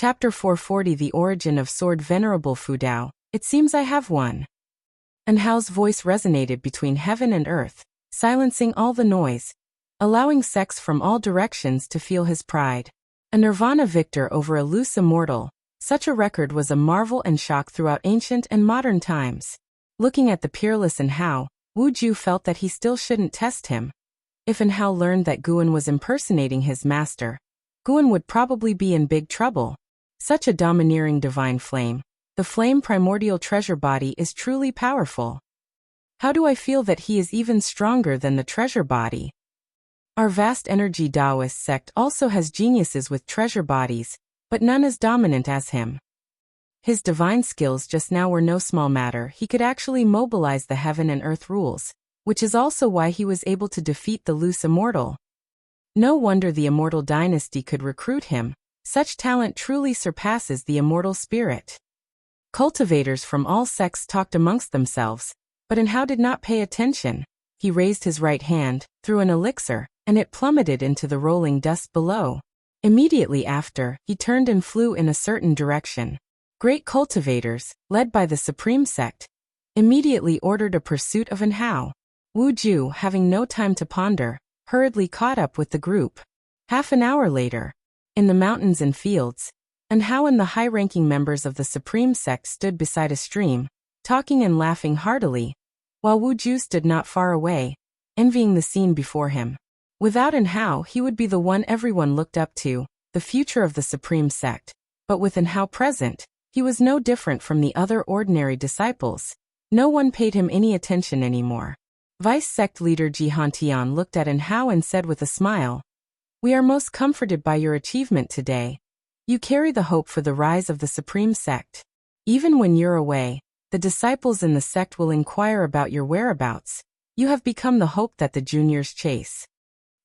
Chapter 440 The Origin of Sword Venerable Fudao, it seems I have one. And Hao's voice resonated between heaven and earth, silencing all the noise, allowing sects from all directions to feel his pride. A Nirvana victor over a loose immortal, such a record was a marvel and shock throughout ancient and modern times. Looking at the peerless and Hao, Wu Ju felt that he still shouldn't test him. If and Hao learned that Guan was impersonating his master, Guan would probably be in big trouble. Such a domineering divine flame, the flame primordial treasure body is truly powerful. How do I feel that he is even stronger than the treasure body? Our vast energy Taoist sect also has geniuses with treasure bodies, but none as dominant as him. His divine skills just now were no small matter. He could actually mobilize the heaven and earth rules, which is also why he was able to defeat the loose immortal. No wonder the immortal dynasty could recruit him. Such talent truly surpasses the immortal spirit. Cultivators from all sects talked amongst themselves, but Hao did not pay attention. He raised his right hand, threw an elixir, and it plummeted into the rolling dust below. Immediately after, he turned and flew in a certain direction. Great cultivators, led by the Supreme Sect, immediately ordered a pursuit of Hao. Wu Ju, having no time to ponder, hurriedly caught up with the group. Half an hour later, in the mountains and fields, Hao and the high-ranking members of the Supreme Sect stood beside a stream, talking and laughing heartily, while Wu Ju stood not far away, envying the scene before him. Without Hao, he would be the one everyone looked up to, the future of the Supreme Sect. But with Hao present, he was no different from the other ordinary disciples. No one paid him any attention anymore. Vice Sect leader Jihan Tian looked at Hao and said with a smile, "We are most comforted by your achievement today. You carry the hope for the rise of the Supreme Sect. Even when you're away, the disciples in the sect will inquire about your whereabouts. You have become the hope that the juniors chase."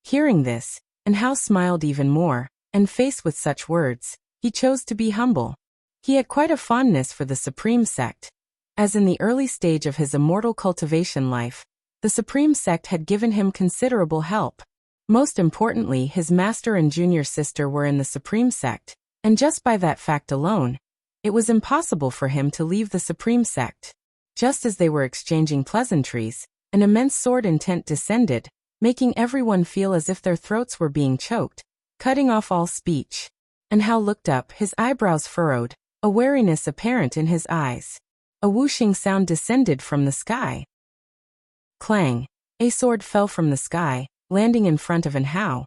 Hearing this, Hao smiled even more, and faced with such words, he chose to be humble. He had quite a fondness for the Supreme Sect. As in the early stage of his immortal cultivation life, the Supreme Sect had given him considerable help. Most importantly, his master and junior sister were in the Supreme Sect, and just by that fact alone, it was impossible for him to leave the Supreme Sect. Just as they were exchanging pleasantries, an immense sword intent descended, making everyone feel as if their throats were being choked, cutting off all speech. Hao looked up, his eyebrows furrowed, a wariness apparent in his eyes. A whooshing sound descended from the sky. Clang! A sword fell from the sky, landing in front of Hao.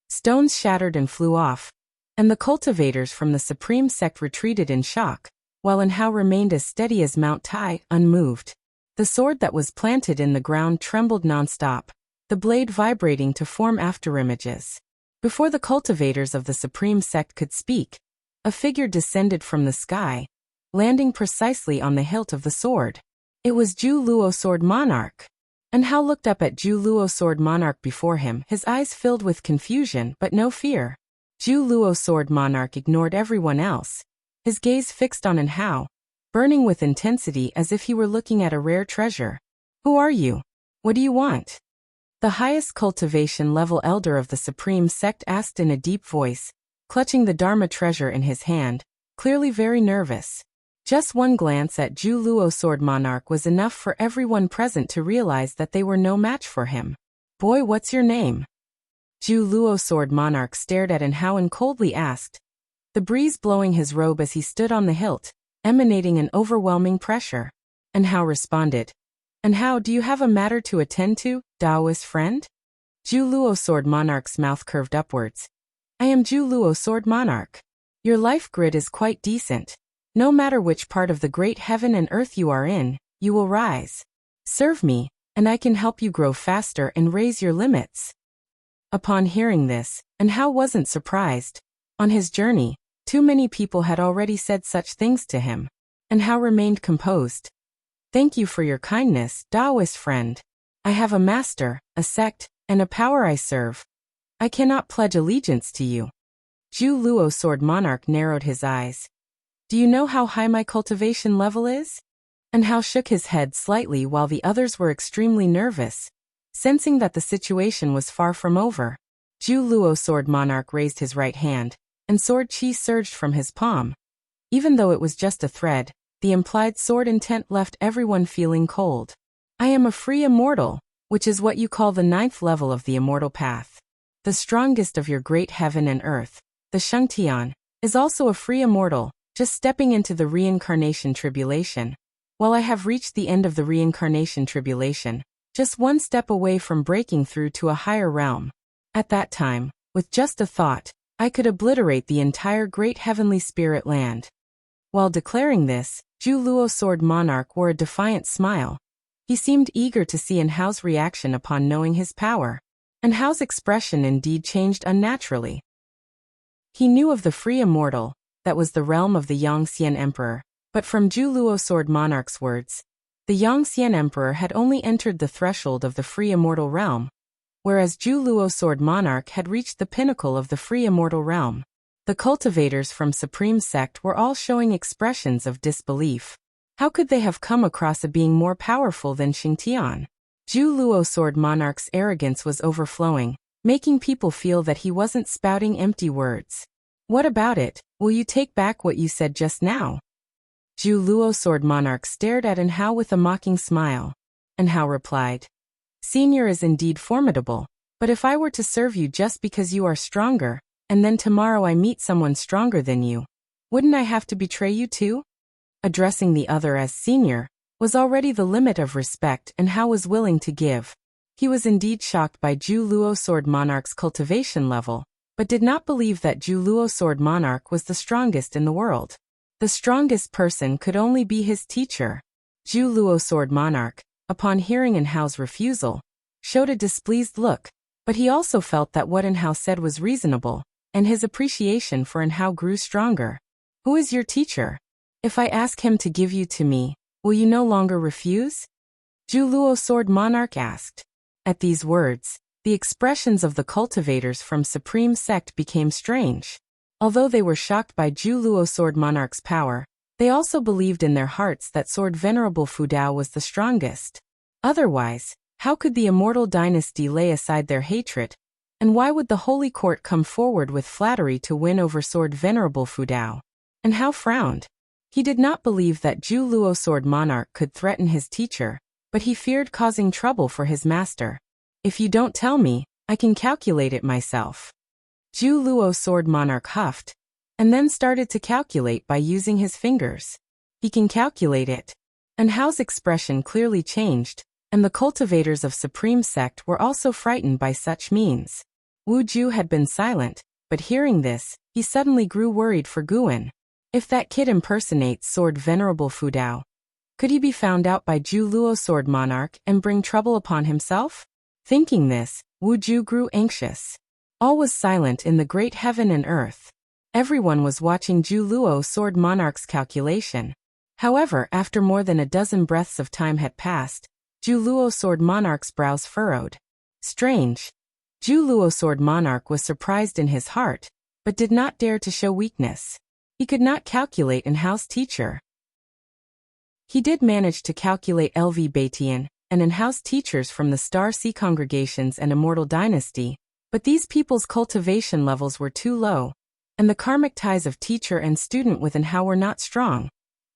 Stones shattered and flew off, and the cultivators from the Supreme Sect retreated in shock, while Hao remained as steady as Mount Tai, unmoved. The sword that was planted in the ground trembled non-stop, the blade vibrating to form afterimages. Before the cultivators of the Supreme Sect could speak, a figure descended from the sky, landing precisely on the hilt of the sword. It was Zhu Luo Sword Monarch. Hao looked up at Zhu Luo Sword Monarch before him, his eyes filled with confusion but no fear. Zhu Luo Sword Monarch ignored everyone else, his gaze fixed on Hao, burning with intensity as if he were looking at a rare treasure. "Who are you? What do you want?" The highest cultivation level elder of the Supreme Sect asked in a deep voice, clutching the Dharma treasure in his hand, clearly very nervous. Just one glance at Zhu Luo Sword Monarch was enough for everyone present to realize that they were no match for him. "Boy, what's your name?" Zhu Luo Sword Monarch stared at Hao and coldly asked, the breeze blowing his robe as he stood on the hilt, emanating an overwhelming pressure. Hao responded, "Hao, do you have a matter to attend to, Taoist friend?" Zhu Luo Sword Monarch's mouth curved upwards. "I am Zhu Luo Sword Monarch. Your life grid is quite decent. No matter which part of the great heaven and earth you are in, you will rise. Serve me, and I can help you grow faster and raise your limits." Upon hearing this, Hao wasn't surprised. On his journey, too many people had already said such things to him. Hao remained composed. "Thank you for your kindness, Taoist friend. I have a master, a sect, and a power I serve. I cannot pledge allegiance to you." Zhu Luo Sword Monarch narrowed his eyes. "Do you know how high my cultivation level is?" Hao shook his head slightly while the others were extremely nervous, sensing that the situation was far from over. Zhu Luo Sword Monarch raised his right hand, and sword chi surged from his palm. Even though it was just a thread, the implied sword intent left everyone feeling cold. I am a free immortal, which is what you call the 9th level of the immortal path. The strongest of your great heaven and earth, the Shangtian, is also a free immortal, just stepping into the reincarnation tribulation. While I have reached the end of the reincarnation tribulation, just one step away from breaking through to a higher realm. At that time, with just a thought, I could obliterate the entire great heavenly spirit land. While declaring this, Zhu Luo Sword Monarch wore a defiant smile. He seemed eager to see An Hao's reaction upon knowing his power. An Hao's expression indeed changed unnaturally. He knew of the free immortal, that was the realm of the Yangxian Emperor, but from Zhu Luo Sword Monarch's words, the Yangxian Emperor had only entered the threshold of the free immortal realm, whereas Zhu Luo Sword Monarch had reached the pinnacle of the free immortal realm. The cultivators from Supreme Sect were all showing expressions of disbelief. How could they have come across a being more powerful than Xingtian? Zhu Luo Sword Monarch's arrogance was overflowing, making people feel that he wasn't spouting empty words. What about it? Will you take back what you said just now? Zhu Luo Sword Monarch stared at An Hao with a mocking smile. An Hao replied, Senior is indeed formidable, but if I were to serve you just because you are stronger, and then tomorrow I meet someone stronger than you, wouldn't I have to betray you too? Addressing the other as senior was already the limit of respect An Hao was willing to give. He was indeed shocked by Zhu Luo Sword Monarch's cultivation level, but did not believe that Zhu Luo Sword Monarch was the strongest in the world. The strongest person could only be his teacher. Zhu Luo Sword Monarch, upon hearing An Hao's refusal, showed a displeased look, but he also felt that what An Hao said was reasonable, and his appreciation for An Hao grew stronger. Who is your teacher? If I ask him to give you to me, will you no longer refuse? Zhu Luo Sword Monarch asked. At these words, the expressions of the cultivators from Supreme Sect became strange. Although they were shocked by Zhu Luo Sword Monarch's power, they also believed in their hearts that Sword Venerable Fudao was the strongest. Otherwise, how could the immortal dynasty lay aside their hatred? And why would the Holy Court come forward with flattery to win over Sword Venerable Fudao? An Hao frowned. He did not believe that Zhu Luo Sword Monarch could threaten his teacher, but he feared causing trouble for his master. If you don't tell me, I can calculate it myself. Zhu Luo Sword Monarch huffed, and then started to calculate by using his fingers. He can calculate it. An Hao's expression clearly changed, and the cultivators of Supreme Sect were also frightened by such means. Wu Ju had been silent, but hearing this, he suddenly grew worried for Guan. If that kid impersonates Sword Venerable Fudao, could he be found out by Zhu Luo Sword Monarch and bring trouble upon himself? Thinking this, Wu Ju grew anxious. All was silent in the great heaven and earth. Everyone was watching Zhu Luo Sword Monarch's calculation. However, after more than a dozen breaths of time had passed, Zhu Luo Sword Monarch's brows furrowed. Strange. Zhu Luo Sword Monarch was surprised in his heart, but did not dare to show weakness. He could not calculate An Hao's teacher. He did manage to calculate LV Baitian and An Hao's teachers from the Star Sea congregations and Immortal Dynasty, but these people's cultivation levels were too low, and the karmic ties of teacher and student with An Hao were not strong,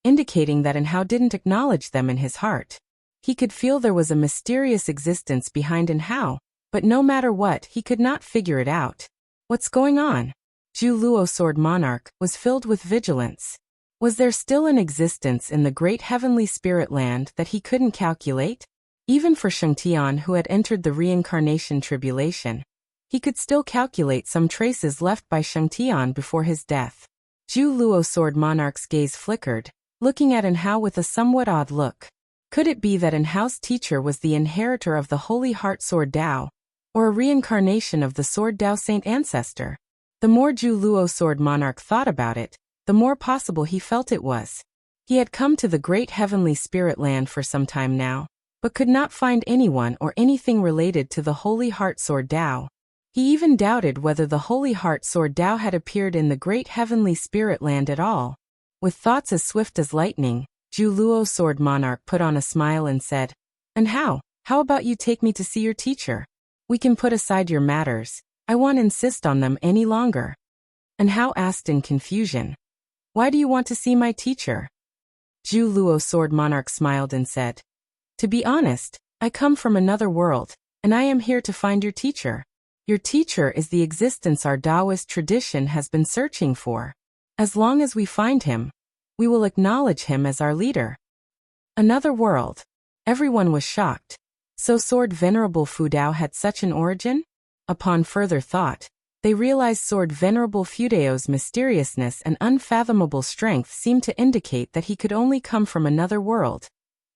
indicating that An Hao didn't acknowledge them in his heart. He could feel there was a mysterious existence behind An Hao, but no matter what, he could not figure it out. What's going on? Zhu Luo Sword Monarch was filled with vigilance. Was there still an existence in the great heavenly spirit land that he couldn't calculate? Even for Shengtian, who had entered the reincarnation tribulation, he could still calculate some traces left by Shengtian before his death. Zhu Luo Sword Monarch's gaze flickered, looking at An Hao with a somewhat odd look. Could it be that An Hao's teacher was the inheritor of the Holy Heart Sword Dao, or a reincarnation of the Sword Dao Saint ancestor? The more Zhu Luo Sword Monarch thought about it, the more possible he felt it was. He had come to the great heavenly spirit land for some time now, but could not find anyone or anything related to the Holy Heart Sword Dao. He even doubted whether the Holy Heart Sword Dao had appeared in the great heavenly spirit land at all. With thoughts as swift as lightning, Zhu Luo Sword Monarch put on a smile and said, "And how about you take me to see your teacher? We can put aside your matters. I won't insist on them any longer." And Hao asked in confusion, "Why do you want to see my teacher?" Zhu Luo Sword Monarch smiled and said, "To be honest, I come from another world, and I am here to find your teacher. Your teacher is the existence our Taoist tradition has been searching for. As long as we find him, we will acknowledge him as our leader." Another world. Everyone was shocked. So Sword Venerable Fudao had such an origin? Upon further thought, they realized Sword Venerable Fudao's mysteriousness and unfathomable strength seemed to indicate that he could only come from another world.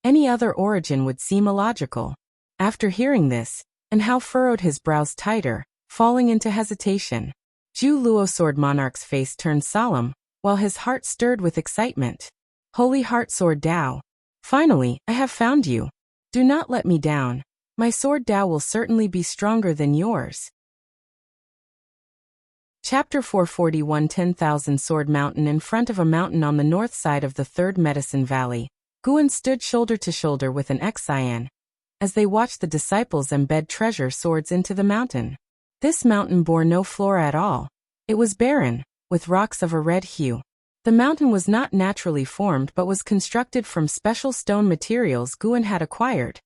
Any other origin would seem illogical. After hearing this, and Hao furrowed his brows tighter, falling into hesitation. Zhu Luo Sword Monarch's face turned solemn, while his heart stirred with excitement. "Holy Heart Sword Dao. Finally, I have found you. Do not let me down. My sword Dao will certainly be stronger than yours." Chapter 441 10,000 Sword Mountain. In front of a mountain on the north side of the Third Medicine Valley, Guan stood shoulder to shoulder with an Xian, as they watched the disciples embed treasure swords into the mountain. This mountain bore no flora at all. It was barren, with rocks of a red hue. The mountain was not naturally formed but was constructed from special stone materials Guan had acquired.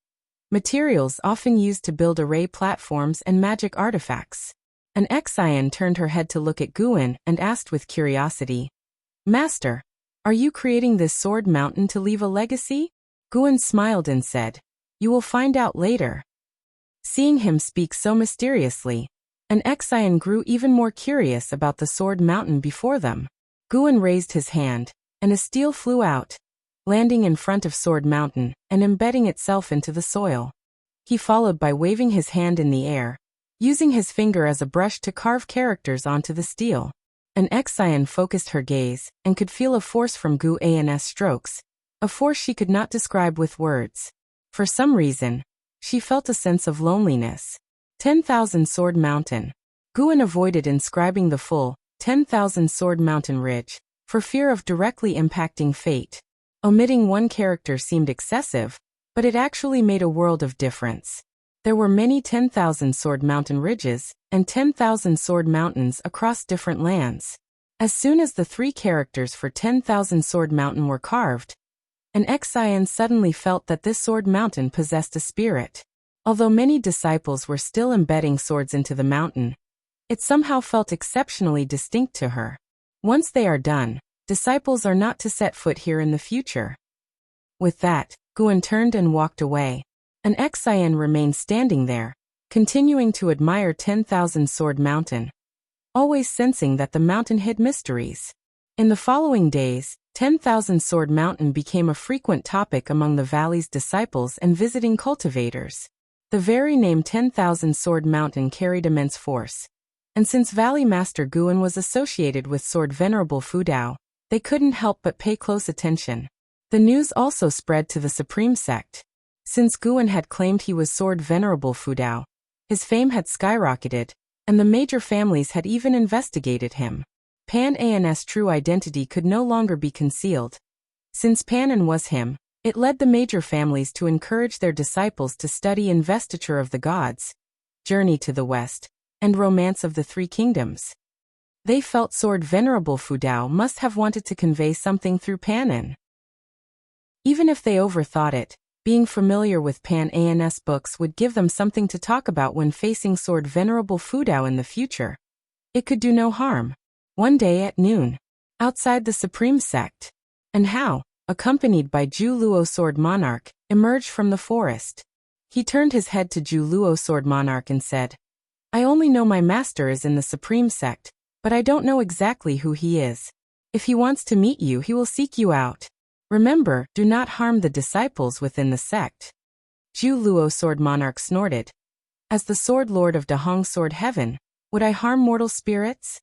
Materials often used to build array platforms and magic artifacts. An Xian turned her head to look at Guan and asked with curiosity, "Master, are you creating this sword mountain to leave a legacy?" Guan smiled and said, "You will find out later." Seeing him speak so mysteriously, an Xian grew even more curious about the sword mountain before them. Guan raised his hand, and a steel flew out, landing in front of Sword Mountain and embedding itself into the soil. He followed by waving his hand in the air, using his finger as a brush to carve characters onto the steel. An Xian focused her gaze and could feel a force from Guan's strokes, a force she could not describe with words. For some reason, she felt a sense of loneliness. 10,000 Sword Mountain. Guan avoided inscribing the full 10,000 Sword Mountain Ridge, for fear of directly impacting fate. Omitting one character seemed excessive, but it actually made a world of difference. There were many 10,000 Sword Mountain ridges, and 10,000 Sword Mountains across different lands. As soon as the 3 characters for 10,000 Sword Mountain were carved, an Xian suddenly felt that this Sword Mountain possessed a spirit. Although many disciples were still embedding swords into the mountain, it somehow felt exceptionally distinct to her. Once they are done, disciples are not to set foot here in the future. With that, Guan turned and walked away. An Xian remained standing there, continuing to admire 10,000 Sword Mountain, always sensing that the mountain hid mysteries. In the following days, 10,000 Sword Mountain became a frequent topic among the valley's disciples and visiting cultivators. The very name 10,000 Sword Mountain carried immense force. And since Valley Master Guan was associated with Sword Venerable Fudao, they couldn't help but pay close attention. The news also spread to the Supreme Sect. Since Guan had claimed he was Sword Venerable Fudao, his fame had skyrocketed, and the major families had even investigated him. Pan's true identity could no longer be concealed. Since Pan was him, it led the major families to encourage their disciples to study Investiture of the Gods, Journey to the West, and Romance of the Three Kingdoms. They felt Sword Venerable Fudao must have wanted to convey something through Pan. Even if they overthought it, being familiar with Pan's books would give them something to talk about when facing Sword Venerable Fudao in the future. It could do no harm. One day at noon, outside the Supreme Sect, and Hao, accompanied by Zhu Luo Sword Monarch, emerged from the forest. He turned his head to Zhu Luo Sword Monarch and said, "I only know my master is in the Supreme Sect, but I don't know exactly who he is. If he wants to meet you, he will seek you out. Remember, do not harm the disciples within the sect." Zhu Luo Sword Monarch snorted. "As the Sword Lord of Dahong Sword Heaven, would I harm mortal spirits?"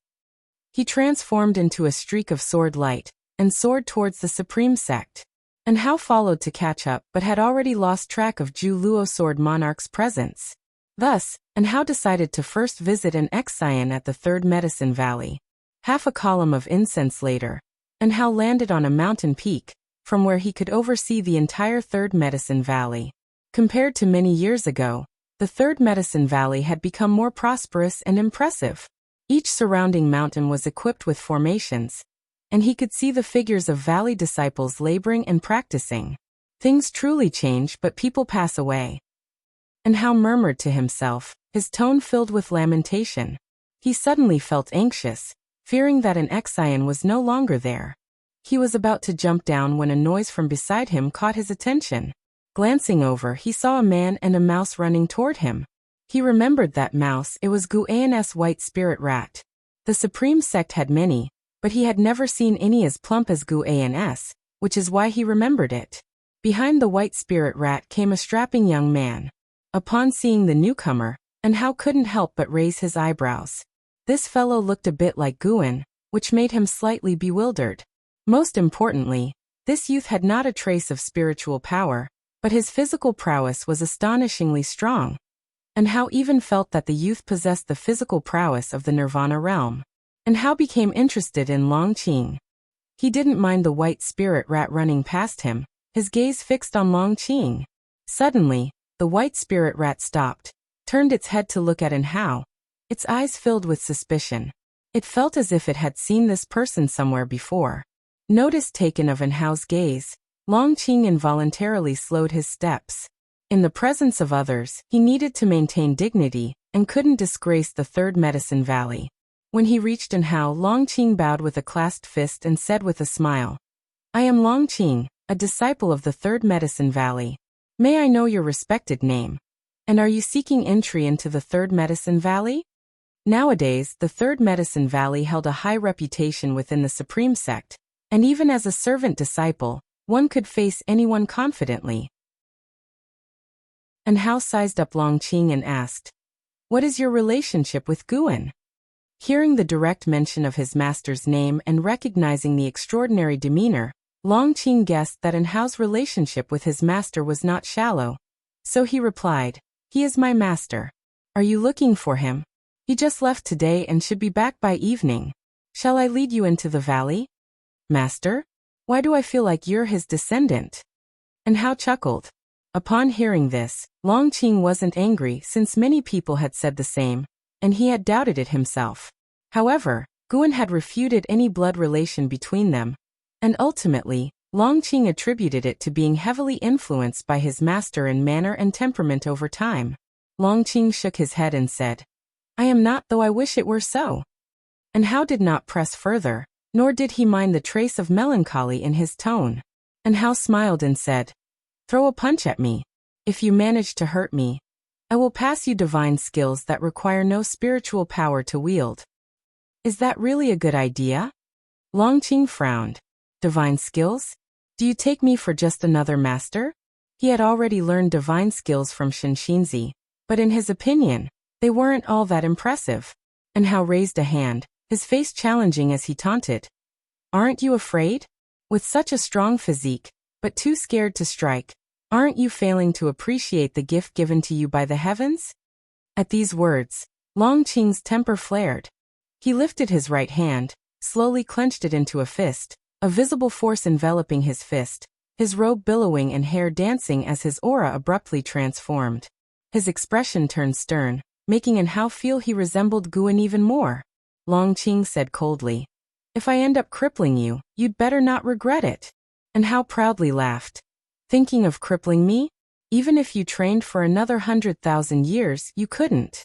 He transformed into a streak of sword light, and soared towards the Supreme Sect. And Hao followed to catch up but had already lost track of Zhu Luo Sword Monarch's presence. Thus, and Hao decided to first visit an Xian at the Third Medicine Valley. Half a column of incense later, and Hao landed on a mountain peak, from where he could oversee the entire Third Medicine Valley. Compared to many years ago, the Third Medicine Valley had become more prosperous and impressive. Each surrounding mountain was equipped with formations, and he could see the figures of valley disciples laboring and practicing. Things truly change, but people pass away. And Hao murmured to himself, his tone filled with lamentation. He suddenly felt anxious, fearing that an Exian was no longer there. He was about to jump down when a noise from beside him caught his attention. Glancing over, he saw a man and a mouse running toward him. He remembered that mouse. It was Guan's white spirit rat. The supreme sect had many, but he had never seen any as plump as Guan's, which is why he remembered it. Behind the white spirit rat came a strapping young man. Upon seeing the newcomer, and Hao couldn't help but raise his eyebrows. This fellow looked a bit like Guan, which made him slightly bewildered. Most importantly, this youth had not a trace of spiritual power, but his physical prowess was astonishingly strong. And Hao even felt that the youth possessed the physical prowess of the Nirvana realm. And Hao became interested in Longqing. He didn't mind the white spirit rat running past him, his gaze fixed on Longqing. Suddenly, the white spirit rat stopped, turned its head to look at Hao. Its eyes filled with suspicion. It felt as if it had seen this person somewhere before. Notice taken of Hao's gaze, Longqing involuntarily slowed his steps. In the presence of others, he needed to maintain dignity, and couldn't disgrace the Third Medicine Valley. When he reached Hao, Longqing bowed with a clasped fist and said with a smile, "I am Longqing, a disciple of the Third Medicine Valley. May I know your respected name? And are you seeking entry into the Third Medicine Valley?" Nowadays, the Third Medicine Valley held a high reputation within the Supreme Sect, and even as a servant disciple, one could face anyone confidently. And Hao sized up Longqing and asked, "What is your relationship with Guan?" Hearing the direct mention of his master's name and recognizing the extraordinary demeanor, Longqing guessed that Hao's relationship with his master was not shallow. So he replied, "He is my master. Are you looking for him? He just left today and should be back by evening. Shall I lead you into the valley?" "Master? Why do I feel like you're his descendant?" And Hao chuckled. Upon hearing this, Longqing wasn't angry since many people had said the same, and he had doubted it himself. However, Guan had refuted any blood relation between them, and ultimately, Longqing attributed it to being heavily influenced by his master in manner and temperament over time. Longqing shook his head and said, "I am not, though I wish it were so." And Hao did not press further, nor did he mind the trace of melancholy in his tone. And Hao smiled and said, "Throw a punch at me. If you manage to hurt me, I will pass you divine skills that require no spiritual power to wield." "Is that really a good idea?" Longqing frowned. "Divine skills? Do you take me for just another master?" He had already learned divine skills from Shinshinzi, but in his opinion, they weren't all that impressive. And Hao raised a hand, his face challenging as he taunted, "Aren't you afraid? With such a strong physique, but too scared to strike, aren't you failing to appreciate the gift given to you by the heavens?" At these words, Longqing's temper flared. He lifted his right hand, slowly clenched it into a fist, a visible force enveloping his fist, his robe billowing and hair dancing as his aura abruptly transformed. His expression turned stern, making Hao feel he resembled Guan even more. Longqing said coldly, "If I end up crippling you, you'd better not regret it." And Hao proudly laughed. "Thinking of crippling me? Even if you trained for another 100,000 years, you couldn't."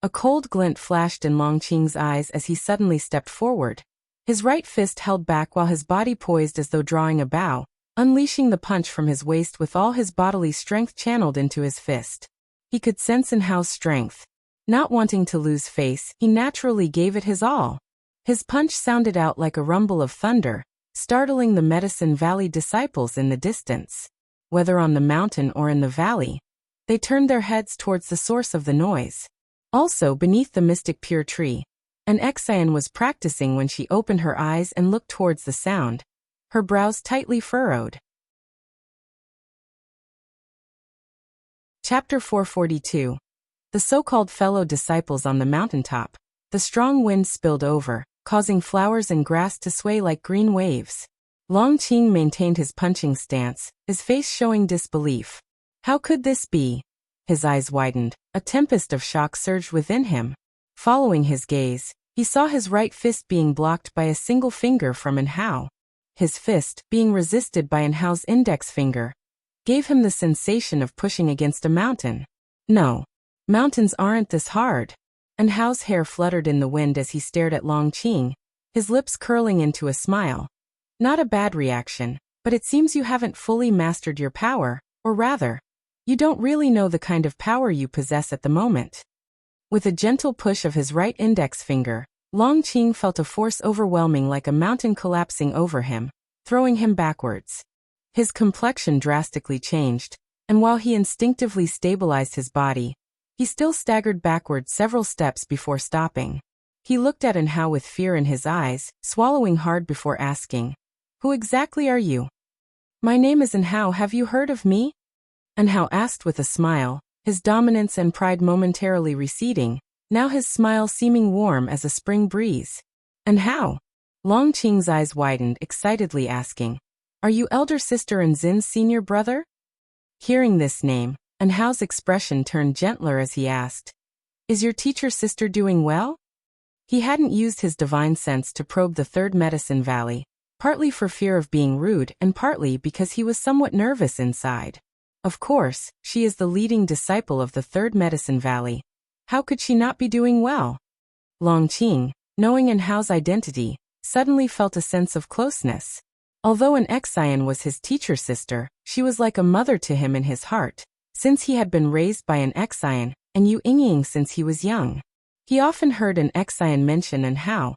A cold glint flashed in Longqing's eyes as he suddenly stepped forward. His right fist held back while his body poised as though drawing a bow, unleashing the punch from his waist with all his bodily strength channeled into his fist. He could sense Hao's strength. Not wanting to lose face, he naturally gave it his all. His punch sounded out like a rumble of thunder, startling the Medicine Valley disciples in the distance. Whether on the mountain or in the valley, they turned their heads towards the source of the noise. Also beneath the mystic pure tree, an Exian was practicing when she opened her eyes and looked towards the sound, her brows tightly furrowed. Chapter 442. The so-called fellow disciples on the mountaintop. The strong wind spilled over, causing flowers and grass to sway like green waves. Longqing maintained his punching stance, his face showing disbelief. How could this be? His eyes widened, a tempest of shock surged within him. Following his gaze, He saw his right fist being blocked by a single finger from An Hao. His fist, being resisted by An Hao's index finger, gave him the sensation of pushing against a mountain. No, mountains aren't this hard. An Hao's hair fluttered in the wind as he stared at Long Qing, his lips curling into a smile. Not a bad reaction, but it seems you haven't fully mastered your power, or rather, you don't really know the kind of power you possess at the moment. With a gentle push of his right index finger, Long Qing felt a force overwhelming like a mountain collapsing over him, throwing him backwards. His complexion drastically changed, and while he instinctively stabilized his body, he still staggered backward several steps before stopping. He looked at An Hao with fear in his eyes, swallowing hard before asking, "Who exactly are you?" "My name is An Hao, have you heard of me?" An Hao asked with a smile, his dominance and pride momentarily receding, now his smile seeming warm as a spring breeze. "An Hao?" Long Qing's eyes widened, excitedly asking, "Are you elder sister and Zin's senior brother?" Hearing this name, An Hao's expression turned gentler as he asked, "Is your teacher sister doing well?" He hadn't used his divine sense to probe the Third Medicine Valley, partly for fear of being rude and partly because he was somewhat nervous inside. Of course, she is the leading disciple of the Third Medicine Valley. How could she not be doing well? Long Qing, knowing An Hao's identity, suddenly felt a sense of closeness. Although an Exian was his teacher sister, she was like a mother to him in his heart, since he had been raised by an Exian, and Yu Yingying since he was young. He often heard an Exian mention An Hao,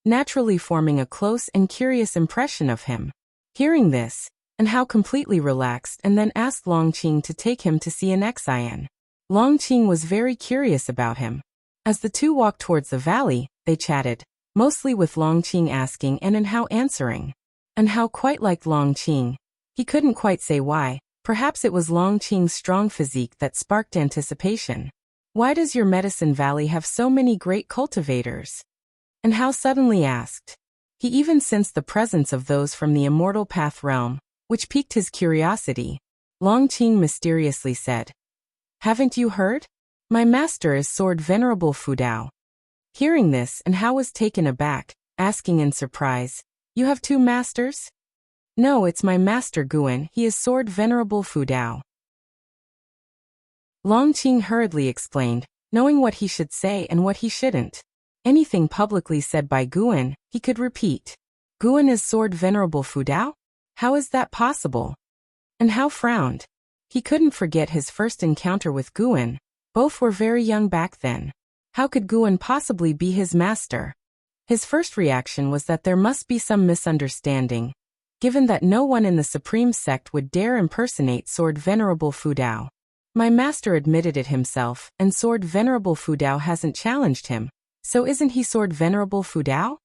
naturally forming a close and curious impression of him. Hearing this, An Hao completely relaxed and then asked Long Qing to take him to see an Exian. Long Qing was very curious about him. As the two walked towards the valley, they chatted, mostly with Long Qing asking and An Hao answering. An Hao quite liked Long Qing. He couldn't quite say why. Perhaps it was Long Qing's strong physique that sparked anticipation. "Why does your Medicine Valley have so many great cultivators?" An Hao suddenly asked. He even sensed the presence of those from the Immortal Path realm, which piqued his curiosity. Long Qing mysteriously said, "Haven't you heard? My master is Sword Venerable Fudao." Hearing this, An Hao was taken aback, asking in surprise, "You have two masters?" "No, it's my master Guan, he is Sword Venerable Fudao." Long Qing hurriedly explained, knowing what he should say and what he shouldn't. Anything publicly said by Guan, he could repeat. "Guan is Sword Venerable Fudao? How is that possible?" An Hao frowned. He couldn't forget his first encounter with Guan. Both were very young back then. How could Guan possibly be his master? His first reaction was that there must be some misunderstanding, given that no one in the Supreme Sect would dare impersonate Sword Venerable Fudao. My master admitted it himself, and Sword Venerable Fudao hasn't challenged him, so isn't he Sword Venerable Fudao?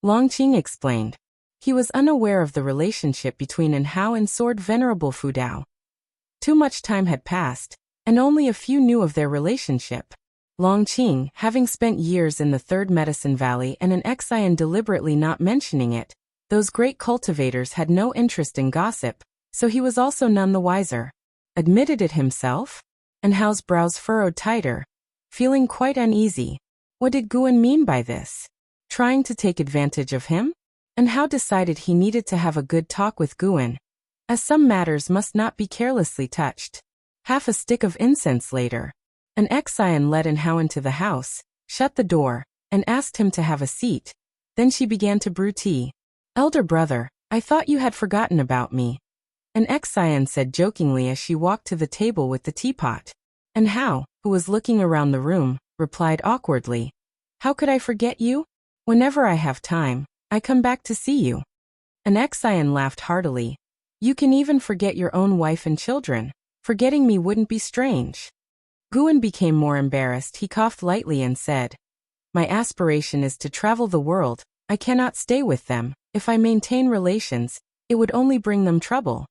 Long Qing explained. He was unaware of the relationship between An Hao and Sword Venerable Fudao. Too much time had passed, and only a few knew of their relationship. Long Qing, having spent years in the Third Medicine Valley and an Exian deliberately not mentioning it, those great cultivators had no interest in gossip, so he was also none the wiser. Admitted it himself? An Hao's brows furrowed tighter, feeling quite uneasy. What did Guan mean by this? Trying to take advantage of him? An Hao decided he needed to have a good talk with Guan, as some matters must not be carelessly touched. Half a stick of incense later, an Exian led An Hao into the house, shut the door, and asked him to have a seat. Then she began to brew tea. "Elder brother, I thought you had forgotten about me," an Exian said jokingly as she walked to the table with the teapot. An Hao, who was looking around the room, replied awkwardly, "How could I forget you? Whenever I have time, I come back to see you." An Exian laughed heartily. "You can even forget your own wife and children. Forgetting me wouldn't be strange." Guan became more embarrassed. He coughed lightly and said, "My aspiration is to travel the world. I cannot stay with them. If I maintain relations, it would only bring them trouble."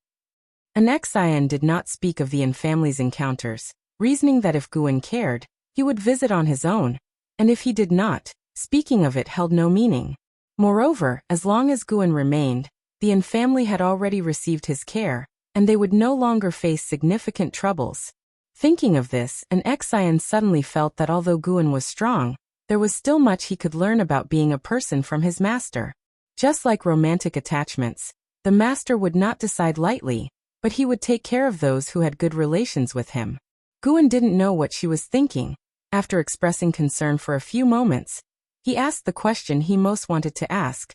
An Exian did not speak of the An family's encounters, reasoning that if Guan cared, he would visit on his own, and if he did not, speaking of it held no meaning. Moreover, as long as Guan remained, the An family had already received his care, and they would no longer face significant troubles. Thinking of this, an Exian suddenly felt that although Guan was strong, There was still much he could learn about being a person from his master. Just like romantic attachments, the master would not decide lightly, but he would take care of those who had good relations with him. Guan didn't know what she was thinking. After expressing concern for a few moments, he asked the question he most wanted to ask.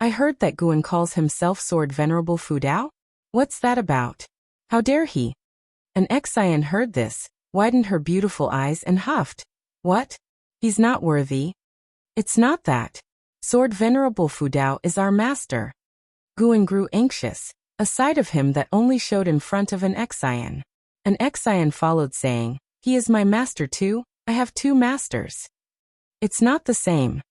I heard that Guan calls himself Sword Venerable Fudao? What's that about? How dare he? An Xian heard this, widened her beautiful eyes and huffed. What? He's not worthy. It's not that. Sword Venerable Fudao is our master. Guan grew anxious, a side of him that only showed in front of an Xian. An Xian followed saying, he is my master too, I have 2 masters. It's not the same.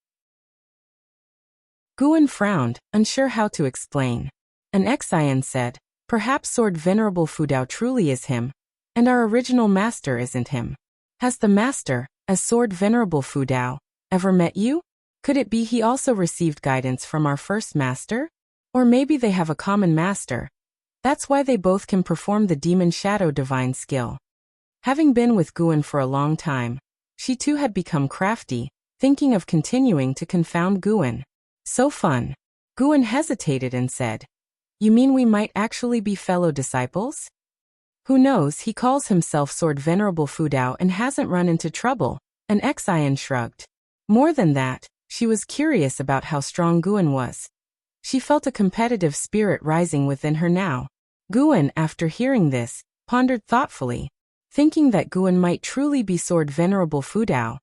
Guan frowned, unsure how to explain. An Xian said, perhaps Sword Venerable Fudao truly is him, and our original master isn't him. Has the master, as Sword Venerable Fudao, ever met you? Could it be he also received guidance from our first master? Or maybe they have a common master. That's why they both can perform the Demon Shadow divine skill. Having been with Guan for a long time, she too had become crafty, thinking of continuing to confound Guan. So fun. Guan hesitated and said, you mean we might actually be fellow disciples? Who knows, he calls himself Sword Venerable Fudao and hasn't run into trouble. An Xian shrugged. More than that, she was curious about how strong Guan was. She felt a competitive spirit rising within her now. Guan, after hearing this, pondered thoughtfully, thinking that Guan might truly be Sword Venerable Fudao,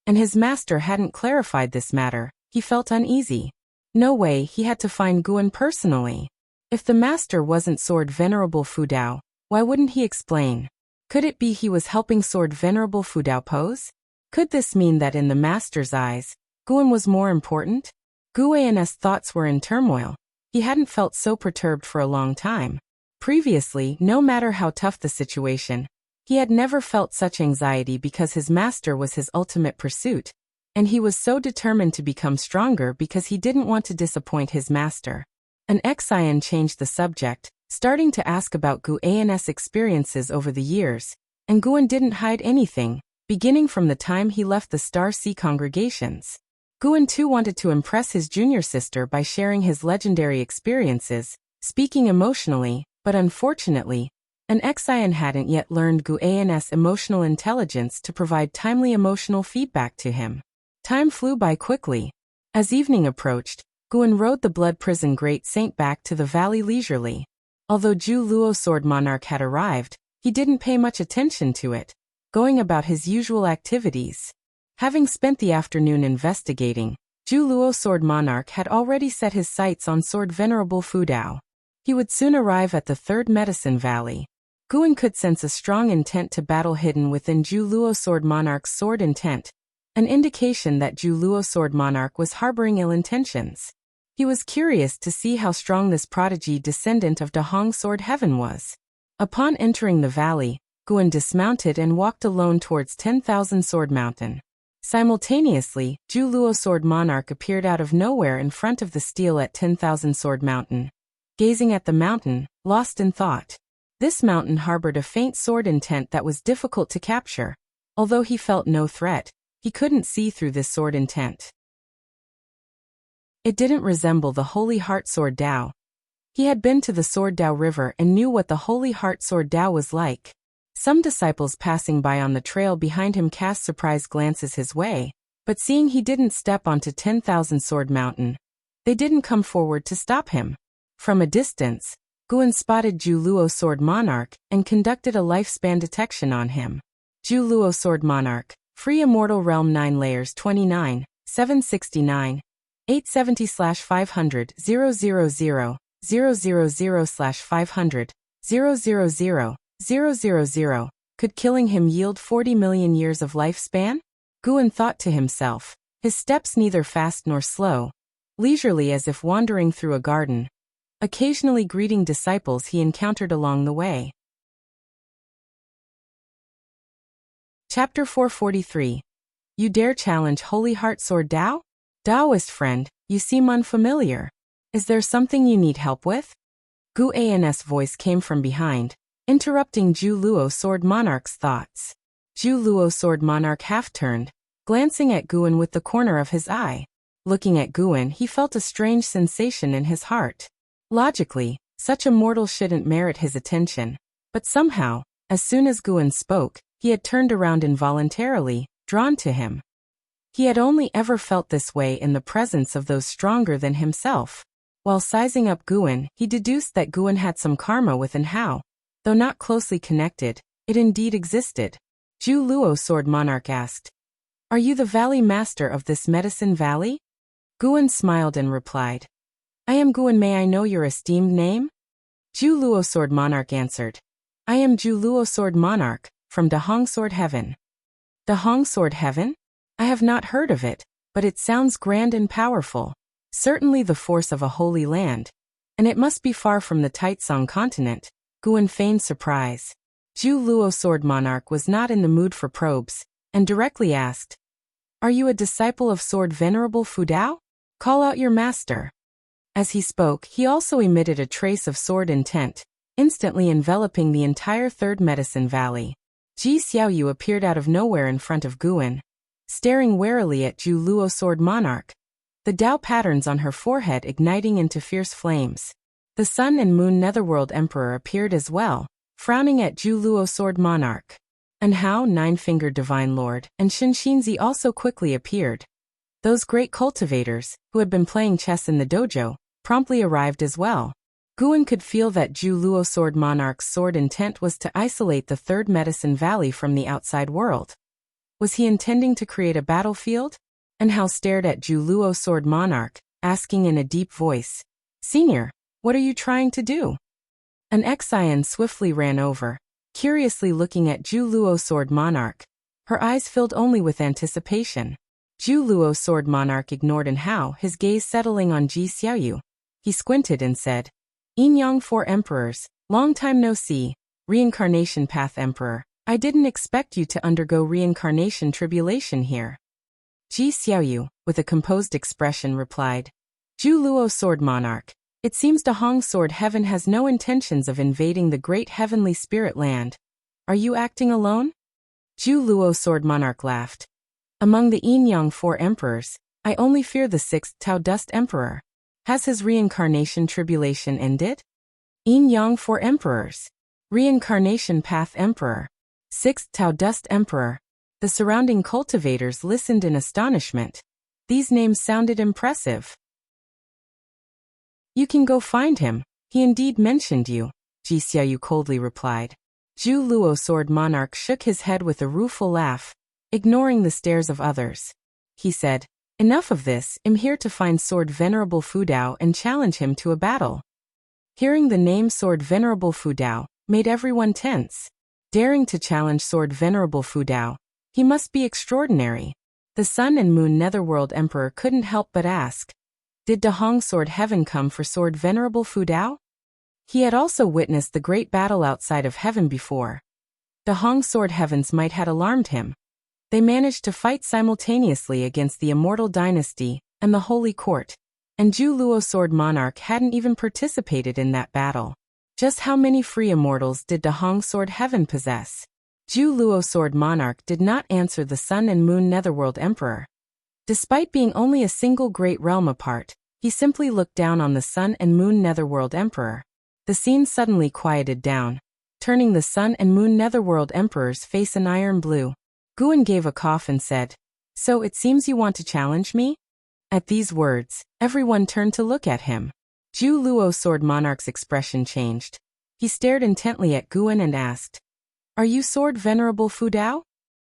and his master hadn't clarified this matter. He felt uneasy. No way, he had to find Guan personally. If the master wasn't Sword Venerable Fudao, why wouldn't he explain? Could it be he was helping Sword Venerable Fudao pose? Could this mean that in the master's eyes, Guan was more important? Guan's thoughts were in turmoil. He hadn't felt so perturbed for a long time. Previously, no matter how tough the situation, he had never felt such anxiety because his master was his ultimate pursuit, and he was so determined to become stronger because he didn't want to disappoint his master. An Xian changed the subject, starting to ask about Guan's experiences over the years, and Guan didn't hide anything, beginning from the time he left the Star Sea congregations. Guan too wanted to impress his junior sister by sharing his legendary experiences, speaking emotionally, but unfortunately, an Xian hadn't yet learned Guan's emotional intelligence to provide timely emotional feedback to him. Time flew by quickly. As evening approached, Guan rode the Blood Prison Great Saint back to the valley leisurely. Although Zhu Luo Sword Monarch had arrived, he didn't pay much attention to it, going about his usual activities. Having spent the afternoon investigating, Zhu Luo Sword Monarch had already set his sights on Sword Venerable Fudao. He would soon arrive at the 3rd Medicine Valley. Guan could sense a strong intent to battle hidden within Zhu Luo Sword Monarch's sword intent, an indication that Zhu Luo Sword Monarch was harboring ill intentions. He was curious to see how strong this prodigy descendant of Dahong Sword Heaven was. Upon entering the valley, Guan dismounted and walked alone towards 10,000 Sword Mountain. Simultaneously, Zhu Luo Sword Monarch appeared out of nowhere in front of the stele at 10,000 Sword Mountain. Gazing at the mountain, lost in thought. This mountain harbored a faint sword intent that was difficult to capture. Although he felt no threat, he couldn't see through this sword intent. It didn't resemble the Holy Heart Sword Dao. He had been to the Sword Dao River and knew what the Holy Heart Sword Dao was like. Some disciples passing by on the trail behind him cast surprised glances his way, but seeing he didn't step onto 10,000 Sword Mountain, they didn't come forward to stop him. From a distance, Guan spotted Zhu Luo Sword Monarch and conducted a lifespan detection on him. Zhu Luo Sword Monarch, Free Immortal Realm 9 Layers 29, 769, 870/500 000 000/500 000 000. Could killing him yield 40 million years of lifespan? Guan thought to himself, his steps neither fast nor slow, leisurely as if wandering through a garden, occasionally greeting disciples he encountered along the way. Chapter 443. You dare challenge Holy Heart Sword Dao? Taoist friend, you seem unfamiliar. Is there something you need help with? Guan's voice came from behind, interrupting Zhu Luo Sword Monarch's thoughts. Zhu Luo Sword Monarch half-turned, glancing at Guan with the corner of his eye. Looking at Guan, he felt a strange sensation in his heart. Logically, such a mortal shouldn't merit his attention. But somehow, as soon as Guan spoke, he had turned around involuntarily, drawn to him. He had only ever felt this way in the presence of those stronger than himself. While sizing up Guan, he deduced that Guan had some karma with Hao. Though not closely connected, it indeed existed. Zhu Luo Sword Monarch asked, "Are you the valley master of this medicine valley?" Guan smiled and replied, "I am Guan. May I know your esteemed name?" Zhu Luo Sword Monarch answered, "I am Zhu Luo Sword Monarch, from Dahong Sword Heaven." Dahong Sword Heaven? I have not heard of it, but it sounds grand and powerful. Certainly the force of a holy land. And it must be far from the Taitsong continent. Guan feigned surprise. Zhu Luo Sword Monarch was not in the mood for probes, and directly asked, "Are you a disciple of Sword Venerable Fudao? Call out your master." As he spoke, he also emitted a trace of sword intent, instantly enveloping the entire Third Medicine Valley. Ji Xiaoyu appeared out of nowhere in front of Guan, staring warily at Zhu Luo Sword Monarch, the Dao patterns on her forehead igniting into fierce flames. The Sun and Moon Netherworld Emperor appeared as well, frowning at Zhu Luo Sword Monarch. And Hao, Nine-Fingered Divine Lord, and Shinxinzi also quickly appeared. Those great cultivators, who had been playing chess in the dojo, promptly arrived as well. Guan could feel that Zhu Luo Sword Monarch's sword intent was to isolate the Third Medicine Valley from the outside world. Was he intending to create a battlefield? And Hao stared at Zhu Luo Sword Monarch, asking in a deep voice, "Senior, what are you trying to do?" An Xian swiftly ran over, curiously looking at Zhu Luo Sword Monarch. Her eyes filled only with anticipation. Zhu Luo Sword Monarch ignored Hao, his gaze settling on Ji Xiaoyu. He squinted and said, "Yin Yang 4 Emperors, long time no see, Reincarnation Path Emperor. I didn't expect you to undergo reincarnation tribulation here." Ji Xiaoyu, with a composed expression, replied, "Zhu Luo Sword Monarch, it seems Dahong Sword Heaven has no intentions of invading the great heavenly spirit land. Are you acting alone?" Zhu Luo Sword Monarch laughed. "Among the Yin Yang 4 Emperors, I only fear the 6th Tao Dust Emperor. Has his reincarnation tribulation ended?" Yin Yang 4 Emperors. Reincarnation Path Emperor. 6th Tao Dust Emperor. The surrounding cultivators listened in astonishment. These names sounded impressive. "You can go find him. He indeed mentioned you," Ji Xiaoyu coldly replied. Zhu Luo Sword Monarch shook his head with a rueful laugh, ignoring the stares of others. He said, "Enough of this. I'm here to find Sword Venerable Fudao and challenge him to a battle." Hearing the name Sword Venerable Fudao made everyone tense. Daring to challenge Sword Venerable Fudao, he must be extraordinary. The Sun and Moon Netherworld Emperor couldn't help but ask, did Dahong Sword Heaven come for Sword Venerable Fudao? He had also witnessed the great battle outside of heaven before. Dahong Sword Heaven's might had alarmed him. They managed to fight simultaneously against the Immortal Dynasty and the Holy Court, and Zhu Luo Sword Monarch hadn't even participated in that battle. Just how many free immortals did Dahong Sword Heaven possess? Zhu Luo Sword Monarch did not answer the Sun and Moon Netherworld Emperor. Despite being only a single great realm apart, he simply looked down on the Sun and Moon Netherworld Emperor. The scene suddenly quieted down, turning the Sun and Moon Netherworld Emperor's face an iron blue. Guan gave a cough and said, "So it seems you want to challenge me?" At these words, everyone turned to look at him. Zhu Luo Sword Monarch's expression changed. He stared intently at Guan and asked, "Are you Sword Venerable Fudao?"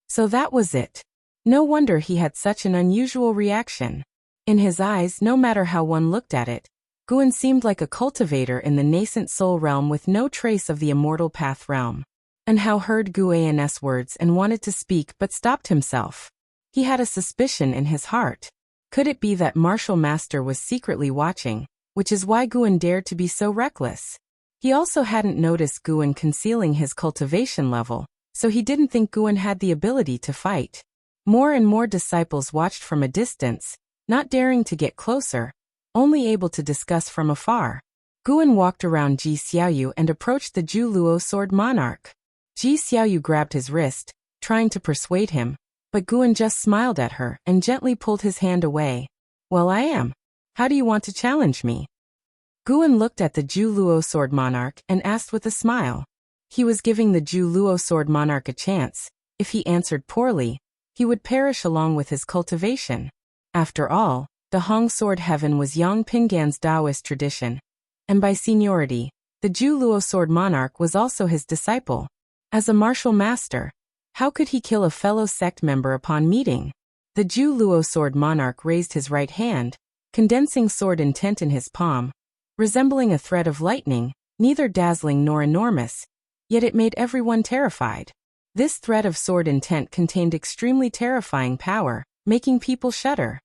So that was it. No wonder he had such an unusual reaction. In his eyes, no matter how one looked at it, Guan seemed like a cultivator in the nascent soul realm with no trace of the immortal path realm. And Hao heard Guan's words and wanted to speak but stopped himself. He had a suspicion in his heart. Could it be that Martial Master was secretly watching, which is why Guan dared to be so reckless? He also hadn't noticed Guan concealing his cultivation level, so he didn't think Guan had the ability to fight. More and more disciples watched from a distance, not daring to get closer, only able to discuss from afar. Guan walked around Ji Xiaoyu and approached the Zhu Luo Sword Monarch. Ji Xiaoyu grabbed his wrist, trying to persuade him, But Guan just smiled at her and gently pulled his hand away. Well, I am. How do you want to challenge me? Guan looked at the Zhu Luo Sword Monarch and asked with a smile. He was giving the Zhu Luo Sword Monarch a chance. If he answered poorly, he would perish along with his cultivation. After all, the Hong Sword Heaven was Yang Pingan's Taoist tradition, and by seniority, the Zhu Luo Sword Monarch was also his disciple. As a martial master, how could he kill a fellow sect member upon meeting? The Zhu Luo Sword Monarch raised his right hand, condensing sword intent in his palm, resembling a thread of lightning, neither dazzling nor enormous, yet it made everyone terrified. This thread of sword intent contained extremely terrifying power, making people shudder.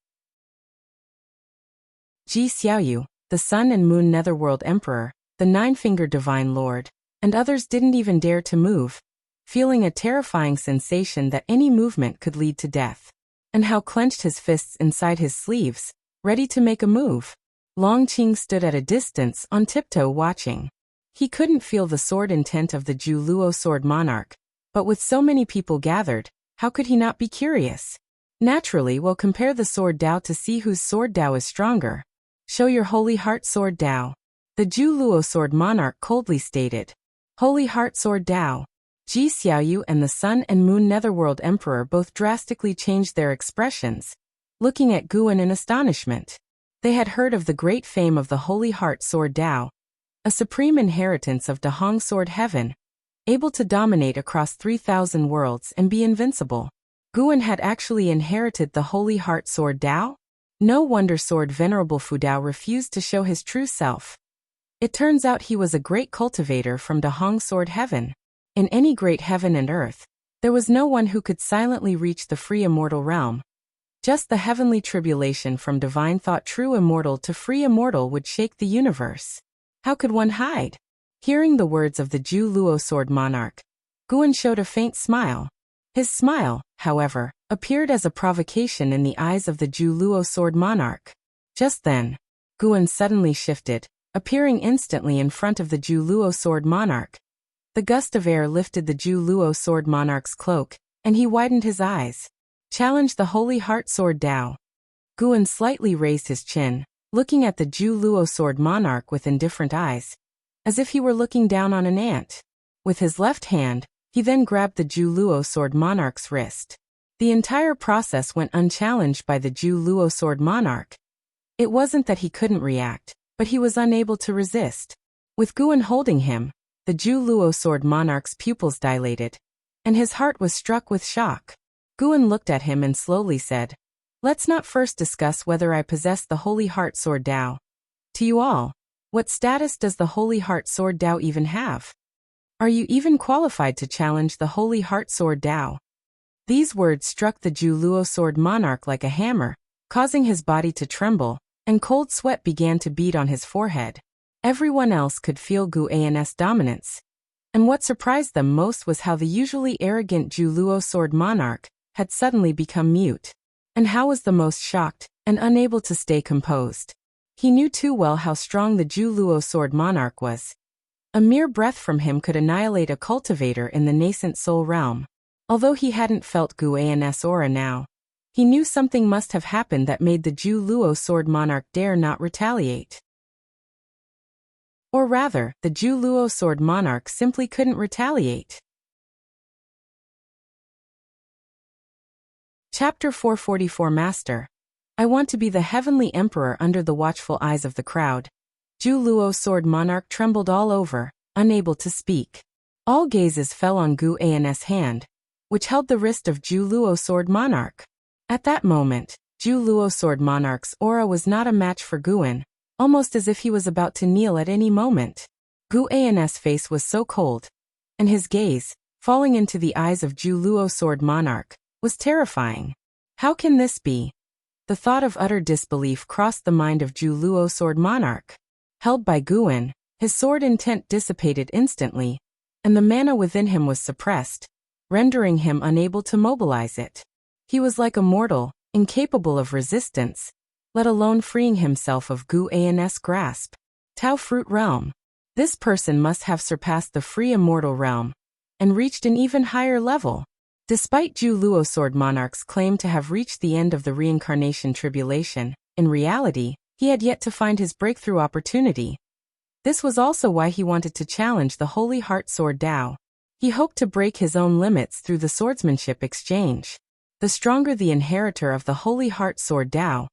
Ji Xiaoyu, the Sun and Moon Netherworld Emperor, the Nine-Fingered Divine Lord, and others didn't even dare to move, feeling a terrifying sensation that any movement could lead to death. And how clenched his fists inside his sleeves, ready to make a move. Long Qing stood at a distance on tiptoe watching. He couldn't feel the sword intent of the Zhu Luo Sword Monarch, but with so many people gathered, how could he not be curious? Naturally, we'll compare the sword Dao to see whose sword Dao is stronger. Show your Holy Heart Sword Dao. The Zhu Luo Sword Monarch coldly stated. Holy Heart Sword Dao. Ji Xiaoyu and the Sun and Moon Netherworld Emperor both drastically changed their expressions, looking at Guan in astonishment. They had heard of the great fame of the Holy Heart Sword Dao, a supreme inheritance of the Hong Sword Heaven, able to dominate across 3,000 worlds and be invincible. Guan had actually inherited the Holy Heart Sword Dao? No wonder Sword Venerable Fu Dao refused to show his true self. It turns out he was a great cultivator from the Hong Sword Heaven. In any great heaven and earth, there was no one who could silently reach the free immortal realm. Just the heavenly tribulation from divine thought true immortal to free immortal would shake the universe. How could one hide? Hearing the words of the Zhu Luo Sword Monarch, Guan showed a faint smile. His smile, however, appeared as a provocation in the eyes of the Zhu Luo Sword Monarch. Just then, Guan suddenly shifted, appearing instantly in front of the Zhu Luo Sword Monarch. The gust of air lifted the Zhu Luo Sword Monarch's cloak, and he widened his eyes. Challenge the Holy Heart Sword Dao. Guan slightly raised his chin, looking at the Zhu Luo Sword Monarch with indifferent eyes, as if he were looking down on an ant. With his left hand, he then grabbed the Zhu Luo Sword Monarch's wrist. The entire process went unchallenged by the Zhu Luo Sword Monarch. It wasn't that he couldn't react, but he was unable to resist. With Guan holding him, the Zhu Luo Sword Monarch's pupils dilated, and his heart was struck with shock. Guan looked at him and slowly said, "Let's not first discuss whether I possess the Holy Heart Sword Dao. To you all, what status does the Holy Heart Sword Dao even have? Are you even qualified to challenge the Holy Heart Sword Dao?" These words struck the Zhu Luo Sword Monarch like a hammer, causing his body to tremble, and cold sweat began to bead on his forehead. Everyone else could feel Guan's dominance. And what surprised them most was how the usually arrogant Zhu Luo Sword Monarch had suddenly become mute. And Hao was the most shocked and unable to stay composed. He knew too well how strong the Zhu Luo Sword Monarch was. A mere breath from him could annihilate a cultivator in the nascent soul realm. Although he hadn't felt Guan's aura now, he knew something must have happened that made the Zhu Luo Sword Monarch dare not retaliate. Or rather, the Zhu Luo Sword Monarch simply couldn't retaliate. Chapter 444 Master. I want to be the heavenly emperor under the watchful eyes of the crowd. Zhu Luo Sword Monarch trembled all over, unable to speak. All gazes fell on Guan's hand, which held the wrist of Zhu Luo Sword Monarch. At that moment, Zhu Luo Sword Monarch's aura was not a match for Guan, almost as if he was about to kneel at any moment. Guan's face was so cold, and his gaze, falling into the eyes of Zhu Luo Sword Monarch, was terrifying. How can this be? The thought of utter disbelief crossed the mind of Zhu Luo Sword Monarch. Held by Guan, his sword intent dissipated instantly, and the mana within him was suppressed, rendering him unable to mobilize it. He was like a mortal, incapable of resistance, let alone freeing himself of Guan's grasp. Tao Fruit Realm. This person must have surpassed the free immortal realm, and reached an even higher level. Despite Zhu Luo Sword Monarch's claim to have reached the end of the reincarnation tribulation, in reality, he had yet to find his breakthrough opportunity. This was also why he wanted to challenge the Holy Heart Sword Dao. He hoped to break his own limits through the swordsmanship exchange. The stronger the inheritor of the Holy Heart Sword Dao,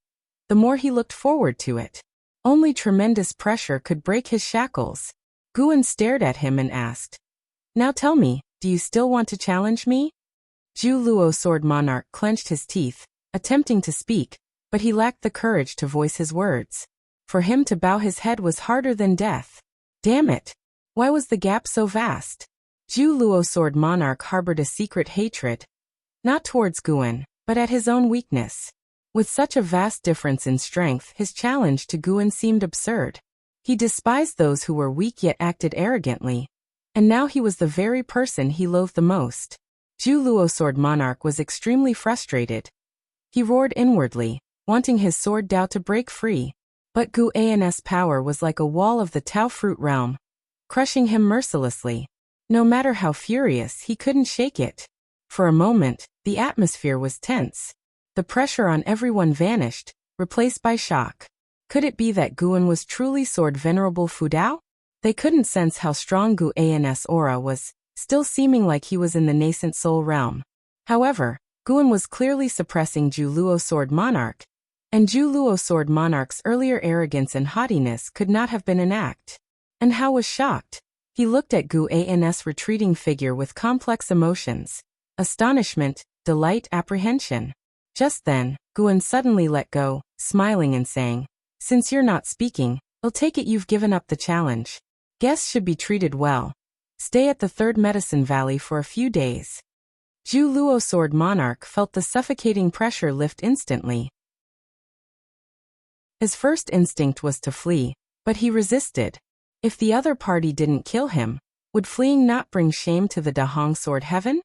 the more he looked forward to it. Only tremendous pressure could break his shackles. Guan stared at him and asked, "Now tell me, do you still want to challenge me?" Zhu Luo Sword Monarch clenched his teeth, attempting to speak, but he lacked the courage to voice his words. For him to bow his head was harder than death. Damn it! Why was the gap so vast? Zhu Luo Sword Monarch harbored a secret hatred, not towards Guan, but at his own weakness. With such a vast difference in strength, his challenge to Guan seemed absurd. He despised those who were weak yet acted arrogantly, and now he was the very person he loathed the most. Zhu Luo Sword Monarch was extremely frustrated. He roared inwardly, wanting his sword Dao to break free. But Gu An's power was like a wall of the Tao fruit realm, crushing him mercilessly. No matter how furious, he couldn't shake it. For a moment, the atmosphere was tense. The pressure on everyone vanished, replaced by shock. Could it be that Guan was truly Sword Venerable Fudao? They couldn't sense how strong Gu An's aura was, still seeming like he was in the nascent soul realm. However, Guan was clearly suppressing Zhu Luo Sword Monarch, and Zhu Luo Sword Monarch's earlier arrogance and haughtiness could not have been an act. And Hao was shocked. He looked at Gu An's retreating figure with complex emotions: astonishment, delight, apprehension. Just then, Guan suddenly let go, smiling and saying, "Since you're not speaking, I'll take it you've given up the challenge. Guests should be treated well. Stay at the Third Medicine Valley for a few days." Zhu Luo Sword Monarch felt the suffocating pressure lift instantly. His first instinct was to flee, but he resisted. If the other party didn't kill him, would fleeing not bring shame to the Dahong Sword Heaven?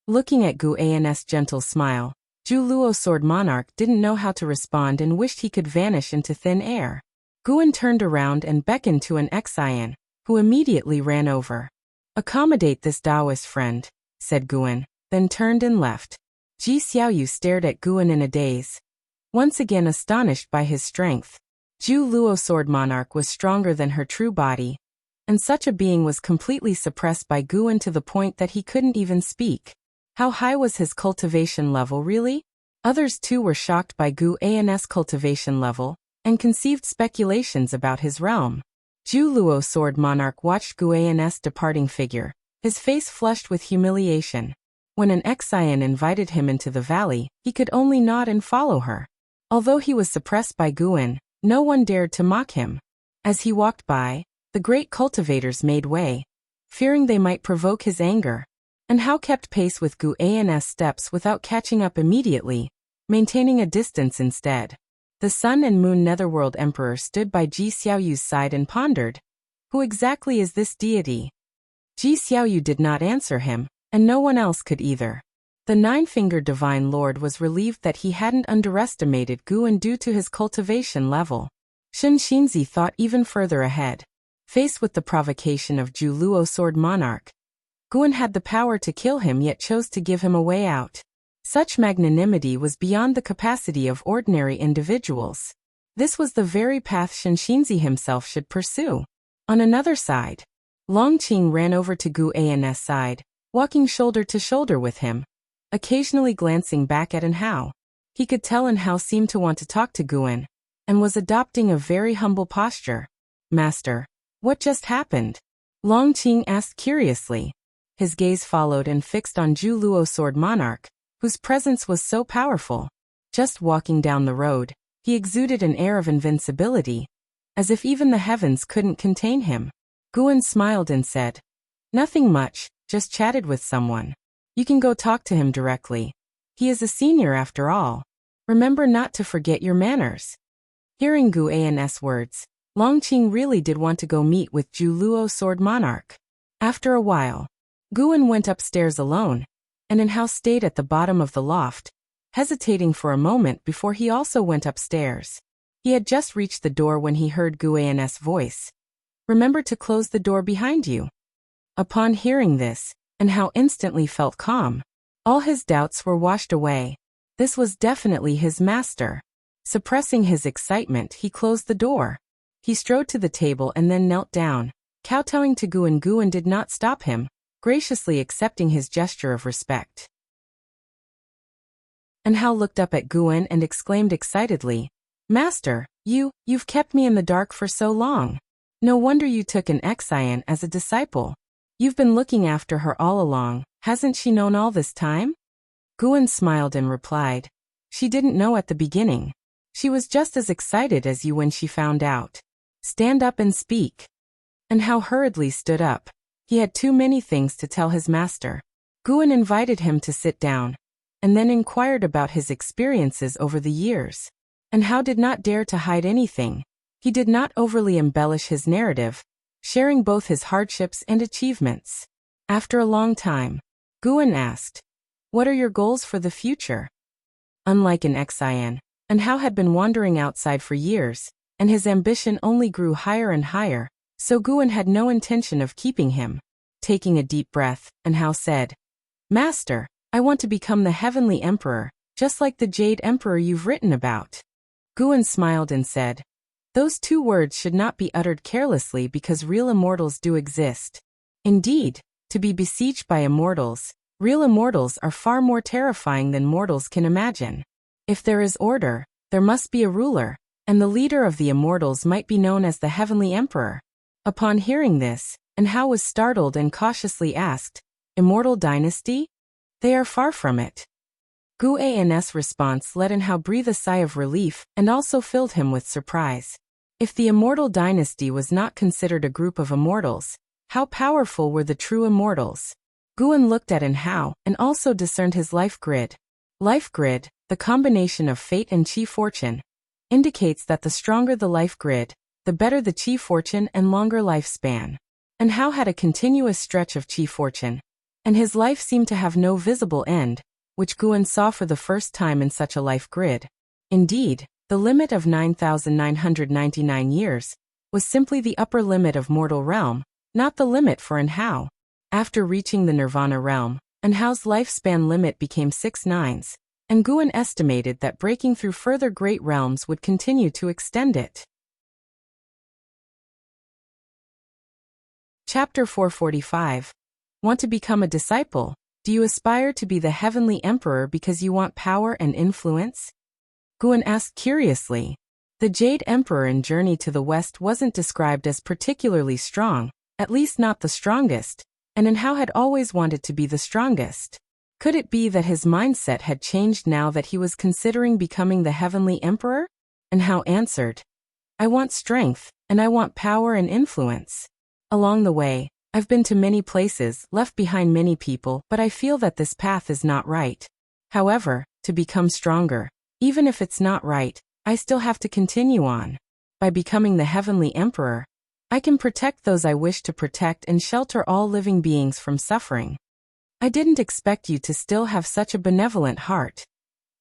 Looking at Gu An's gentle smile, Zhu Luo Sword Monarch didn't know how to respond and wished he could vanish into thin air. Guan turned around and beckoned to an Xian, who immediately ran over. "Accommodate this Taoist friend," said Guan, then turned and left. Ji Xiaoyu stared at Guan in a daze, once again astonished by his strength. Zhu Luo Sword Monarch was stronger than her true body, and such a being was completely suppressed by Guan to the point that he couldn't even speak. How high was his cultivation level really? Others too were shocked by Gu An's cultivation level, and conceived speculations about his realm. Zhu Luo Sword Monarch watched Gu An's departing figure, his face flushed with humiliation. When an Xian invited him into the valley, he could only nod and follow her. Although he was suppressed by Guan, no one dared to mock him. As he walked by, the great cultivators made way, fearing they might provoke his anger. And Hao kept pace with Gu An's steps without catching up immediately, maintaining a distance instead. The Sun and Moon Netherworld Emperor stood by Ji Xiaoyu's side and pondered, "Who exactly is this deity?" Ji Xiaoyu did not answer him, and no one else could either. The Nine-Fingered Divine Lord was relieved that he hadn't underestimated Guan due to his cultivation level. Shun Xinzi thought even further ahead. Faced with the provocation of Zhu Luo Sword Monarch, Guan had the power to kill him yet chose to give him a way out. Such magnanimity was beyond the capacity of ordinary individuals. This was the very path Shun Xinzi himself should pursue. On another side, Longqing ran over to Gu An's side, walking shoulder to shoulder with him, occasionally glancing back at Hao. He could tell Hao seemed to want to talk to Guan, and was adopting a very humble posture. "Master, what just happened?" Longqing asked curiously. His gaze followed and fixed on Zhu Luo Sword Monarch, whose presence was so powerful. Just walking down the road, he exuded an air of invincibility, as if even the heavens couldn't contain him. Guan smiled and said, "Nothing much, just chatted with someone. You can go talk to him directly. He is a senior after all. Remember not to forget your manners." Hearing Gu An's words, Longqing really did want to go meet with Zhu Luo Sword Monarch. After a while, Guan went upstairs alone, and Hao stayed at the bottom of the loft, hesitating for a moment before he also went upstairs. He had just reached the door when he heard Gu An's voice. "Remember to close the door behind you." Upon hearing this, Hao instantly felt calm. All his doubts were washed away. This was definitely his master. Suppressing his excitement, he closed the door. He strode to the table and then knelt down, kowtowing to Guan. Guan did not stop him, graciously accepting his gesture of respect. And Hao looked up at Guan and exclaimed excitedly, "Master, you've kept me in the dark for so long. No wonder you took an Xian as a disciple. You've been looking after her all along, hasn't she known all this time?" Guan smiled and replied, "She didn't know at the beginning. She was just as excited as you when she found out. Stand up and speak." And Hao hurriedly stood up. He had too many things to tell his master. Guan invited him to sit down, and then inquired about his experiences over the years. And Hao did not dare to hide anything. He did not overly embellish his narrative, sharing both his hardships and achievements. After a long time, Guan asked, "What are your goals for the future?" Unlike an Xian, and Hao had been wandering outside for years, and his ambition only grew higher and higher, so Guan had no intention of keeping him. Taking a deep breath, and Hao said, "Master, I want to become the Heavenly Emperor, just like the Jade Emperor you've written about." Guan smiled and said, "Those two words should not be uttered carelessly because real immortals do exist. Indeed, to be besieged by immortals, real immortals are far more terrifying than mortals can imagine. If there is order, there must be a ruler, and the leader of the immortals might be known as the Heavenly Emperor." Upon hearing this, and Hao was startled and cautiously asked, "Immortal dynasty?" "They are far from it." Guan's response let Hao breathe a sigh of relief and also filled him with surprise. If the immortal dynasty was not considered a group of immortals, how powerful were the true immortals? Guan looked at Hao and also discerned his life grid. Life grid, the combination of fate and chi fortune, indicates that the stronger the life grid, the better the chi fortune and longer lifespan. And Hao had a continuous stretch of chi fortune, and his life seemed to have no visible end, which Guan saw for the first time in such a life grid. Indeed, the limit of 9,999 years was simply the upper limit of mortal realm, not the limit for Hao. After reaching the Nirvana realm, Hao's lifespan limit became 6 nines, and Guan estimated that breaking through further great realms would continue to extend it. Chapter 445. Want to become a disciple? Do you aspire to be the Heavenly Emperor because you want power and influence? Guan asked curiously. The Jade Emperor in Journey to the West wasn't described as particularly strong, at least not the strongest, and Hao had always wanted to be the strongest. Could it be that his mindset had changed now that he was considering becoming the Heavenly Emperor? Hao answered, "I want strength, and I want power and influence. Along the way, I've been to many places, left behind many people, but I feel that this path is not right. However, to become stronger, even if it's not right, I still have to continue on. By becoming the Heavenly Emperor, I can protect those I wish to protect and shelter all living beings from suffering." "I didn't expect you to still have such a benevolent heart,"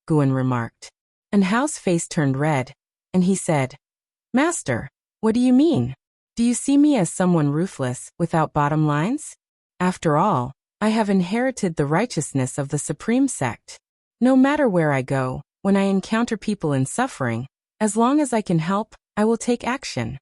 Guan remarked. Hao's face turned red, and he said, "Master, what do you mean? Do you see me as someone ruthless, without bottom lines? After all, I have inherited the righteousness of the Supreme Sect. No matter where I go, when I encounter people in suffering, as long as I can help, I will take action."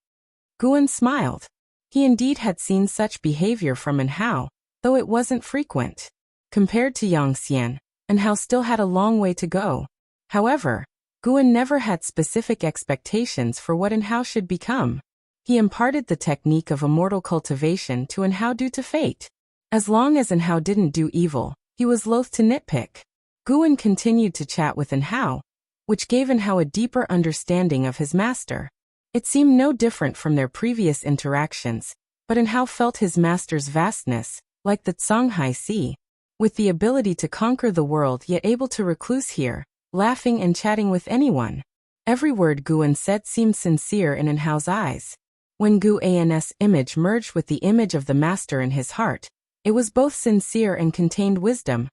Guan smiled. He indeed had seen such behavior from Hao, though it wasn't frequent. Compared to Yang Xian, Hao still had a long way to go. However, Guan never had specific expectations for what Hao should become. He imparted the technique of immortal cultivation to Hao due to fate. As long as Hao didn't do evil, he was loath to nitpick. Guan continued to chat with Hao, which gave Hao a deeper understanding of his master. It seemed no different from their previous interactions, but Hao felt his master's vastness, like the Songhai Sea, with the ability to conquer the world yet able to recluse here, laughing and chatting with anyone. Every word Guan said seemed sincere in Hao's eyes. When Guan's image merged with the image of the master in his heart, it was both sincere and contained wisdom,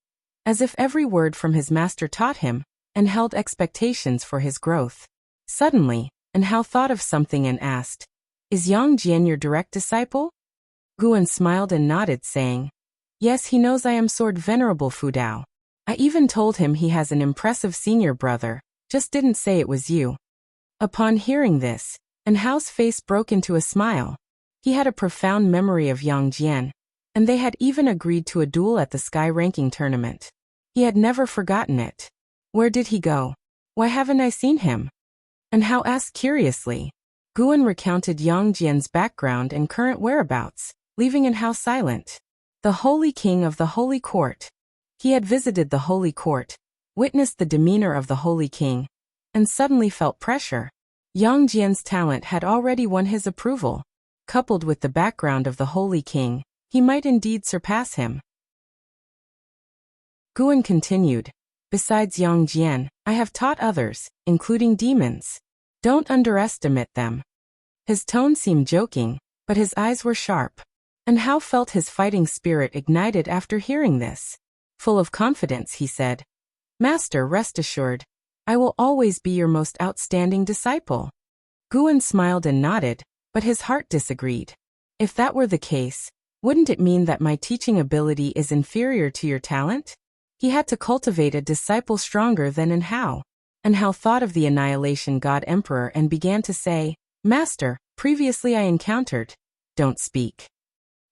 as if every word from his master taught him, and held expectations for his growth. Suddenly, Hao thought of something and asked, "Is Yang Jian your direct disciple?" Guan smiled and nodded, saying, "Yes, he knows I am Sword Venerable Fudao." I even told him he has an impressive senior brother, just didn't say it was you." Upon hearing this, and Hao's face broke into a smile. He had a profound memory of Yang Jian, and they had even agreed to a duel at the Sky Ranking tournament. He had never forgotten it. Where did he go? Why haven't I seen him? And Hao asked curiously. Guan recounted Yang Jian's background and current whereabouts, leaving Hao silent. The Holy King of the Holy Court. He had visited the Holy Court, witnessed the demeanor of the Holy King, and suddenly felt pressure. Yang Jian's talent had already won his approval. Coupled with the background of the Holy King, he might indeed surpass him. Guan continued, "Besides Yang Jian, I have taught others, including demons. Don't underestimate them." His tone seemed joking, but his eyes were sharp. And Hao felt his fighting spirit ignited after hearing this. Full of confidence, he said, "Master, rest assured, I will always be your most outstanding disciple." Guan smiled and nodded, but his heart disagreed. If that were the case, wouldn't it mean that my teaching ability is inferior to your talent? He had to cultivate a disciple stronger than Hao. And Hao thought of the Annihilation God Emperor and began to say, "Master, previously I encountered..." "Don't speak."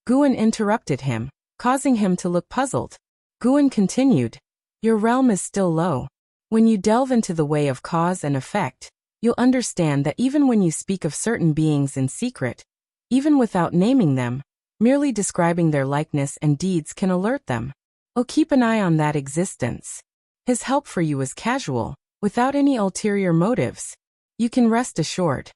Guan interrupted him, causing him to look puzzled. Guan continued, "Your realm is still low. When you delve into the way of cause and effect, you'll understand that even when you speak of certain beings in secret, even without naming them, merely describing their likeness and deeds can alert them. Oh, keep an eye on that existence. His help for you is casual, without any ulterior motives. You can rest assured."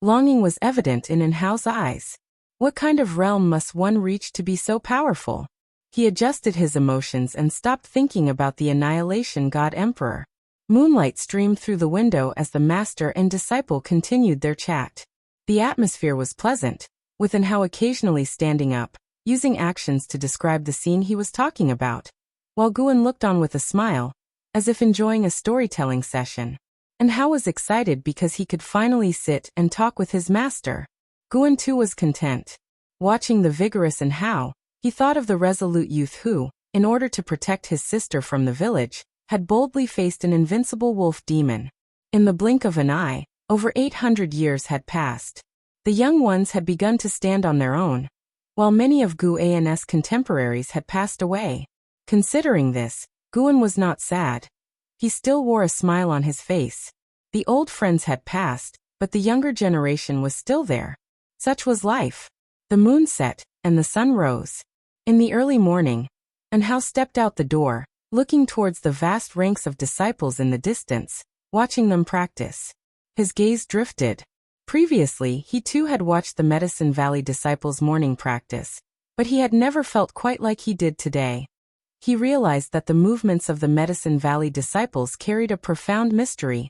Longing was evident in Hao's eyes. What kind of realm must one reach to be so powerful? He adjusted his emotions and stopped thinking about the Annihilation God Emperor. Moonlight streamed through the window as the master and disciple continued their chat. The atmosphere was pleasant, with Hao occasionally standing up, using actions to describe the scene he was talking about, while Guan looked on with a smile, as if enjoying a storytelling session. And Hao was excited because he could finally sit and talk with his master. Guan too was content. Watching the vigorous Hao, he thought of the resolute youth who, in order to protect his sister from the village, had boldly faced an invincible wolf demon. In the blink of an eye, over 800 years had passed. The young ones had begun to stand on their own, while many of Guan's contemporaries had passed away. Considering this, Guan was not sad. He still wore a smile on his face. The old friends had passed, but the younger generation was still there. Such was life. The moon set, and the sun rose. In the early morning, Hao stepped out the door, looking towards the vast ranks of disciples in the distance, watching them practice. His gaze drifted. Previously, he too had watched the Medicine Valley disciples' morning practice, but he had never felt quite like he did today. He realized that the movements of the Medicine Valley disciples carried a profound mystery,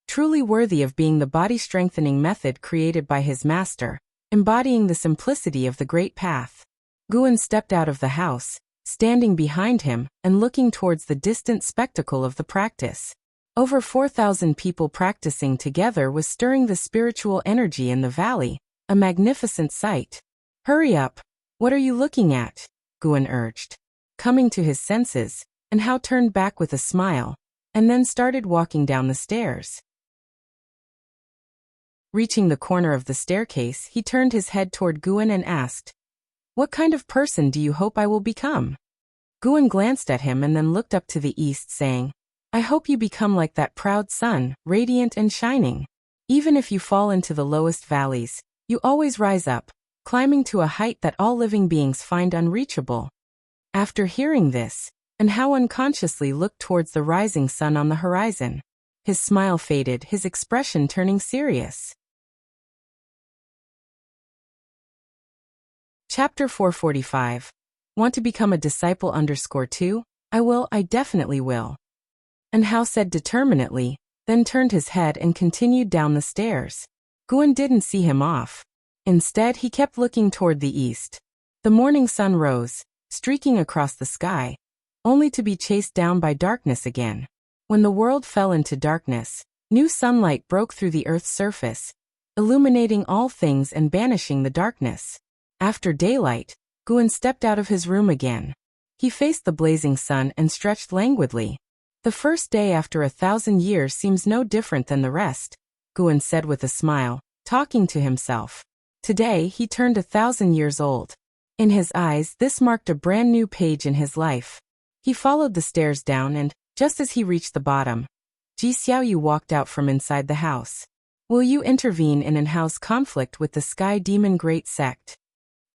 truly worthy of being the body-strengthening method created by his master, embodying the simplicity of the Great Path. Guan stepped out of the house, standing behind him and looking towards the distant spectacle of the practice. Over 4,000 people practicing together was stirring the spiritual energy in the valley, a magnificent sight. "Hurry up! What are you looking at?" Guan urged. Coming to his senses, Hao turned back with a smile, and then started walking down the stairs. Reaching the corner of the staircase, he turned his head toward Guan and asked, "What kind of person do you hope I will become?" Guan glanced at him and then looked up to the east, saying, "I hope you become like that proud sun, radiant and shining. Even if you fall into the lowest valleys, you always rise up, climbing to a height that all living beings find unreachable." After hearing this, Hao unconsciously looked towards the rising sun on the horizon. His smile faded, his expression turning serious. Chapter 445. Want to become a disciple _2? I will, I definitely will. Hao said determinedly, then turned his head and continued down the stairs. Guan didn't see him off. Instead, he kept looking toward the east. The morning sun rose, streaking across the sky, only to be chased down by darkness again. When the world fell into darkness, new sunlight broke through the earth's surface, illuminating all things and banishing the darkness. After daylight, Guan stepped out of his room again. He faced the blazing sun and stretched languidly. The first day after 1,000 years seems no different than the rest, Guan said with a smile, talking to himself. Today he turned 1,000 years old. In his eyes, this marked a brand new page in his life. He followed the stairs down and, just as he reached the bottom, Ji Xiaoyu walked out from inside the house. Will you intervene in an house conflict with the Sky Demon Great Sect?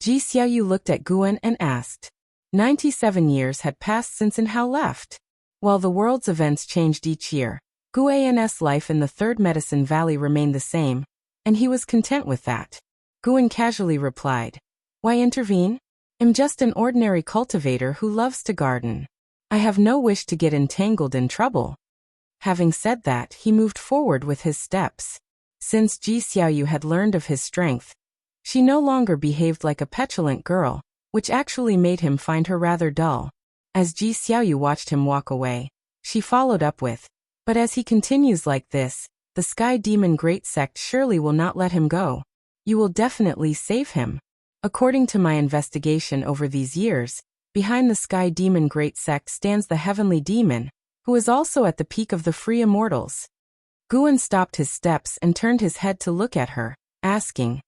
Ji Xiaoyu looked at Guan and asked. 97 years had passed since Inhao left. While the world's events changed each year, Guan's life in the Third Medicine Valley remained the same, and he was content with that. Guan casually replied. Why intervene? I'm just an ordinary cultivator who loves to garden. I have no wish to get entangled in trouble. Having said that, he moved forward with his steps. Since Ji Xiaoyu had learned of his strength, she no longer behaved like a petulant girl, which actually made him find her rather dull. As Ji Xiaoyu watched him walk away, she followed up with, but as he continues like this, the Sky Demon Great Sect surely will not let him go. You will definitely save him. According to my investigation over these years, behind the Sky Demon Great Sect stands the Heavenly Demon, who is also at the peak of the free immortals. Guan stopped his steps and turned his head to look at her, asking,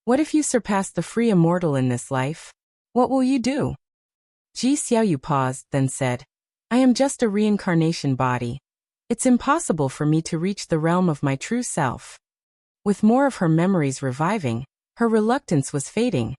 what if you surpass the free immortal in this life? What will you do? Ji Xiaoyu paused, then said, I am just a reincarnation body. It's impossible for me to reach the realm of my true self. With more of her memories reviving, her reluctance was fading.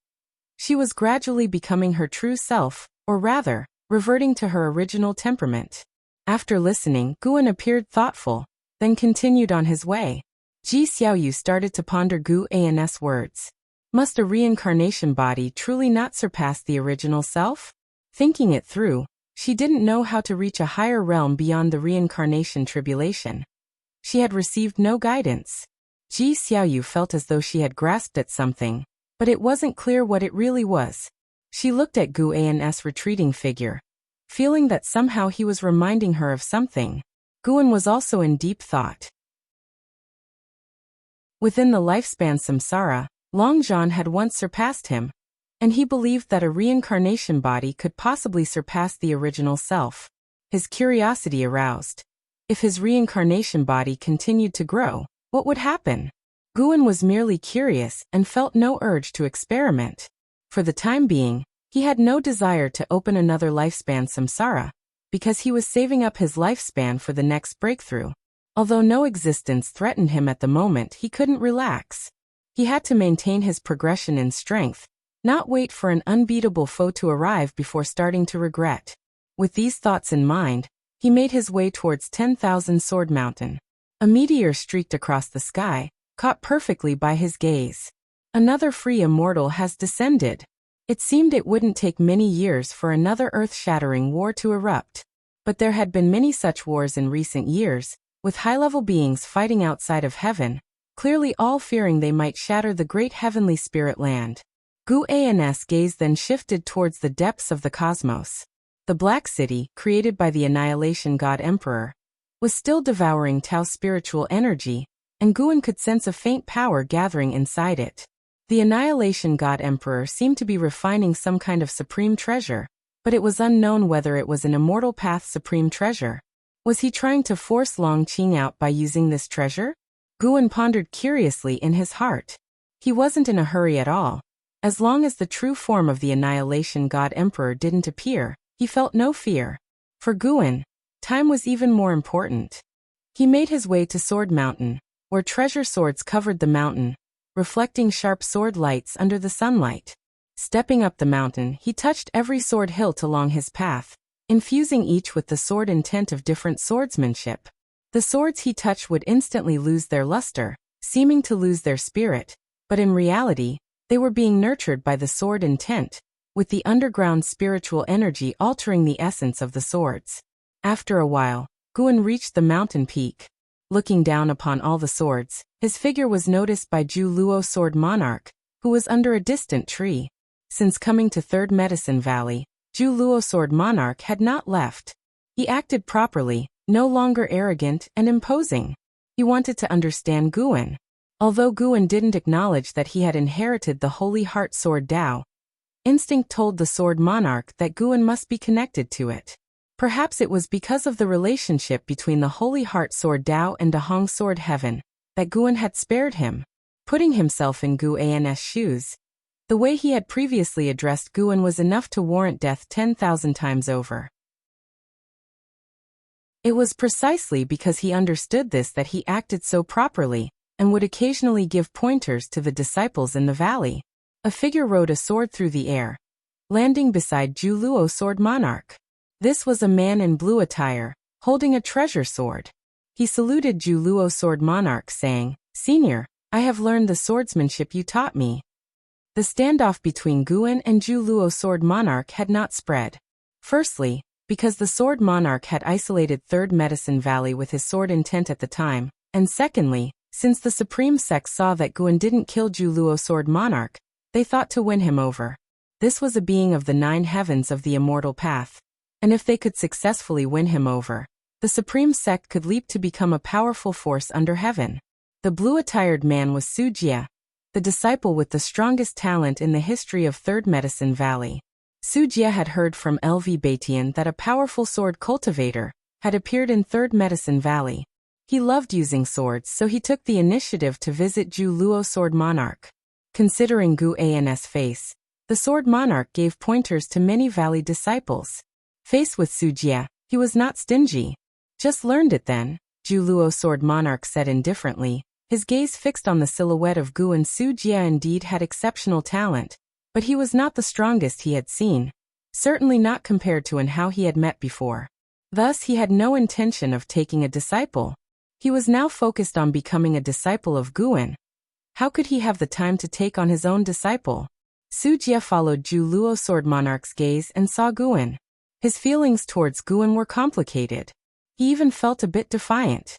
She was gradually becoming her true self, or rather, reverting to her original temperament. After listening, Guan appeared thoughtful, then continued on his way. Ji Xiaoyu started to ponder Guan's words. Must a reincarnation body truly not surpass the original self? Thinking it through, she didn't know how to reach a higher realm beyond the reincarnation tribulation. She had received no guidance. Ji Xiaoyu felt as though she had grasped at something, but it wasn't clear what it really was. She looked at Guan's retreating figure, feeling that somehow he was reminding her of something. Guan was also in deep thought. Within the lifespan samsara, Long Zhan had once surpassed him, and he believed that a reincarnation body could possibly surpass the original self. His curiosity aroused. If his reincarnation body continued to grow, what would happen? Guan was merely curious and felt no urge to experiment. For the time being, he had no desire to open another lifespan samsara, because he was saving up his lifespan for the next breakthrough. Although no existence threatened him at the moment, he couldn't relax. He had to maintain his progression in strength, not wait for an unbeatable foe to arrive before starting to regret. With these thoughts in mind, he made his way towards 10,000 Sword Mountain. A meteor streaked across the sky, caught perfectly by his gaze. Another free immortal has descended. It seemed it wouldn't take many years for another earth-shattering war to erupt. But there had been many such wars in recent years, with high-level beings fighting outside of heaven, clearly all fearing they might shatter the great heavenly spirit land. Guan's gaze then shifted towards the depths of the cosmos. The Black City, created by the Annihilation God Emperor, was still devouring Tao's spiritual energy, and Guan could sense a faint power gathering inside it. The Annihilation God Emperor seemed to be refining some kind of supreme treasure, but it was unknown whether it was an Immortal Path supreme treasure. Was he trying to force Longqing out by using this treasure? Guan pondered curiously in his heart. He wasn't in a hurry at all. As long as the true form of the Annihilation God Emperor didn't appear, he felt no fear. For Guan, time was even more important. He made his way to Sword Mountain, where treasure swords covered the mountain, reflecting sharp sword lights under the sunlight. Stepping up the mountain, he touched every sword hilt along his path, infusing each with the sword intent of different swordsmanship. The swords he touched would instantly lose their luster, seeming to lose their spirit, but in reality, they were being nurtured by the sword intent, with the underground spiritual energy altering the essence of the swords. After a while, Guan reached the mountain peak. Looking down upon all the swords, his figure was noticed by Zhu Luo Sword Monarch, who was under a distant tree. Since coming to Third Medicine Valley, Zhu Luo Sword Monarch had not left. He acted properly, no longer arrogant and imposing. He wanted to understand Guan. Although Guan didn't acknowledge that he had inherited the Holy Heart Sword Dao, Instinct told the sword monarch that Guan must be connected to it. Perhaps it was because of the relationship between the Holy Heart Sword Dao and Dahong Sword Heaven that Guan had spared him. Putting himself in Gu An's shoes, the way he had previously addressed Guan was enough to warrant death 10,000 times over. It was precisely because he understood this that he acted so properly, and would occasionally give pointers to the disciples in the valley. A figure rode a sword through the air, landing beside Zhu Luo Sword Monarch. This was a man in blue attire, holding a treasure sword. He saluted Zhu Luo Sword Monarch saying, "Senior, I have learned the swordsmanship you taught me." The standoff between Guan and Zhu Luo Sword Monarch had not spread. Firstly, because the Sword Monarch had isolated Third Medicine Valley with his sword intent at the time, and secondly, since the Supreme Sect saw that Guan didn't kill Zhu Luo Sword Monarch, they thought to win him over. This was a being of the 9 heavens of the immortal path. And if they could successfully win him over, the Supreme Sect could leap to become a powerful force under heaven. The blue-attired man was Sujia, the disciple with the strongest talent in the history of Third Medicine Valley. Sujia had heard from LV Batian that a powerful sword cultivator had appeared in Third Medicine Valley. He loved using swords, so he took the initiative to visit Zhu Luo Sword Monarch. Considering Gu An's face, the Sword Monarch gave pointers to many valley disciples. Faced with Sujia, he was not stingy. "Just learned it then," Zhu Luo Sword Monarch said indifferently, his gaze fixed on the silhouette of Gu, and Sujia indeed had exceptional talent, but he was not the strongest he had seen, certainly not compared to how he had met before. Thus he had no intention of taking a disciple. He was now focused on becoming a disciple of Guan. How could he have the time to take on his own disciple? Sujia followed Zhu Luo Sword Monarch's gaze and saw Guan. His feelings towards Guan were complicated. He even felt a bit defiant.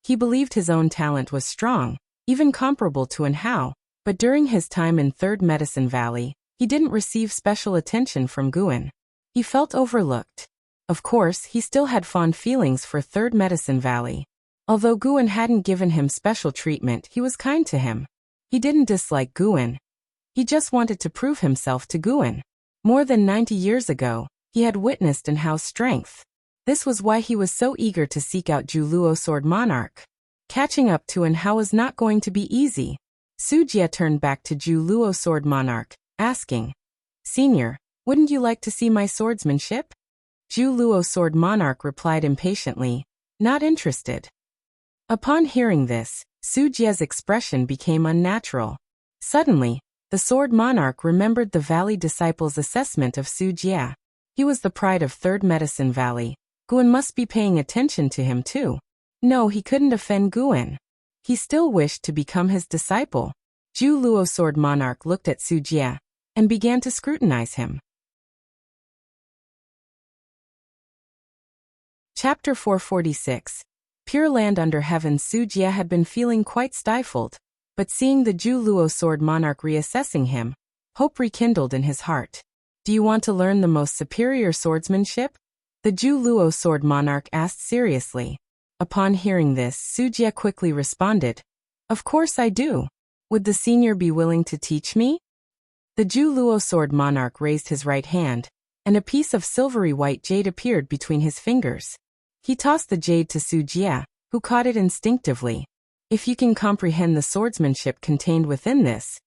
He believed his own talent was strong, even comparable to Hao, but during his time in Third Medicine Valley, he didn't receive special attention from Guan. He felt overlooked. Of course, he still had fond feelings for Third Medicine Valley. Although Guan hadn't given him special treatment, he was kind to him. He didn't dislike Guan. He just wanted to prove himself to Guan. More than 90 years ago, he had witnessed Hao's strength. This was why he was so eager to seek out Zhu Luo Sword Monarch. Catching up to Hao was not going to be easy. Sujia turned back to Zhu Luo Sword Monarch, asking, "Senior, wouldn't you like to see my swordsmanship?" Zhu Luo Sword Monarch replied impatiently, "Not interested." Upon hearing this, Sujia's expression became unnatural. Suddenly, the Sword Monarch remembered the Valley disciple's assessment of Sujia. He was the pride of Third Medicine Valley. Guan must be paying attention to him too. No, he couldn't offend Guan. He still wished to become his disciple. Zhu Luo Sword Monarch looked at Sujia and began to scrutinize him. Chapter 446. Pure Land Under Heaven. Sujia had been feeling quite stifled, but seeing the Zhu Luo Sword Monarch reassessing him, hope rekindled in his heart. "Do you want to learn the most superior swordsmanship?" the Zhu Luo Sword Monarch asked seriously. Upon hearing this, Sujia quickly responded, "Of course I do. Would the senior be willing to teach me?" The Zhu Luo Sword Monarch raised his right hand, and a piece of silvery white jade appeared between his fingers. He tossed the jade to Sujia, who caught it instinctively. "If you can comprehend the swordsmanship contained within this,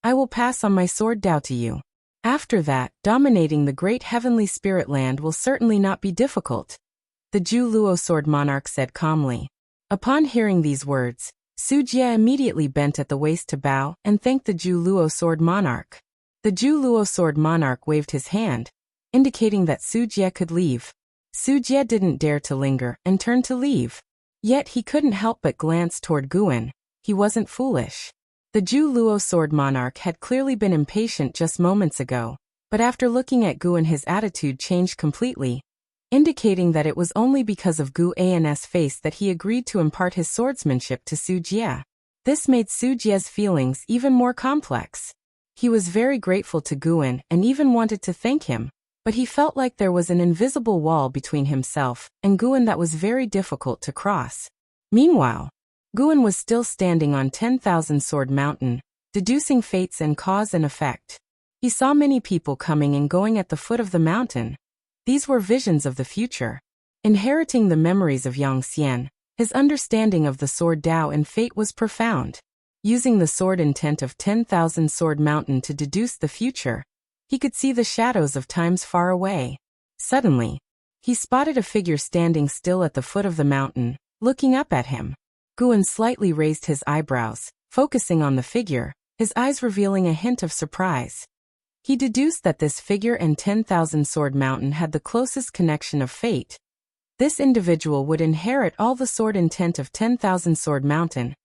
I will pass on my sword Dao to you. After that, dominating the great heavenly spirit land will certainly not be difficult," the Zhu Luo Sword Monarch said calmly. Upon hearing these words, Sujia immediately bent at the waist to bow and thanked the Zhu Luo Sword Monarch. The Zhu Luo Sword Monarch waved his hand, indicating that Sujia could leave. Sujia didn't dare to linger and turned to leave. Yet he couldn't help but glance toward Guan. He wasn't foolish. The Zhu Luo Sword Monarch had clearly been impatient just moments ago, but after looking at Guan his attitude changed completely, indicating that it was only because of Gu An's face that he agreed to impart his swordsmanship to Sujia. This made Sujia's feelings even more complex. He was very grateful to Guan and even wanted to thank him, but he felt like there was an invisible wall between himself and Guan that was very difficult to cross. Meanwhile, Guan was still standing on 10,000 Sword Mountain, deducing fates and cause and effect. He saw many people coming and going at the foot of the mountain. These were visions of the future. Inheriting the memories of Yang Xian, his understanding of the sword Dao and fate was profound. Using the sword intent of 10,000 Sword Mountain to deduce the future, he could see the shadows of times far away. Suddenly, he spotted a figure standing still at the foot of the mountain, looking up at him. Guan slightly raised his eyebrows, focusing on the figure, his eyes revealing a hint of surprise. He deduced that this figure and 10,000 Sword Mountain had the closest connection of fate. This individual would inherit all the sword intent of 10,000 Sword Mountain,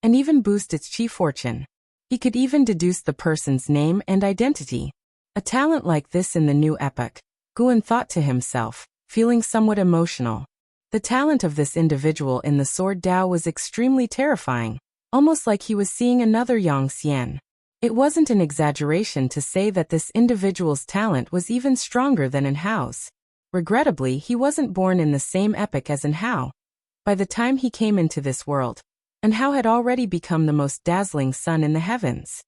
and even boost its chi fortune. He could even deduce the person's name and identity. A talent like this in the new epoch, Guan thought to himself, feeling somewhat emotional. The talent of this individual in the sword Dao was extremely terrifying, almost like he was seeing another Yang Xian. It wasn't an exaggeration to say that this individual's talent was even stronger than in Hao's. Regrettably, he wasn't born in the same epoch as in Hao. By the time he came into this world, and Hao had already become the most dazzling sun in the heavens.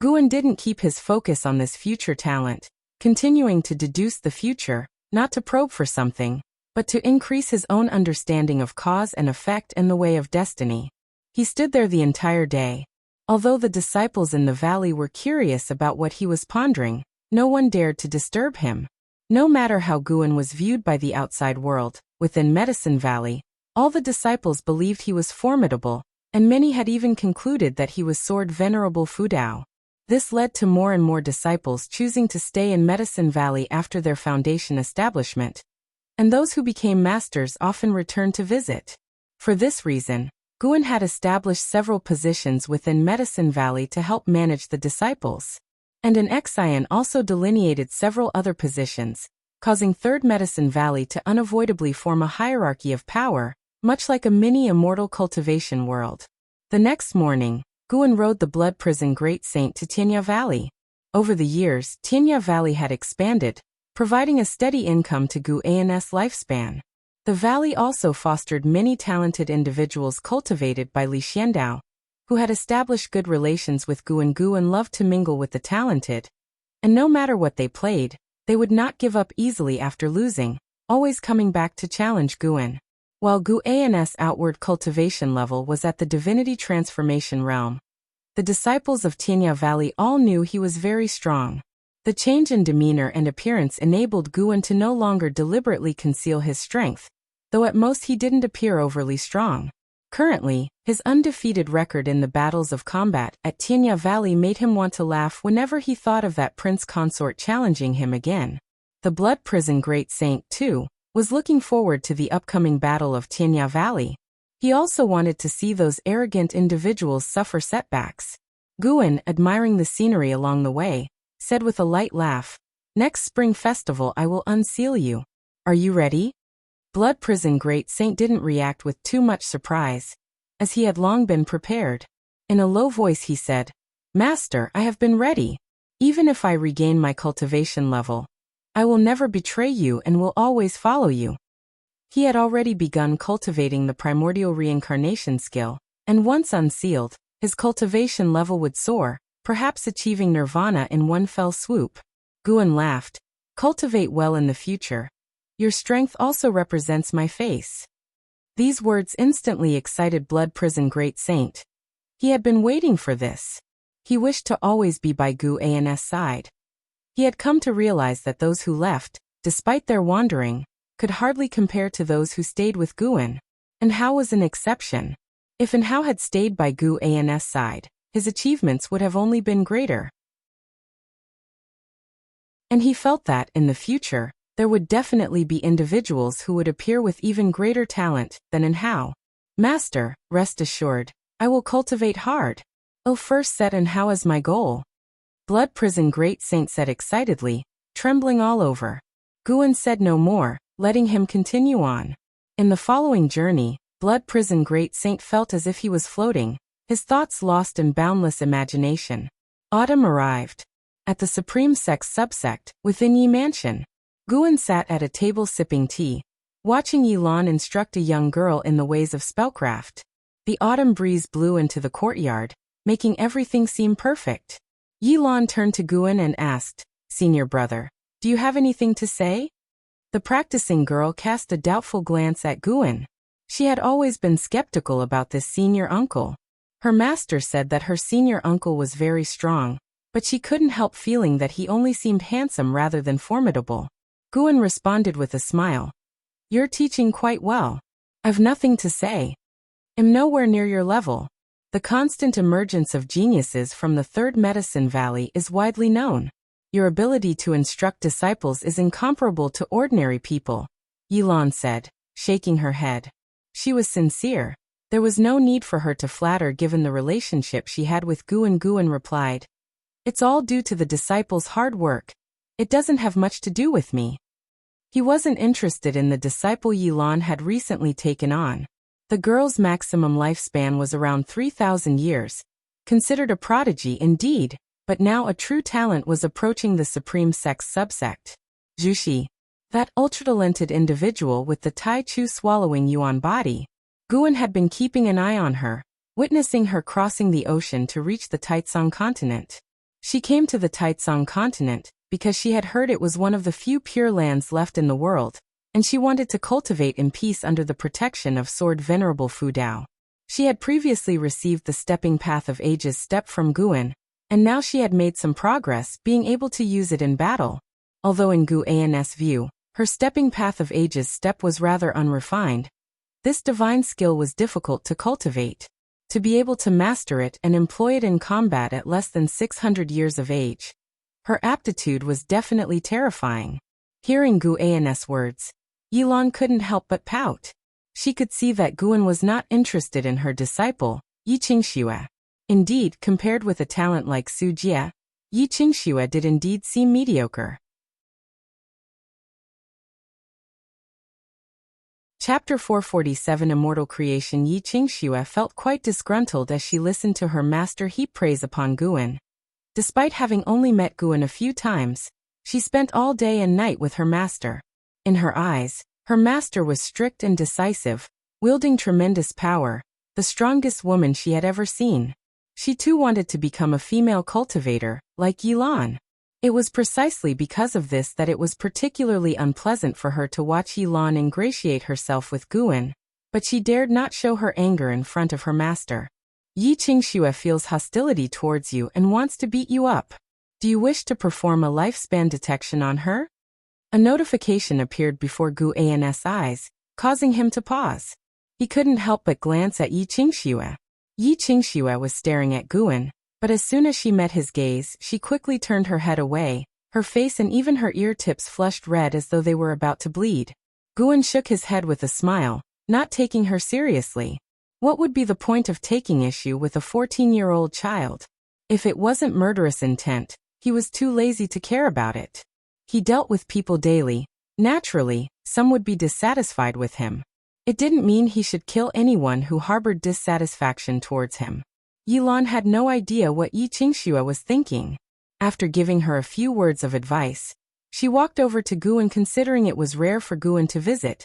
Guan didn't keep his focus on this future talent, continuing to deduce the future, not to probe for something, but to increase his own understanding of cause and effect and the way of destiny. He stood there the entire day. Although the disciples in the valley were curious about what he was pondering, no one dared to disturb him. No matter how Guan was viewed by the outside world, within Medicine Valley, all the disciples believed he was formidable, and many had even concluded that he was Sword Venerable Fudao. This led to more and more disciples choosing to stay in Medicine Valley after their foundation establishment, and those who became masters often returned to visit. For this reason, Guan had established several positions within Medicine Valley to help manage the disciples. And an Xian also delineated several other positions, causing Third Medicine Valley to unavoidably form a hierarchy of power, much like a mini-immortal cultivation world. The next morning, Guan rode the Blood Prison Great Saint to Tianya Valley. Over the years, Tianya Valley had expanded, providing a steady income to Guan's lifespan. The valley also fostered many talented individuals cultivated by Li Xiandao, who had established good relations with Guan. Guan loved to mingle with the talented, and no matter what they played, they would not give up easily after losing, always coming back to challenge Guan. While Guan's outward cultivation level was at the divinity transformation realm, the disciples of Tianya Valley all knew he was very strong. The change in demeanor and appearance enabled Guan to no longer deliberately conceal his strength, though at most he didn't appear overly strong. Currently, his undefeated record in the battles of combat at Tianya Valley made him want to laugh whenever he thought of that prince consort challenging him again. The Blood Prison Great Saint, too, was looking forward to the upcoming battle of Tianya Valley. He also wanted to see those arrogant individuals suffer setbacks. Guan, admiring the scenery along the way, said with a light laugh, "Next spring festival I will unseal you. Are you ready?" Blood Prison Great Saint didn't react with too much surprise, as he had long been prepared. In a low voice he said, "Master, I have been ready. Even if I regain my cultivation level, I will never betray you and will always follow you." He had already begun cultivating the primordial reincarnation skill, and once unsealed, his cultivation level would soar, perhaps achieving nirvana in one fell swoop. Guan laughed. "Cultivate well in the future. Your strength also represents my face." These words instantly excited Blood Prison Great Saint. He had been waiting for this. He wished to always be by Guan's side. He had come to realize that those who left, despite their wandering, could hardly compare to those who stayed with Guan, and Hao was an exception. If Hao had stayed by Guan's side, his achievements would have only been greater. And he felt that, in the future, there would definitely be individuals who would appear with even greater talent than Hao. "Master, rest assured, I will cultivate hard. I'll first set Hao as my goal." Blood Prison Great Saint said excitedly, trembling all over. Guan said no more, letting him continue on. In the following journey, Blood Prison Great Saint felt as if he was floating, his thoughts lost in boundless imagination. Autumn arrived. At the Supreme Sex subsect, within Yi Mansion, Guan sat at a table sipping tea, watching Yi Lan instruct a young girl in the ways of spellcraft. The autumn breeze blew into the courtyard, making everything seem perfect. Yilan turned to Guan and asked, "Senior brother, do you have anything to say?" The practicing girl cast a doubtful glance at Guan. She had always been skeptical about this senior uncle. Her master said that her senior uncle was very strong, but she couldn't help feeling that he only seemed handsome rather than formidable. Guan responded with a smile. "You're teaching quite well. I've nothing to say. I'm nowhere near your level. The constant emergence of geniuses from the Third Medicine Valley is widely known. Your ability to instruct disciples is incomparable to ordinary people," Yilan said, shaking her head. She was sincere. There was no need for her to flatter given the relationship she had with Guan. Guan replied, "It's all due to the disciples' hard work. It doesn't have much to do with me." He wasn't interested in the disciple Yilan had recently taken on. The girl's maximum lifespan was around 3,000 years. Considered a prodigy indeed, but now a true talent was approaching the supreme sex subsect. Zhuxi, that ultra-talented individual with the Tai Chu swallowing yuan body. Guan had been keeping an eye on her, witnessing her crossing the ocean to reach the Taitsong continent. She came to the Taitsong continent because she had heard it was one of the few pure lands left in the world, and she wanted to cultivate in peace under the protection of Sword Venerable Fu Dao. She had previously received the Stepping Path of Ages step from Guan, and now she had made some progress being able to use it in battle. Although in Guan's view, her Stepping Path of Ages step was rather unrefined, this divine skill was difficult to cultivate. To be able to master it and employ it in combat at less than 600 years of age, her aptitude was definitely terrifying. Hearing Guan's words, Yilan couldn't help but pout. She could see that Guan was not interested in her disciple, Yi Qingxue. Indeed, compared with a talent like Su Jie, Yi Qingxue did indeed seem mediocre. Chapter 447 Immortal Creation. Yi Qingxue felt quite disgruntled as she listened to her master heap praise upon Guan. Despite having only met Guan a few times, she spent all day and night with her master. In her eyes, her master was strict and decisive, wielding tremendous power, the strongest woman she had ever seen. She too wanted to become a female cultivator, like Yilan. It was precisely because of this that it was particularly unpleasant for her to watch Yilan ingratiate herself with Guan, but she dared not show her anger in front of her master. Yi Qingxue feels hostility towards you and wants to beat you up. Do you wish to perform a lifespan detection on her? A notification appeared before Guan's eyes, causing him to pause. He couldn't help but glance at Yi Qingxue. Yi Qingxue was staring at Guan, but as soon as she met his gaze, she quickly turned her head away. Her face and even her ear tips flushed red as though they were about to bleed. Guan shook his head with a smile, not taking her seriously. What would be the point of taking issue with a 14-year-old child? If it wasn't murderous intent, he was too lazy to care about it. He dealt with people daily. Naturally, some would be dissatisfied with him. It didn't mean he should kill anyone who harbored dissatisfaction towards him. Yilan had no idea what Yi Qingxue was thinking. After giving her a few words of advice, she walked over to Guan. Considering it was rare for Guan to visit,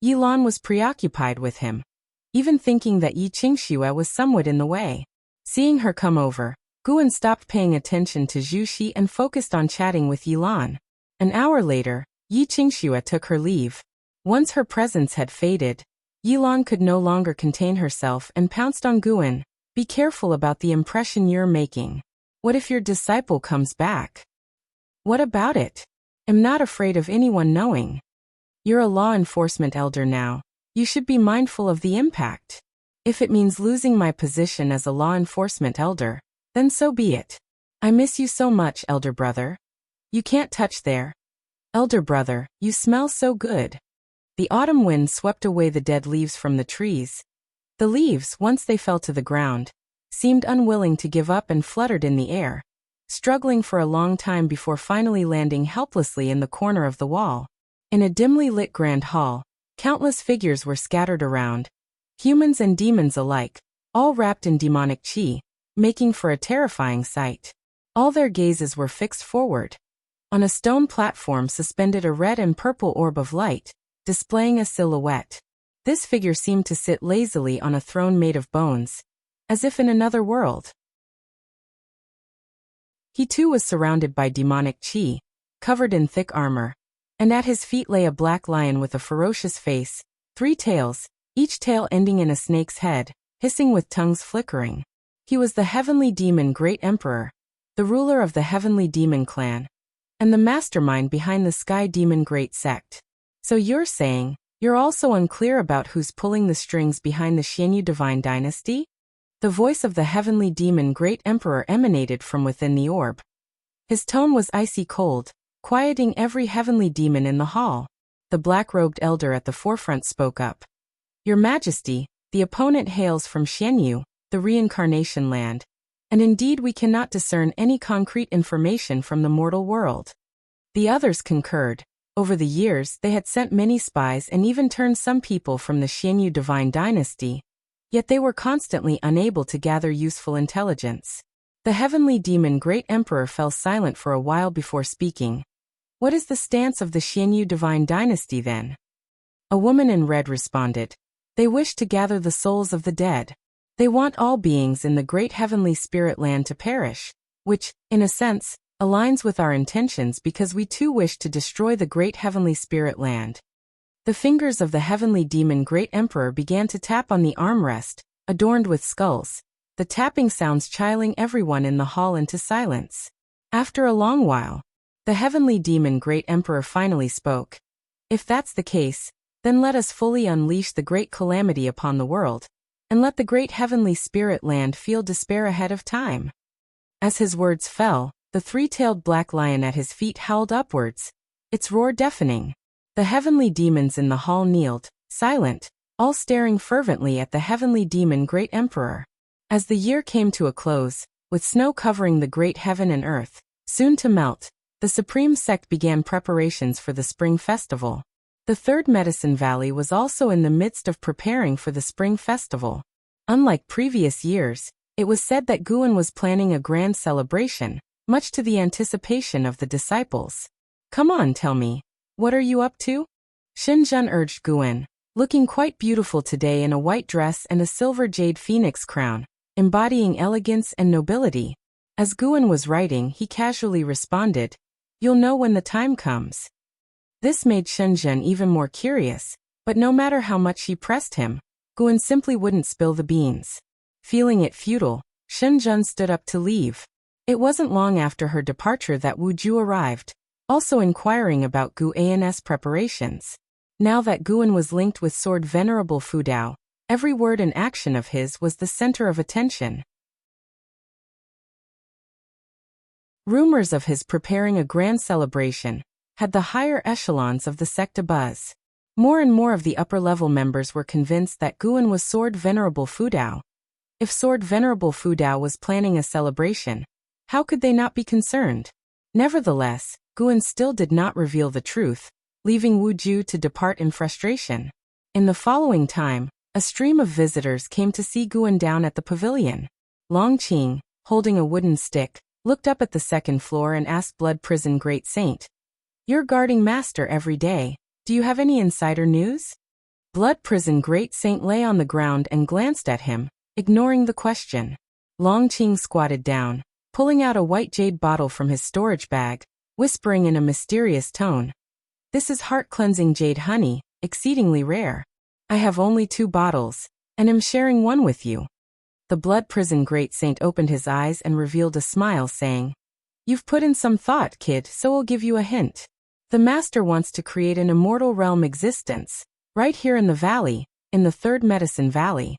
Yilan was preoccupied with him, even thinking that Yi Qingxue was somewhat in the way. Seeing her come over, Guan stopped paying attention to Zhuxi and focused on chatting with Yilan. An hour later, Yi Qingxue took her leave. Once her presence had faded, Yilan could no longer contain herself and pounced on Guan. Be careful about the impression you're making. What if your disciple comes back? What about it? I'm not afraid of anyone knowing. You're a law enforcement elder now. You should be mindful of the impact. If it means losing my position as a law enforcement elder, then so be it. I miss you so much, elder brother. You can't touch there. Elder brother, you smell so good. The autumn wind swept away the dead leaves from the trees. The leaves, once they fell to the ground, seemed unwilling to give up and fluttered in the air, struggling for a long time before finally landing helplessly in the corner of the wall. In a dimly lit grand hall, countless figures were scattered around, humans and demons alike, all wrapped in demonic qi, making for a terrifying sight. All their gazes were fixed forward. On a stone platform suspended a red and purple orb of light, displaying a silhouette. This figure seemed to sit lazily on a throne made of bones, as if in another world. He too was surrounded by demonic qi, covered in thick armor, and at his feet lay a black lion with a ferocious face, 3 tails, each tail ending in a snake's head, hissing with tongues flickering. He was the heavenly demon Great Emperor, the ruler of the heavenly demon clan, and the mastermind behind the sky demon Great Sect. So you're saying, you're also unclear about who's pulling the strings behind the Xianyu divine dynasty? The voice of the heavenly demon Great Emperor emanated from within the orb. His tone was icy cold, quieting every heavenly demon in the hall. The black-robed elder at the forefront spoke up. Your Majesty, the opponent hails from Xianyu, the reincarnation land, and indeed we cannot discern any concrete information from the mortal world. The others concurred. Over the years they had sent many spies and even turned some people from the Xianyu divine dynasty, yet they were constantly unable to gather useful intelligence. The heavenly demon Great Emperor fell silent for a while before speaking. What is the stance of the Xianyu divine dynasty then? A woman in red responded. They wish to gather the souls of the dead. They want all beings in the great heavenly spirit land to perish, which, in a sense, aligns with our intentions because we too wish to destroy the great heavenly spirit land. The fingers of the heavenly demon Great Emperor began to tap on the armrest, adorned with skulls, the tapping sounds chilling everyone in the hall into silence. After a long while, the heavenly demon Great Emperor finally spoke. If that's the case, then let us fully unleash the great calamity upon the world, and let the great heavenly spirit land feel despair ahead of time. As his words fell, the 3-tailed black lion at his feet howled upwards, its roar deafening. The heavenly demons in the hall kneeled, silent, all staring fervently at the heavenly demon Great Emperor. As the year came to a close, with snow covering the great heaven and earth, soon to melt, the Supreme Sect began preparations for the Spring Festival. The Third Medicine Valley was also in the midst of preparing for the Spring Festival. Unlike previous years, it was said that Guan was planning a grand celebration, much to the anticipation of the disciples. Come on, tell me, what are you up to? Shenzhen urged Guan, looking quite beautiful today in a white dress and a silver jade phoenix crown, embodying elegance and nobility. As Guan was writing, he casually responded, You'll know when the time comes. This made Shenzhen even more curious, but no matter how much she pressed him, Guan simply wouldn't spill the beans. Feeling it futile, Shenzhen stood up to leave. It wasn't long after her departure that Wu Ju arrived, also inquiring about Guan's preparations. Now that Guan was linked with Sword Venerable Fu Dao, every word and action of his was the center of attention. Rumors of his preparing a grand celebration had the higher echelons of the sect abuzz. More and more of the upper-level members were convinced that Guan was Sword Venerable Fu Dao. If Sword Venerable Fu Dao was planning a celebration, how could they not be concerned? Nevertheless, Guan still did not reveal the truth, leaving Wu Ju to depart in frustration. In the following time, a stream of visitors came to see Guan down at the pavilion. Long Qing, holding a wooden stick, looked up at the second floor and asked Blood Prison Great Saint, You're guarding master every day. Do you have any insider news? Blood Prison Great Saint lay on the ground and glanced at him, ignoring the question. Long Qing squatted down, pulling out a white jade bottle from his storage bag, whispering in a mysterious tone. This is heart-cleansing jade honey, exceedingly rare. I have only 2 bottles, and am sharing one with you. The Blood Prison Great Saint opened his eyes and revealed a smile, saying, You've put in some thought, kid, so I'll give you a hint. The master wants to create an immortal realm existence, right here in the valley, in the Third Medicine Valley.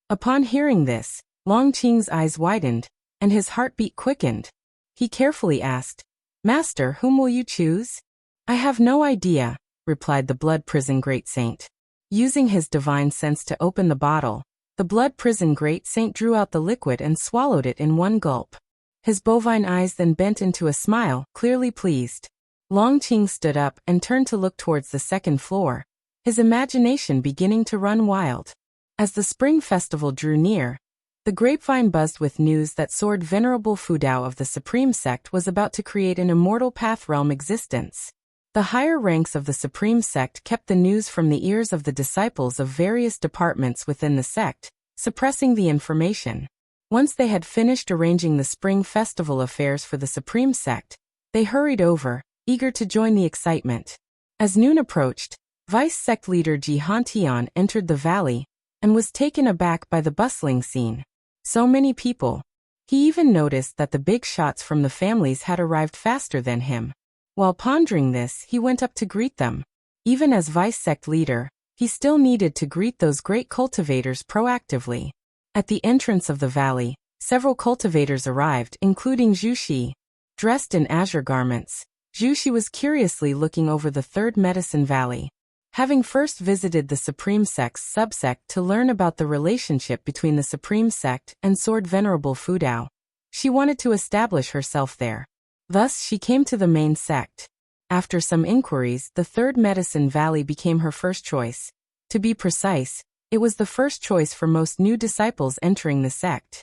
Upon hearing this, Long Qing's eyes widened, and his heartbeat quickened. He carefully asked, Master, whom will you choose? I have no idea, replied the Blood Prison Great Saint. Using his divine sense to open the bottle, the Blood Prison Great Saint drew out the liquid and swallowed it in one gulp. His bovine eyes then bent into a smile, clearly pleased. Long Qing stood up and turned to look towards the second floor, his imagination beginning to run wild. As the Spring Festival drew near, the grapevine buzzed with news that Sword Venerable Fu Dao of the Supreme Sect was about to create an immortal path realm existence. The higher ranks of the Supreme Sect kept the news from the ears of the disciples of various departments within the sect, suppressing the information. Once they had finished arranging the spring festival affairs for the Supreme Sect, they hurried over, eager to join the excitement. As noon approached, Vice Sect leader Ji Hantian entered the valley and was taken aback by the bustling scene. So many people. He even noticed that the big shots from the families had arrived faster than him. While pondering this, he went up to greet them. Even as Vice Sect leader, he still needed to greet those great cultivators proactively. At the entrance of the valley, several cultivators arrived, including Zhu Xi. Dressed in azure garments, Zhu Xi was curiously looking over the Third Medicine Valley. Having first visited the Supreme Sect's subsect to learn about the relationship between the Supreme Sect and Sword Venerable Fudao, she wanted to establish herself there. Thus she came to the main sect. After some inquiries, the Third Medicine Valley became her first choice. To be precise, it was the first choice for most new disciples entering the sect.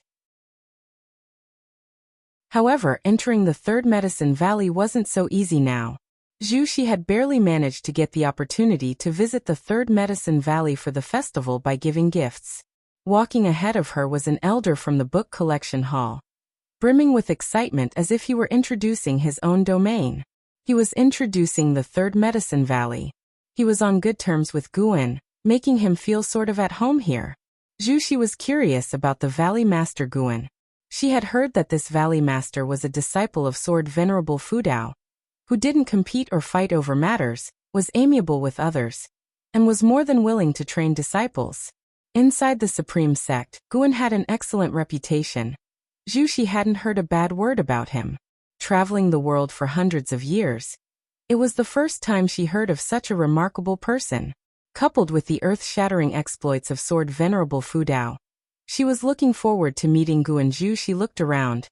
However, entering the Third Medicine Valley wasn't so easy now. Zhu Xi had barely managed to get the opportunity to visit the Third Medicine Valley for the festival by giving gifts. Walking ahead of her was an elder from the book collection hall, brimming with excitement as if he were introducing his own domain. He was introducing the Third Medicine Valley. He was on good terms with Guan, making him feel sort of at home here. Zhu Xi was curious about the Valley Master Guan. She had heard that this Valley Master was a disciple of Sword Venerable Fudao, who didn't compete or fight over matters, was amiable with others, and was more than willing to train disciples. Inside the Supreme Sect, Guan had an excellent reputation. Zhu Xi hadn't heard a bad word about him. Traveling the world for hundreds of years, it was the first time she heard of such a remarkable person. Coupled with the earth-shattering exploits of Sword Venerable Fudao, she was looking forward to meeting Guan. Zhu Xi looked around,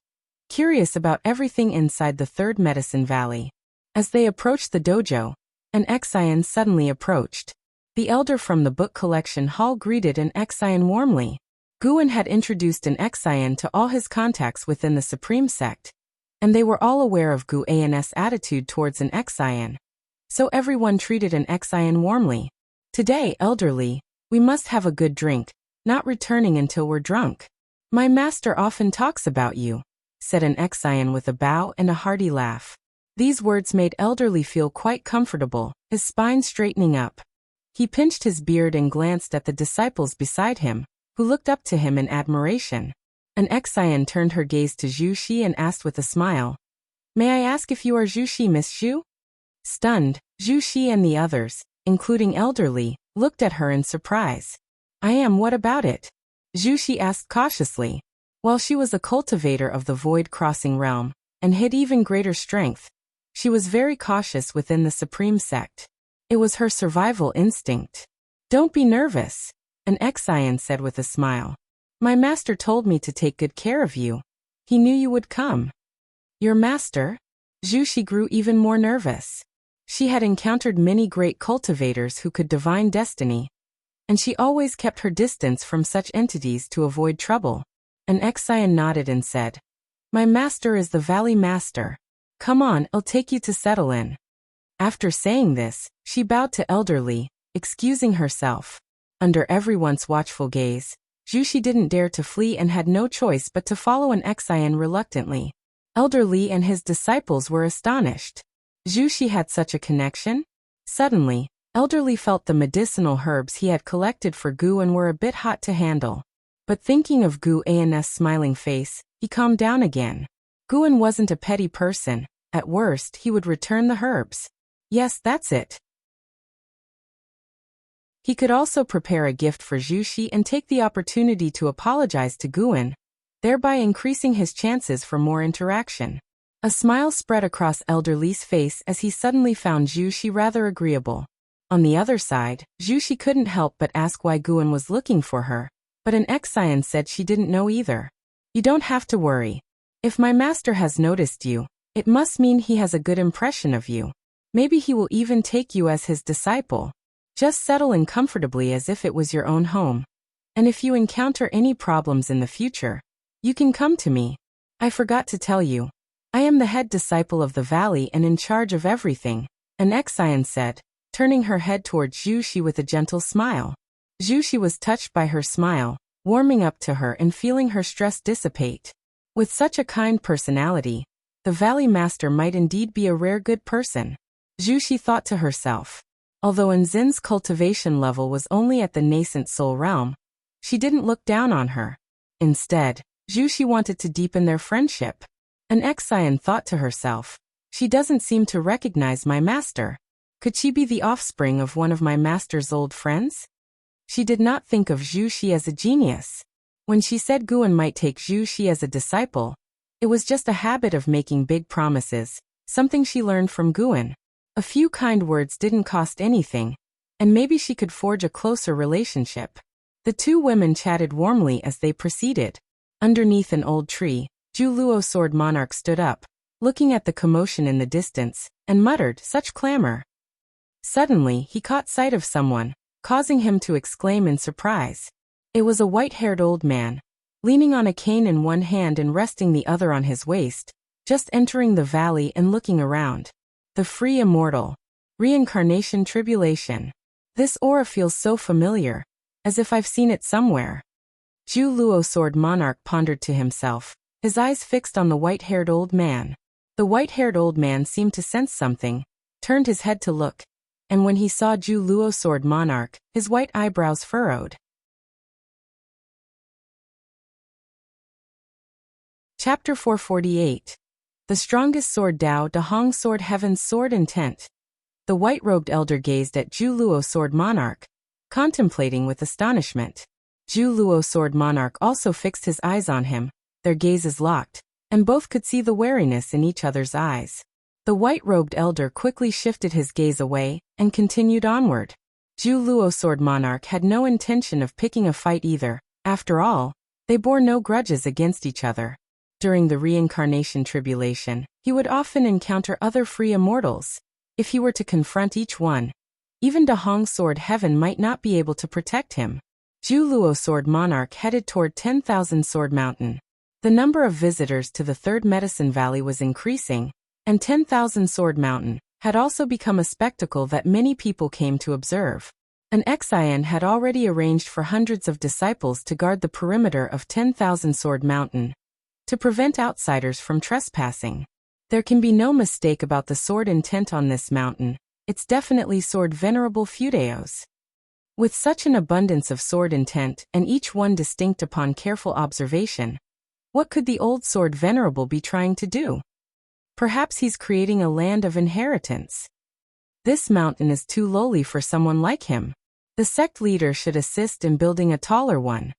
curious about everything inside the Third Medicine Valley. As they approached the dojo, an Exian suddenly approached. The elder from the book collection hall greeted an Exian warmly. Guan had introduced an Exian to all his contacts within the Supreme Sect, and they were all aware of Guan's attitude towards an Exian. So everyone treated an Exian warmly. "Today, elderly, we must have a good drink, not returning until we're drunk. My master often talks about you," said an Exian with a bow and a hearty laugh. These words made elderly feel quite comfortable, his spine straightening up. He pinched his beard and glanced at the disciples beside him, who looked up to him in admiration. An Exian turned her gaze to Zhu Xi and asked with a smile, "May I ask if you are Zhu Xi, Miss Xu?" Stunned, Zhu Xi and the others, including elderly, looked at her in surprise. "I am. What about it?" Zhu Xi asked cautiously. While she was a cultivator of the void-crossing realm, and hid even greater strength, she was very cautious within the Supreme Sect. It was her survival instinct. "Don't be nervous," an Exian said with a smile. "My master told me to take good care of you. He knew you would come." "Your master?" Zhu Xi grew even more nervous. She had encountered many great cultivators who could divine destiny, and she always kept her distance from such entities to avoid trouble. An Exian nodded and said, "My master is the Valley Master. Come on, I'll take you to settle in." After saying this, she bowed to elderly, excusing herself. Under everyone's watchful gaze, Zhu Xi didn't dare to flee and had no choice but to follow an Exian reluctantly. Elderly and his disciples were astonished. Zhu Xi had such a connection? Suddenly, elderly felt the medicinal herbs he had collected for Guan were a bit hot to handle. But thinking of Guan's smiling face, he calmed down again. Guan wasn't a petty person. At worst, he would return the herbs. Yes, that's it. He could also prepare a gift for Zhu Xi and take the opportunity to apologize to Guan, thereby increasing his chances for more interaction. A smile spread across elderly's face as he suddenly found Zhu Xi rather agreeable. On the other side, Zhu Xi couldn't help but ask why Guan was looking for her, but an Exian said she didn't know either. "You don't have to worry. If my master has noticed you, it must mean he has a good impression of you. Maybe he will even take you as his disciple. Just settle in comfortably as if it was your own home. And if you encounter any problems in the future, you can come to me. I forgot to tell you, I am the head disciple of the valley and in charge of everything," an Exian said, turning her head towards Zhu Xi with a gentle smile. Zhu Xi was touched by her smile, warming up to her and feeling her stress dissipate. With such a kind personality, the Valley Master might indeed be a rare good person. Zhu thought to herself. Although Nzin's cultivation level was only at the nascent soul realm, she didn't look down on her. Instead, Zhu wanted to deepen their friendship. An Xian thought to herself, she doesn't seem to recognize my master. Could she be the offspring of one of my master's old friends? She did not think of Zhu as a genius. When she said Guan might take Zhu as a disciple, it was just a habit of making big promises, something she learned from Guan. A few kind words didn't cost anything, and maybe she could forge a closer relationship. The two women chatted warmly as they proceeded. Underneath an old tree, Zhu Luo Sword Monarch stood up, looking at the commotion in the distance, and muttered such clamor. Suddenly, he caught sight of someone, causing him to exclaim in surprise. It was a white-haired old man, leaning on a cane in one hand and resting the other on his waist, just entering the valley and looking around. The free immortal. Reincarnation tribulation. This aura feels so familiar, as if I've seen it somewhere. Zhu Luo Sword Monarch pondered to himself, his eyes fixed on the white-haired old man. The white-haired old man seemed to sense something, turned his head to look, and when he saw Zhu Luo Sword Monarch, his white eyebrows furrowed. Chapter 448. The Strongest Sword Dao Dahong Sword Heaven's Sword Intent. The white-robed elder gazed at Zhu Luo Sword Monarch, contemplating with astonishment. Zhu Luo Sword Monarch also fixed his eyes on him, their gazes locked, and both could see the wariness in each other's eyes. The white-robed elder quickly shifted his gaze away, and continued onward. Zhu Luo Sword Monarch had no intention of picking a fight either. After all, they bore no grudges against each other. During the reincarnation tribulation, he would often encounter other free immortals. If he were to confront each one, even Dahong Sword Heaven might not be able to protect him. Zhu Luo Sword Monarch headed toward 10,000 Sword Mountain. The number of visitors to the Third Medicine Valley was increasing, and 10,000 Sword Mountain had also become a spectacle that many people came to observe. An Xian had already arranged for hundreds of disciples to guard the perimeter of 10,000 Sword Mountain, to prevent outsiders from trespassing. There can be no mistake about the sword intent on this mountain. It's definitely Sword Venerable Fudeos. With such an abundance of sword intent and each one distinct upon careful observation, what could the old Sword Venerable be trying to do? Perhaps he's creating a land of inheritance. This mountain is too lowly for someone like him. The sect leader should assist in building a taller one.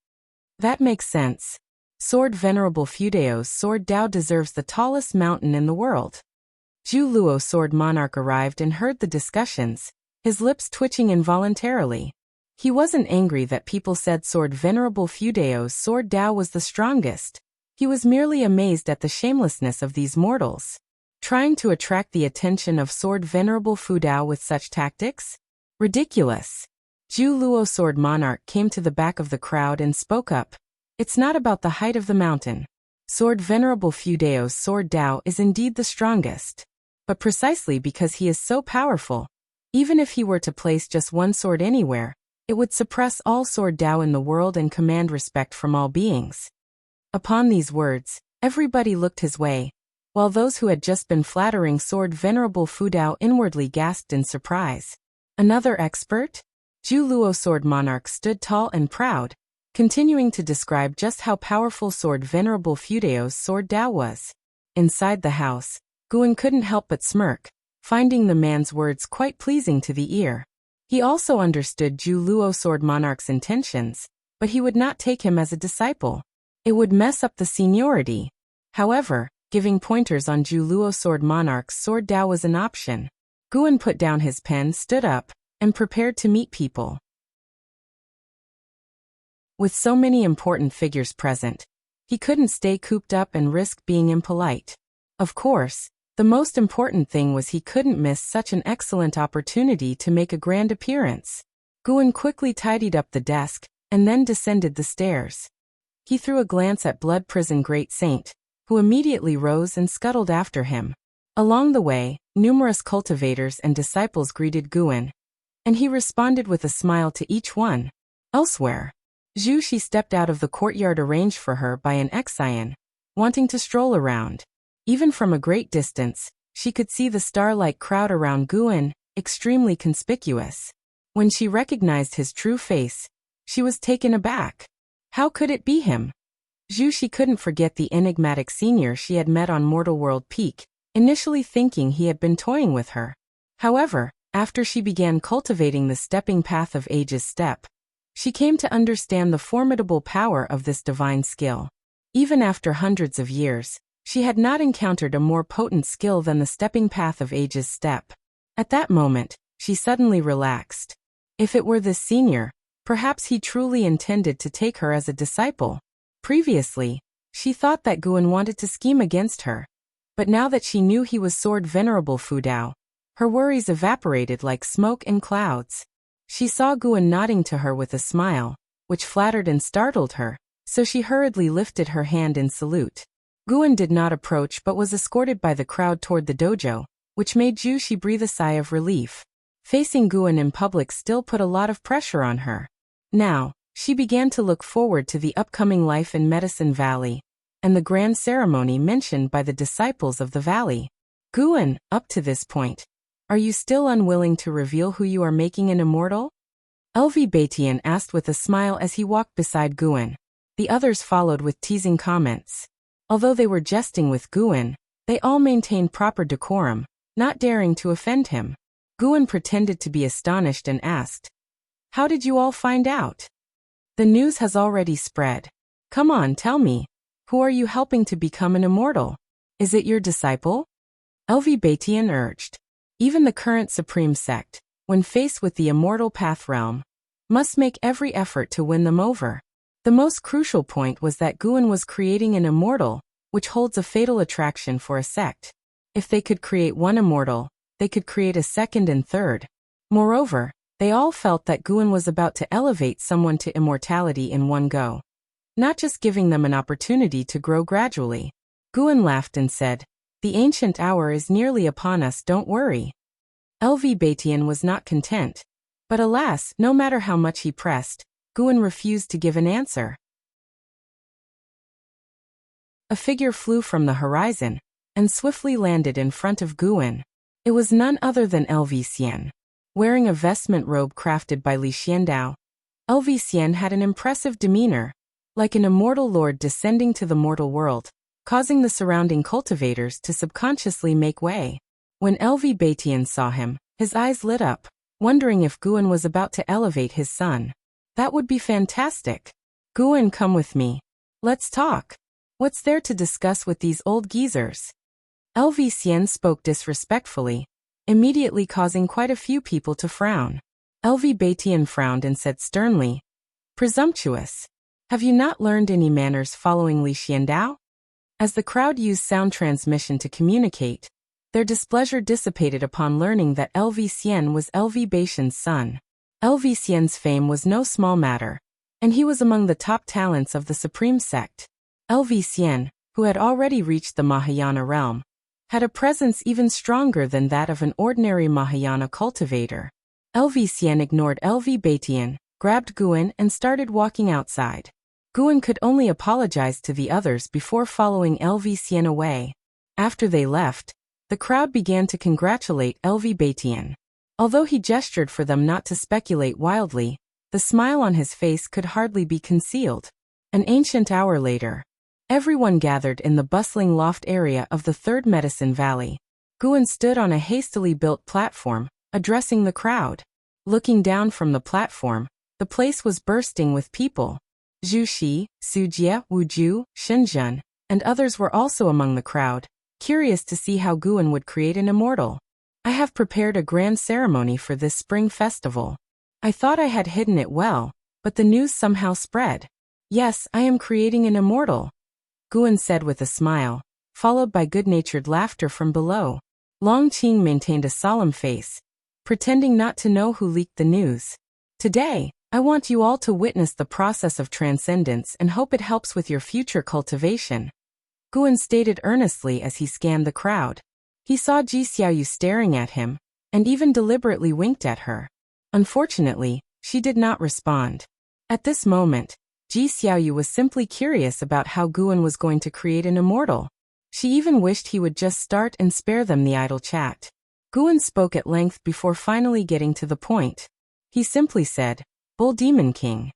That makes sense. Sword Venerable Fudeo's Sword Dao deserves the tallest mountain in the world. Zhu Luo Sword Monarch arrived and heard the discussions, his lips twitching involuntarily. He wasn't angry that people said Sword Venerable Fudeo's Sword Dao was the strongest. He was merely amazed at the shamelessness of these mortals. Trying to attract the attention of Sword Venerable Fudao with such tactics? Ridiculous. Zhu Luo Sword Monarch came to the back of the crowd and spoke up. It's not about the height of the mountain. Sword Venerable Fudeo's Sword Dao is indeed the strongest. But precisely because he is so powerful, even if he were to place just one sword anywhere, it would suppress all Sword Dao in the world and command respect from all beings. Upon these words, everybody looked his way, while those who had just been flattering Sword Venerable Fudao inwardly gasped in surprise. Another expert? Zhu Luo Sword Monarch stood tall and proud, continuing to describe just how powerful Sword Venerable Fudeo's Sword Dao was. Inside the house, Guan couldn't help but smirk, finding the man's words quite pleasing to the ear. He also understood Zhu Luo Sword Monarch's intentions, but he would not take him as a disciple. It would mess up the seniority. However, giving pointers on Zhu Luo Sword Monarch's Sword Dao was an option. Guan put down his pen, stood up, and prepared to meet people. With so many important figures present, he couldn't stay cooped up and risk being impolite. Of course, the most important thing was he couldn't miss such an excellent opportunity to make a grand appearance. Guan quickly tidied up the desk, and then descended the stairs. He threw a glance at Blood Prison Great Saint, who immediately rose and scuttled after him. Along the way, numerous cultivators and disciples greeted Guan, and he responded with a smile to each one. Elsewhere, Zhu Shi stepped out of the courtyard arranged for her by an Xian, wanting to stroll around. Even from a great distance, she could see the star-like crowd around Guan, extremely conspicuous. When she recognized his true face, she was taken aback. How could it be him? Zhu Shi couldn't forget the enigmatic senior she had met on Mortal World Peak, initially thinking he had been toying with her. However, after she began cultivating the stepping path of age's step, she came to understand the formidable power of this divine skill. Even after hundreds of years, she had not encountered a more potent skill than the stepping path of age's step. At that moment, she suddenly relaxed. If it were this senior, perhaps he truly intended to take her as a disciple. Previously, she thought that Guan wanted to scheme against her. But now that she knew he was Sword Venerable Fudao, her worries evaporated like smoke and clouds. She saw Guan nodding to her with a smile, which flattered and startled her, so she hurriedly lifted her hand in salute. Guan did not approach but was escorted by the crowd toward the dojo, which made Zhu Shi breathe a sigh of relief. Facing Guan in public still put a lot of pressure on her. Now, she began to look forward to the upcoming life in Medicine Valley, and the grand ceremony mentioned by the disciples of the valley. Guan, up to this point, are you still unwilling to reveal who you are making an immortal? LV Baitian asked with a smile as he walked beside Guan. The others followed with teasing comments. Although they were jesting with Guan, they all maintained proper decorum, not daring to offend him. Guan pretended to be astonished and asked, "How did you all find out?" "The news has already spread. Come on, tell me. Who are you helping to become an immortal? Is it your disciple?" LV Baitian urged. Even the current supreme sect, when faced with the immortal path realm, must make every effort to win them over. The most crucial point was that Guan was creating an immortal, which holds a fatal attraction for a sect. If they could create one immortal, they could create a second and third. Moreover, they all felt that Guan was about to elevate someone to immortality in one go, not just giving them an opportunity to grow gradually. Guan laughed and said, "The ancient hour is nearly upon us, don't worry." LV Baitian was not content. But alas, no matter how much he pressed, Guan refused to give an answer. A figure flew from the horizon, and swiftly landed in front of Guan. It was none other than LV Xian. Wearing a vestment robe crafted by Li Xiandao, LV Xian had an impressive demeanor, like an immortal lord descending to the mortal world, causing the surrounding cultivators to subconsciously make way. When LV Baitian saw him, his eyes lit up, wondering if Guan was about to elevate his son. That would be fantastic. "Guan, come with me. Let's talk. What's there to discuss with these old geezers?" LV Xian spoke disrespectfully, immediately causing quite a few people to frown. LV Baitian frowned and said sternly, "Presumptuous. Have you not learned any manners following Li Xiandao?" As the crowd used sound transmission to communicate, their displeasure dissipated upon learning that LV Xian was LV Baitian's son. LV Xian's fame was no small matter, and he was among the top talents of the Supreme Sect. LV Xian, who had already reached the Mahayana realm, had a presence even stronger than that of an ordinary Mahayana cultivator. LV Xian ignored LV Baitian, grabbed Guan and started walking outside. Guan could only apologize to the others before following LV Xian away. After they left, the crowd began to congratulate LV Baitian. Although he gestured for them not to speculate wildly, the smile on his face could hardly be concealed. An ancient hour later, everyone gathered in the bustling loft area of the Third Medicine Valley. Guan stood on a hastily built platform, addressing the crowd. Looking down from the platform, the place was bursting with people. Zhu Shi, Sujie, Wuzhu, Shenzhen, and others were also among the crowd, curious to see how Guan would create an immortal. "I have prepared a grand ceremony for this spring festival. I thought I had hidden it well, but the news somehow spread. Yes, I am creating an immortal," Guan said with a smile, followed by good-natured laughter from below. Long Qing maintained a solemn face, pretending not to know who leaked the news. "Today, I want you all to witness the process of transcendence and hope it helps with your future cultivation," Guan stated earnestly as he scanned the crowd. He saw Ji Xiaoyu staring at him, and even deliberately winked at her. Unfortunately, she did not respond. At this moment, Ji Xiaoyu was simply curious about how Guan was going to create an immortal. She even wished he would just start and spare them the idle chat. Guan spoke at length before finally getting to the point. He simply said, "Bull Demon King."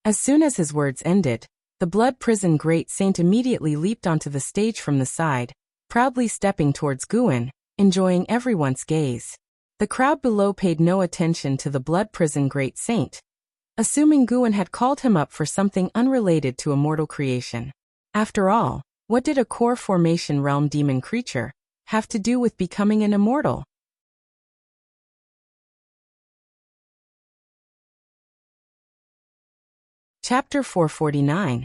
As soon as his words ended, the Blood Prison Great Saint immediately leaped onto the stage from the side, proudly stepping towards Guan, enjoying everyone's gaze. The crowd below paid no attention to the Blood Prison Great Saint, assuming Guan had called him up for something unrelated to immortal creation. After all, what did a core formation realm demon creature have to do with becoming an immortal? Chapter 449.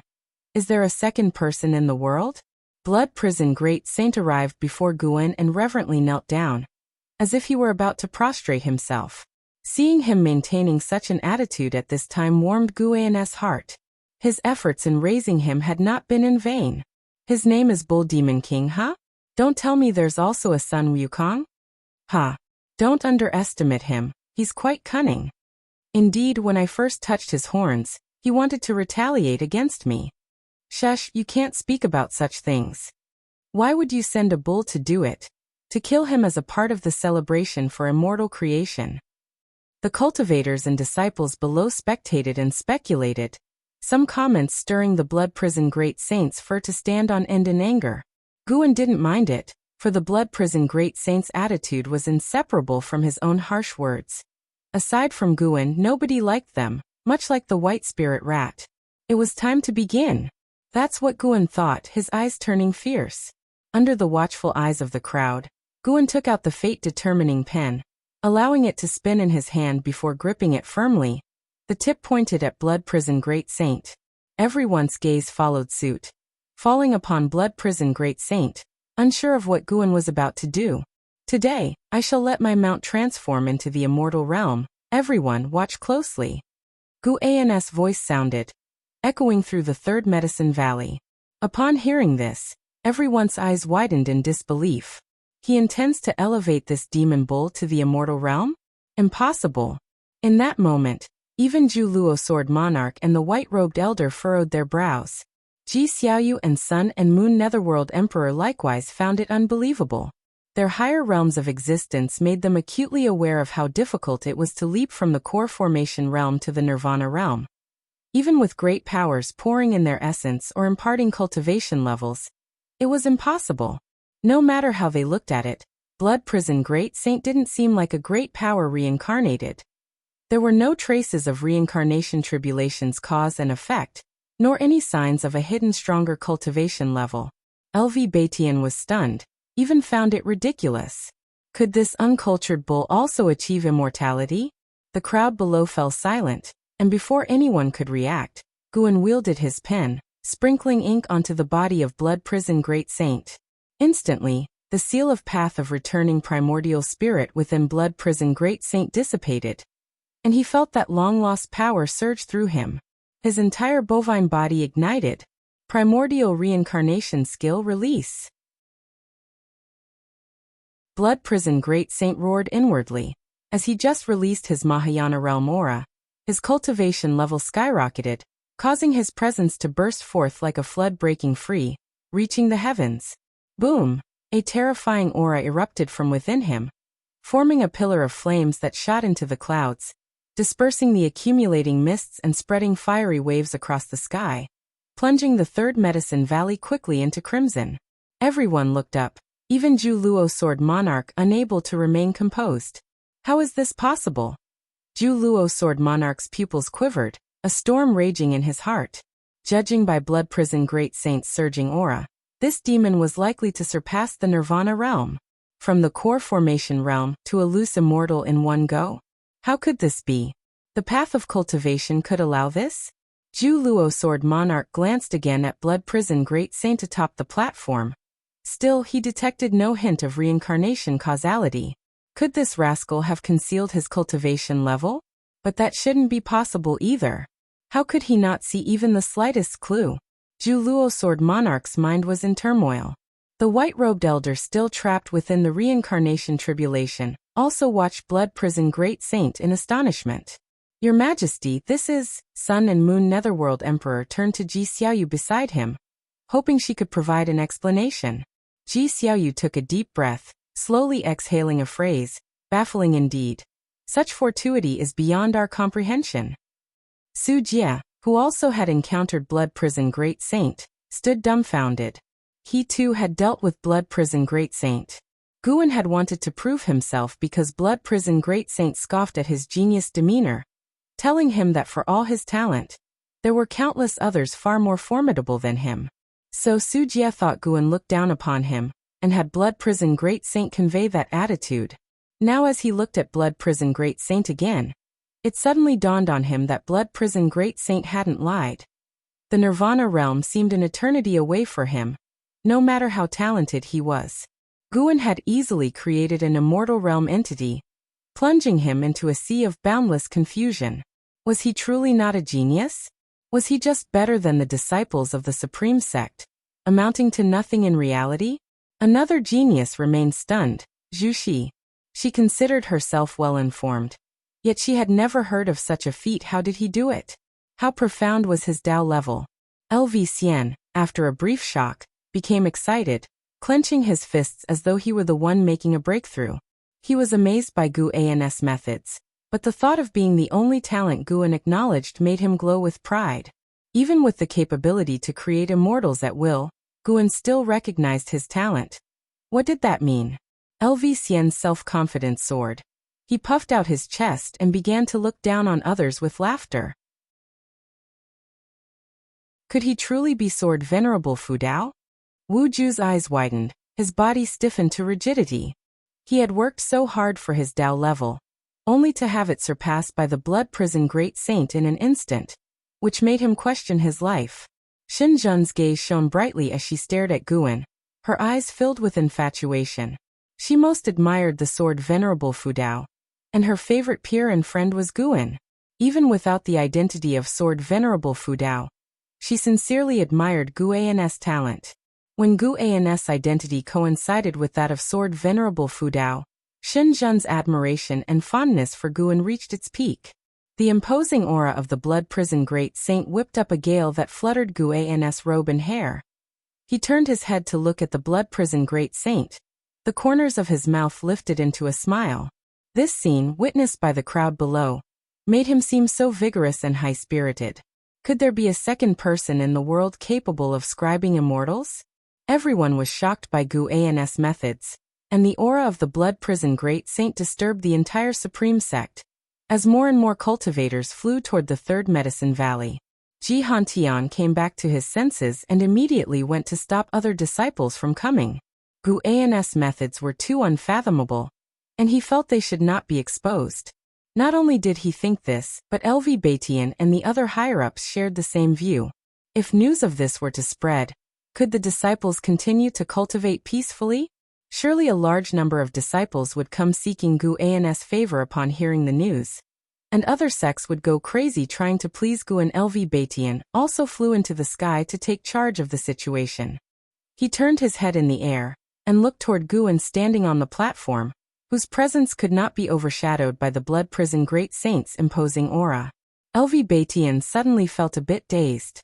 Is there a second person in the world? Blood Prison Great Saint arrived before Guan and reverently knelt down, as if he were about to prostrate himself. Seeing him maintaining such an attitude at this time warmed Guan's heart. His efforts in raising him had not been in vain. His name is Bull Demon King, huh? Don't tell me there's also a son Wukong? Ha! Don't underestimate him, he's quite cunning. Indeed, when I first touched his horns, he wanted to retaliate against me. Shush, you can't speak about such things. Why would you send a bull to do it? To kill him as a part of the celebration for immortal creation. The cultivators and disciples below spectated and speculated, some comments stirring the Blood Prison Great Saint's fur to stand on end in anger. Guan didn't mind it, for the Blood Prison Great Saint's attitude was inseparable from his own harsh words. Aside from Guan, nobody liked them, much like the white spirit rat. It was time to begin. That's what Guan thought, his eyes turning fierce. Under the watchful eyes of the crowd, Guan took out the fate-determining pen, allowing it to spin in his hand before gripping it firmly. The tip pointed at Blood Prison Great Saint. Everyone's gaze followed suit, falling upon Blood Prison Great Saint, unsure of what Guan was about to do. Today, I shall let my mount transform into the immortal realm. Everyone, watch closely. Guan's voice sounded, echoing through the third Medicine Valley. Upon hearing this, everyone's eyes widened in disbelief. He intends to elevate this demon bull to the immortal realm? Impossible. In that moment, even Zhu Luo Sword Monarch and the white-robed elder furrowed their brows. Ji Xiaoyu and Sun and Moon Netherworld Emperor likewise found it unbelievable. Their higher realms of existence made them acutely aware of how difficult it was to leap from the core formation realm to the nirvana realm. Even with great powers pouring in their essence or imparting cultivation levels, it was impossible. No matter how they looked at it, Blood Prison Great Saint didn't seem like a great power reincarnated. There were no traces of reincarnation tribulation's cause and effect, nor any signs of a hidden stronger cultivation level. LV Baitian was stunned, even found it ridiculous. Could this uncultured bull also achieve immortality? The crowd below fell silent, and before anyone could react, Guan wielded his pen, sprinkling ink onto the body of Blood Prison Great Saint. Instantly, the seal of path of returning primordial spirit within Blood Prison Great Saint dissipated, and he felt that long-lost power surge through him. His entire bovine body ignited. Primordial reincarnation skill release. Blood Prison Great Saint roared inwardly. As he just released his Mahayana realm aura, his cultivation level skyrocketed, causing his presence to burst forth like a flood breaking free, reaching the heavens. Boom! A terrifying aura erupted from within him, forming a pillar of flames that shot into the clouds, dispersing the accumulating mists and spreading fiery waves across the sky, plunging the third Medicine Valley quickly into crimson. Everyone looked up, even Zhu Luo Sword Monarch unable to remain composed. How is this possible? Zhu Luo Sword Monarch's pupils quivered, a storm raging in his heart. Judging by Blood Prison Great Saint's surging aura, this demon was likely to surpass the Nirvana realm. From the core formation realm to a loose immortal in one go? How could this be? The path of cultivation could allow this? Zhu Luo Sword Monarch glanced again at Blood Prison Great Saint atop the platform. Still, he detected no hint of reincarnation causality. Could this rascal have concealed his cultivation level? But that shouldn't be possible either. How could he not see even the slightest clue? Zhu Luo Sword Monarch's mind was in turmoil. The white-robed elder, still trapped within the reincarnation tribulation, also watched Blood Prison Great Saint in astonishment. Your Majesty, this is... Sun and Moon Netherworld Emperor turned to Ji Xiaoyu beside him, hoping she could provide an explanation. Ji Xiaoyu took a deep breath, slowly exhaling a phrase, baffling indeed. Such fortuity is beyond our comprehension. Su Jie, who also had encountered Blood Prison Great Saint, stood dumbfounded. He too had dealt with Blood Prison Great Saint. Guan had wanted to prove himself because Blood Prison Great Saint scoffed at his genius demeanor, telling him that for all his talent, there were countless others far more formidable than him. So Su Jie thought Guan looked down upon him, and had Blood Prison Great Saint convey that attitude. Now as he looked at Blood Prison Great Saint again, it suddenly dawned on him that Blood Prison Great Saint hadn't lied. The Nirvana realm seemed an eternity away for him, no matter how talented he was. Guan had easily created an immortal realm entity, plunging him into a sea of boundless confusion. Was he truly not a genius? Was he just better than the disciples of the Supreme Sect, amounting to nothing in reality? Another genius remained stunned, Zhu Xi. She considered herself well-informed, yet she had never heard of such a feat. How did he do it? How profound was his Tao level? LV Xian, after a brief shock, became excited, clenching his fists as though he were the one making a breakthrough. He was amazed by Gu An's methods, but the thought of being the only talent Guan acknowledged made him glow with pride. Even with the capability to create immortals at will, Guan still recognized his talent. What did that mean? LV Xian's self-confidence soared. He puffed out his chest and began to look down on others with laughter. Could he truly be Sword Venerable Fu Dao? Wu Ju's eyes widened, his body stiffened to rigidity. He had worked so hard for his Tao level, only to have it surpassed by the Blood Prison Great Saint in an instant, which made him question his life. Xin Zhen's gaze shone brightly as she stared at Guan, her eyes filled with infatuation. She most admired the Sword Venerable Fu Dao, and her favorite peer and friend was Guan. Even without the identity of Sword Venerable Fu Dao, she sincerely admired Gu An's talent. When Gu An's identity coincided with that of Sword Venerable Fu Dao, Xin Zhen's admiration and fondness for Guan reached its peak. The imposing aura of the Blood Prison Great Saint whipped up a gale that fluttered Gu An's robe and hair. He turned his head to look at the Blood Prison Great Saint. The corners of his mouth lifted into a smile. This scene, witnessed by the crowd below, made him seem so vigorous and high-spirited. Could there be a second person in the world capable of scribing immortals? Everyone was shocked by Gu An's methods, and the aura of the Blood Prison Great Saint disturbed the entire Supreme Sect, as more and more cultivators flew toward the Third Medicine Valley. Ji Hantian came back to his senses and immediately went to stop other disciples from coming. Gu An's methods were too unfathomable, and he felt they should not be exposed. Not only did he think this, but LV Baitian and the other higher-ups shared the same view. If news of this were to spread, could the disciples continue to cultivate peacefully? Surely a large number of disciples would come seeking Gu An's favor upon hearing the news. And other sects would go crazy trying to please Gu, and LV Baitian also flew into the sky to take charge of the situation. He turned his head in the air and looked toward Guan standing on the platform, whose presence could not be overshadowed by the Blood Prison Great Saint's imposing aura. LV Baitian suddenly felt a bit dazed.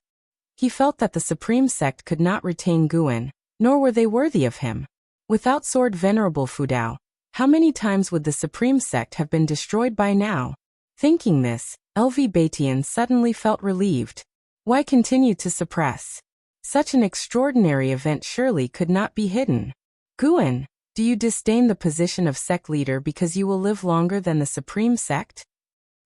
He felt that the Supreme Sect could not retain Guan, nor were they worthy of him. Without Sword Venerable Fu Dao, how many times would the Supreme Sect have been destroyed by now? Thinking this, LV Baitian suddenly felt relieved. Why continue to suppress? Such an extraordinary event surely could not be hidden. Guan, do you disdain the position of sect leader because you will live longer than the Supreme Sect?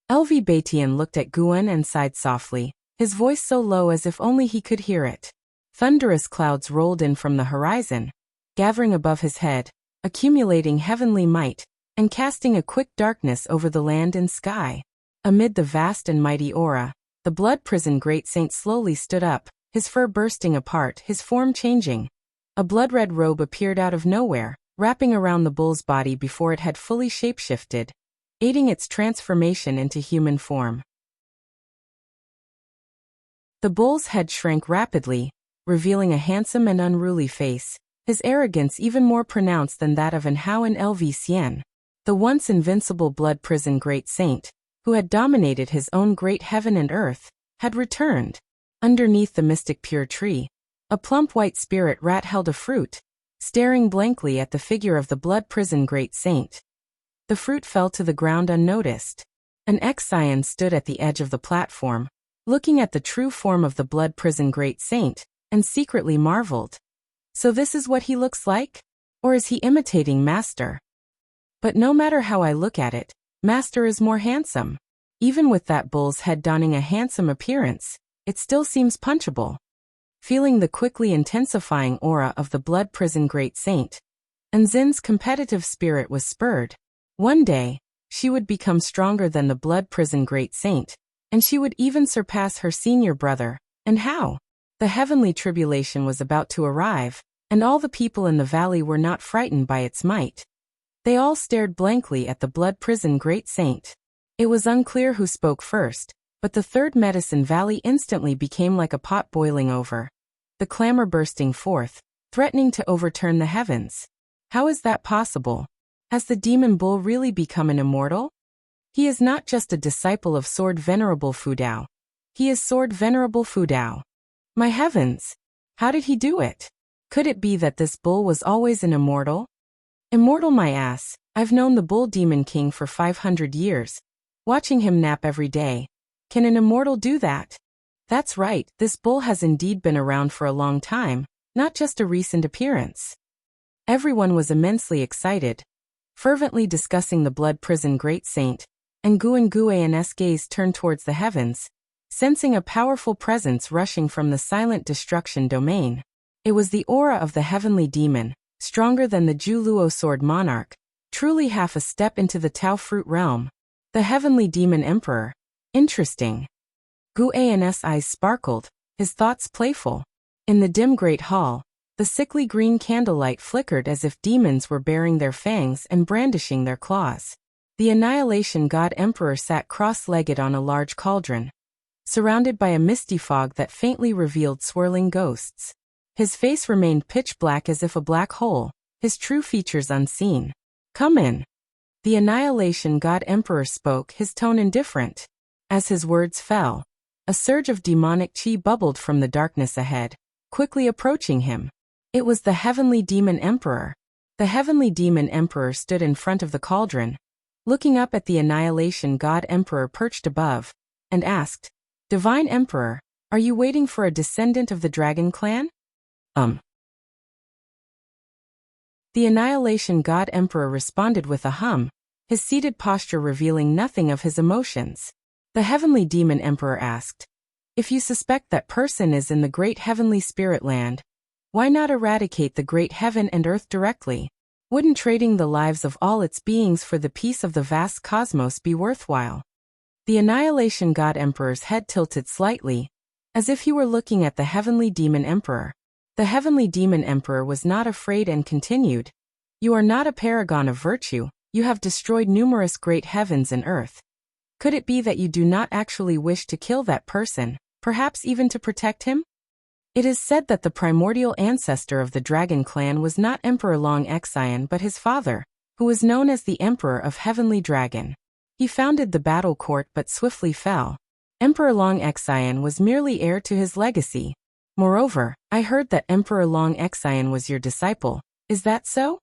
LV Baitian looked at Guan and sighed softly, his voice so low as if only he could hear it. Thunderous clouds rolled in from the horizon, gathering above his head, accumulating heavenly might, and casting a quick darkness over the land and sky. Amid the vast and mighty aura, the Blood Prison Great Saint slowly stood up, his fur bursting apart, his form changing. A blood-red robe appeared out of nowhere, wrapping around the bull's body before it had fully shapeshifted, aiding its transformation into human form. The bull's head shrank rapidly, revealing a handsome and unruly face, his arrogance even more pronounced than that of An Hao and LV Xian, the once invincible Blood Prison Great Saint, who had dominated his own great heaven and earth, had returned. Underneath the mystic pure tree, a plump white spirit rat held a fruit, staring blankly at the figure of the blood prison great saint. The fruit fell to the ground unnoticed. An ex-scion stood at the edge of the platform, looking at the true form of the blood prison great saint, and secretly marveled. So this is what he looks like? Or is he imitating Master? But no matter how I look at it, Master is more handsome. Even with that bull's head donning a handsome appearance, it still seems punchable. Feeling the quickly intensifying aura of the blood prison great saint, Anzin's competitive spirit was spurred. One day, she would become stronger than the blood prison great saint, and she would even surpass her senior brother. And how? The heavenly tribulation was about to arrive, and all the people in the valley were not frightened by its might. They all stared blankly at the blood prison great saint. It was unclear who spoke first, but the third medicine valley instantly became like a pot boiling over. The clamor bursting forth, threatening to overturn the heavens. How is that possible? Has the demon bull really become an immortal? He is not just a disciple of Sword Venerable Fudao. He is Sword Venerable Fudao. My heavens! How did he do it? Could it be that this bull was always an immortal? Immortal my ass, I've known the bull demon king for 500 years. Watching him nap every day. Can an immortal do that? That's right, this bull has indeed been around for a long time, not just a recent appearance. Everyone was immensely excited, fervently discussing the blood prison great saint, and Guan's gaze turned towards the heavens, sensing a powerful presence rushing from the silent destruction domain. It was the aura of the heavenly demon, stronger than the Juluo sword monarch, truly half a step into the Tao fruit realm. The heavenly demon emperor. Interesting. Guan's eyes sparkled, his thoughts playful. In the dim great hall, the sickly green candlelight flickered as if demons were baring their fangs and brandishing their claws. The Annihilation God Emperor sat cross-legged on a large cauldron, surrounded by a misty fog that faintly revealed swirling ghosts. His face remained pitch black as if a black hole, his true features unseen. Come in. The Annihilation God Emperor spoke, his tone indifferent. As his words fell, a surge of demonic chi bubbled from the darkness ahead, quickly approaching him. It was the Heavenly Demon Emperor. The Heavenly Demon Emperor stood in front of the cauldron, looking up at the Annihilation God Emperor perched above, and asked, Divine Emperor, are you waiting for a descendant of the Dragon Clan? The Annihilation God Emperor responded with a hum, his seated posture revealing nothing of his emotions. The Heavenly Demon Emperor asked, If you suspect that person is in the great heavenly spirit land, why not eradicate the great heaven and earth directly? Wouldn't trading the lives of all its beings for the peace of the vast cosmos be worthwhile? The Annihilation God Emperor's head tilted slightly, as if he were looking at the Heavenly Demon Emperor. The Heavenly Demon Emperor was not afraid and continued, You are not a paragon of virtue, you have destroyed numerous great heavens and earth. Could it be that you do not actually wish to kill that person, perhaps even to protect him? It is said that the primordial ancestor of the Dragon Clan was not Emperor Long Xian but his father, who was known as the Emperor of Heavenly Dragon. He founded the battle court but swiftly fell. Emperor Long Xian was merely heir to his legacy. Moreover, I heard that Emperor Long Xian was your disciple. Is that so?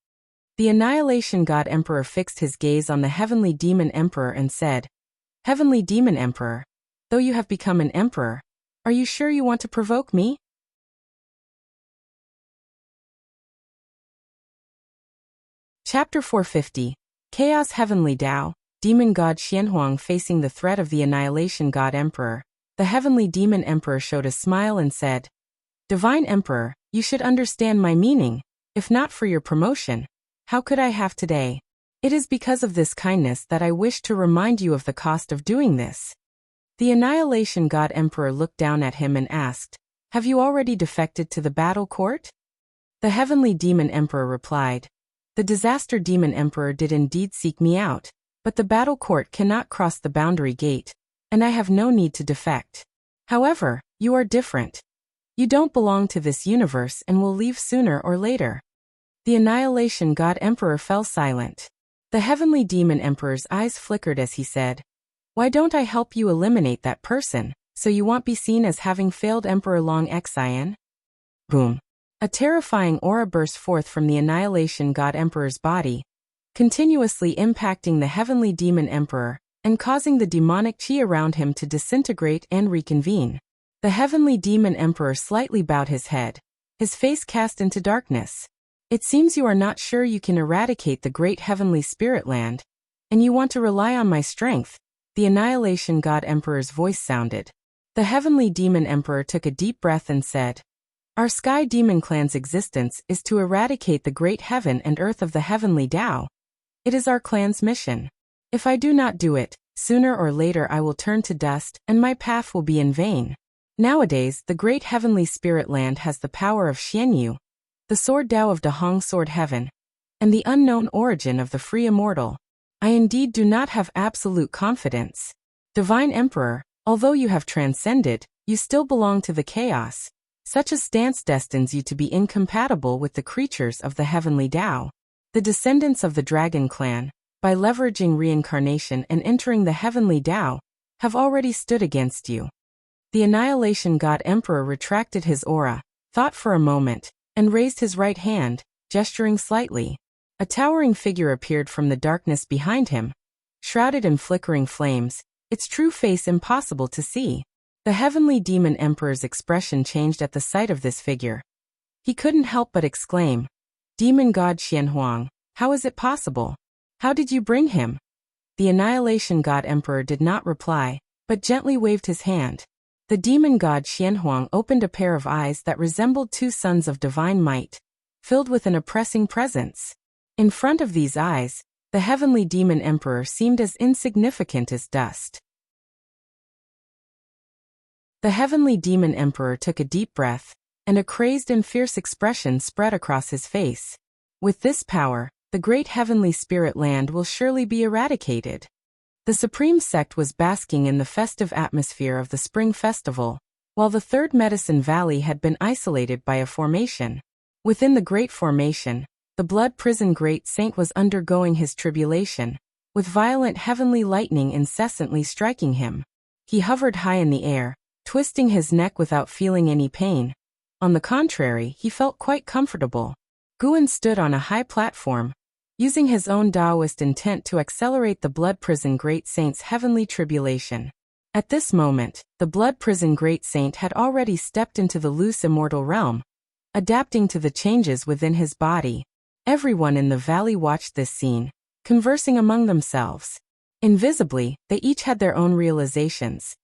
The Annihilation God Emperor fixed his gaze on the Heavenly Demon Emperor and said, Heavenly Demon Emperor, though you have become an emperor, are you sure you want to provoke me? Chapter 450. Chaos Heavenly Tao, Demon God Xianhuang facing the threat of the Annihilation God Emperor. The Heavenly Demon Emperor showed a smile and said, Divine Emperor, you should understand my meaning. If not for your promotion, how could I have today? It is because of this kindness that I wish to remind you of the cost of doing this. The Annihilation God Emperor looked down at him and asked, Have you already defected to the battle court? The Heavenly Demon Emperor replied, The Disaster Demon Emperor did indeed seek me out, but the battle court cannot cross the boundary gate, and I have no need to defect. However, you are different. You don't belong to this universe and will leave sooner or later. The Annihilation God Emperor fell silent. The Heavenly Demon Emperor's eyes flickered as he said, Why don't I help you eliminate that person, so you won't be seen as having failed Emperor Long Xian? Boom. A terrifying aura burst forth from the Annihilation God Emperor's body, continuously impacting the heavenly demon emperor, and causing the demonic chi around him to disintegrate and reconvene. The heavenly demon emperor slightly bowed his head, his face cast into darkness. It seems you are not sure you can eradicate the great heavenly spirit land, and you want to rely on my strength, the Annihilation God Emperor's voice sounded. The heavenly demon emperor took a deep breath and said, "Our Sky Demon Clan's existence is to eradicate the great heaven and earth of the heavenly Tao. It is our clan's mission. If I do not do it, sooner or later I will turn to dust and my path will be in vain. Nowadays, the great heavenly spirit land has the power of Xianyu, the sword Tao of Dahong Sword Heaven, and the unknown origin of the free immortal. I indeed do not have absolute confidence. Divine Emperor, although you have transcended, you still belong to the chaos. Such a stance destines you to be incompatible with the creatures of the heavenly Tao. The descendants of the Dragon Clan, by leveraging reincarnation and entering the heavenly Tao, have already stood against you." The Annihilation God Emperor retracted his aura, thought for a moment, and raised his right hand, gesturing slightly. A towering figure appeared from the darkness behind him, shrouded in flickering flames, its true face impossible to see. The heavenly demon emperor's expression changed at the sight of this figure. He couldn't help but exclaim, "Demon God Xianhuang, how is it possible? How did you bring him?" The Annihilation God Emperor did not reply, but gently waved his hand. The demon god Xianhuang opened a pair of eyes that resembled two suns of divine might, filled with an oppressing presence. In front of these eyes, the heavenly demon emperor seemed as insignificant as dust. The heavenly demon emperor took a deep breath, and a crazed and fierce expression spread across his face. With this power, the great heavenly spirit land will surely be eradicated. The supreme sect was basking in the festive atmosphere of the spring festival, while the third Medicine Valley had been isolated by a formation. Within the great formation, the blood prison great saint was undergoing his tribulation, with violent heavenly lightning incessantly striking him. He hovered high in the air, twisting his neck without feeling any pain. On the contrary, he felt quite comfortable. Guan stood on a high platform, using his own Taoist intent to accelerate the blood prison great saint's heavenly tribulation. At this moment, the blood prison great saint had already stepped into the loose immortal realm, adapting to the changes within his body. Everyone in the valley watched this scene, conversing among themselves. Invisibly, they each had their own realizations.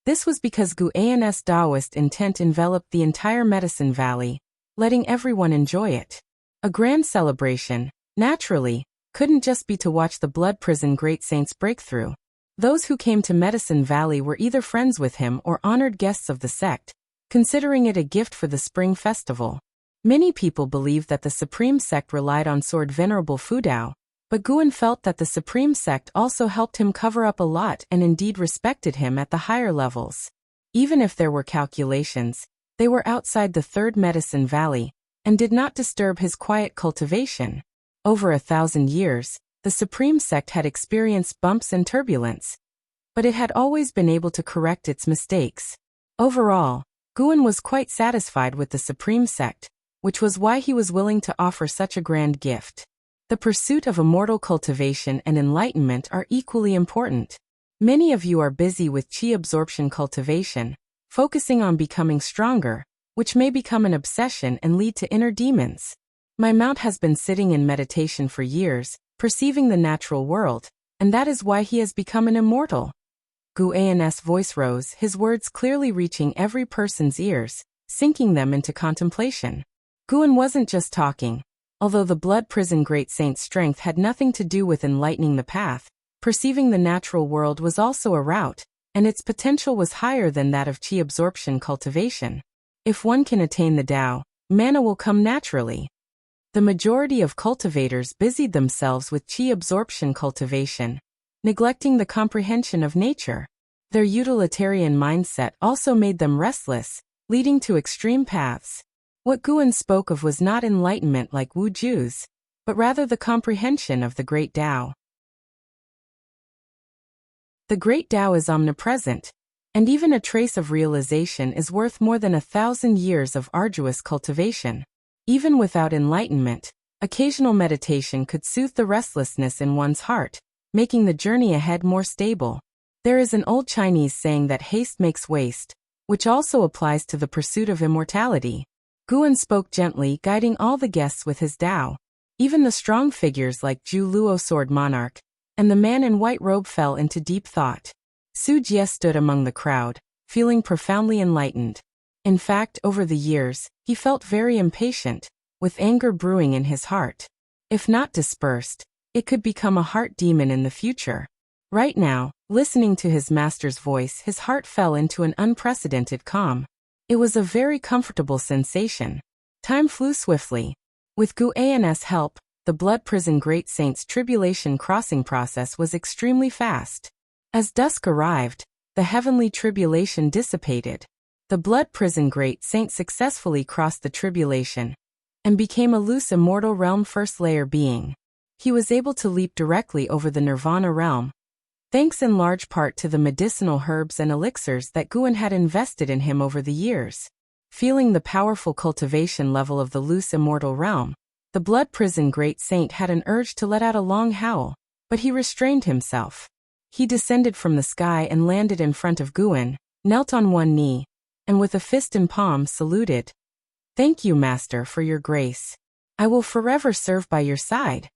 This was because Guan's Taoist intent enveloped the entire Medicine Valley, letting everyone enjoy it. A grand celebration, naturally, couldn't just be to watch the blood prison great saint's breakthrough. Those who came to Medicine Valley were either friends with him or honored guests of the sect, considering it a gift for the spring festival. Many people believed that the Supreme Sect relied on Sword Venerable Fudao, but Guan felt that the Supreme Sect also helped him cover up a lot and indeed respected him at the higher levels. Even if there were calculations, they were outside the third Medicine Valley, and did not disturb his quiet cultivation. Over 1,000 years, the Supreme Sect had experienced bumps and turbulence, but it had always been able to correct its mistakes. Overall, Guan was quite satisfied with the Supreme Sect, which was why he was willing to offer such a grand gift. The pursuit of immortal cultivation and enlightenment are equally important. Many of you are busy with chi absorption cultivation, focusing on becoming stronger, which may become an obsession and lead to inner demons. My mount has been sitting in meditation for years, perceiving the natural world, and that is why he has become an immortal. Guan's voice rose, his words clearly reaching every person's ears, sinking them into contemplation. Guan wasn't just talking. Although the blood prison great saint's strength had nothing to do with enlightening the path, perceiving the natural world was also a route, and its potential was higher than that of chi absorption cultivation. If one can attain the Tao, mana will come naturally. The majority of cultivators busied themselves with chi absorption cultivation, neglecting the comprehension of nature. Their utilitarian mindset also made them restless, leading to extreme paths. What Guan spoke of was not enlightenment like Wu Ju's, but rather the comprehension of the great Tao. The great Tao is omnipresent, and even a trace of realization is worth more than 1,000 years of arduous cultivation. Even without enlightenment, occasional meditation could soothe the restlessness in one's heart, making the journey ahead more stable. There is an old Chinese saying that haste makes waste, which also applies to the pursuit of immortality. Guan spoke gently, guiding all the guests with his Tao. Even the strong figures like Zhu Luo Sword Monarch and the man in white robe fell into deep thought. Su Jie stood among the crowd, feeling profoundly enlightened. In fact, over the years, he felt very impatient, with anger brewing in his heart. If not dispersed, it could become a heart demon in the future. Right now, listening to his master's voice, his heart fell into an unprecedented calm. It was a very comfortable sensation. Time flew swiftly. With Gu An's help, the Blood Prison Great Saint's tribulation crossing process was extremely fast. As dusk arrived, the heavenly tribulation dissipated. The Blood Prison Great Saint successfully crossed the tribulation and became a loose immortal realm first layer being. He was able to leap directly over the Nirvana realm, thanks in large part to the medicinal herbs and elixirs that Guan had invested in him over the years. Feeling the powerful cultivation level of the loose immortal realm, the Blood Prison Great Saint had an urge to let out a long howl, but he restrained himself. He descended from the sky and landed in front of Guan, knelt on one knee, and with a fist in palm saluted. "Thank you, Master, for your grace. I will forever serve by your side."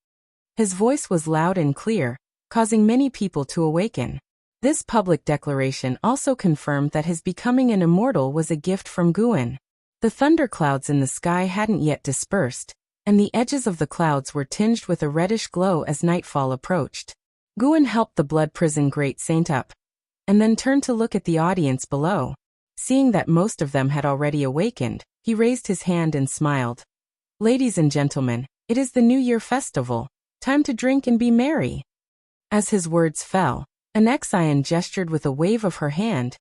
His voice was loud and clear, causing many people to awaken. This public declaration also confirmed that his becoming an immortal was a gift from Guan. The thunderclouds in the sky hadn't yet dispersed, and the edges of the clouds were tinged with a reddish glow as nightfall approached. Guan helped the Blood Prison Great Saint up, and then turned to look at the audience below. Seeing that most of them had already awakened, he raised his hand and smiled. "Ladies and gentlemen, it is the New Year festival. Time to drink and be merry." As his words fell, an Exian gestured with a wave of her hand,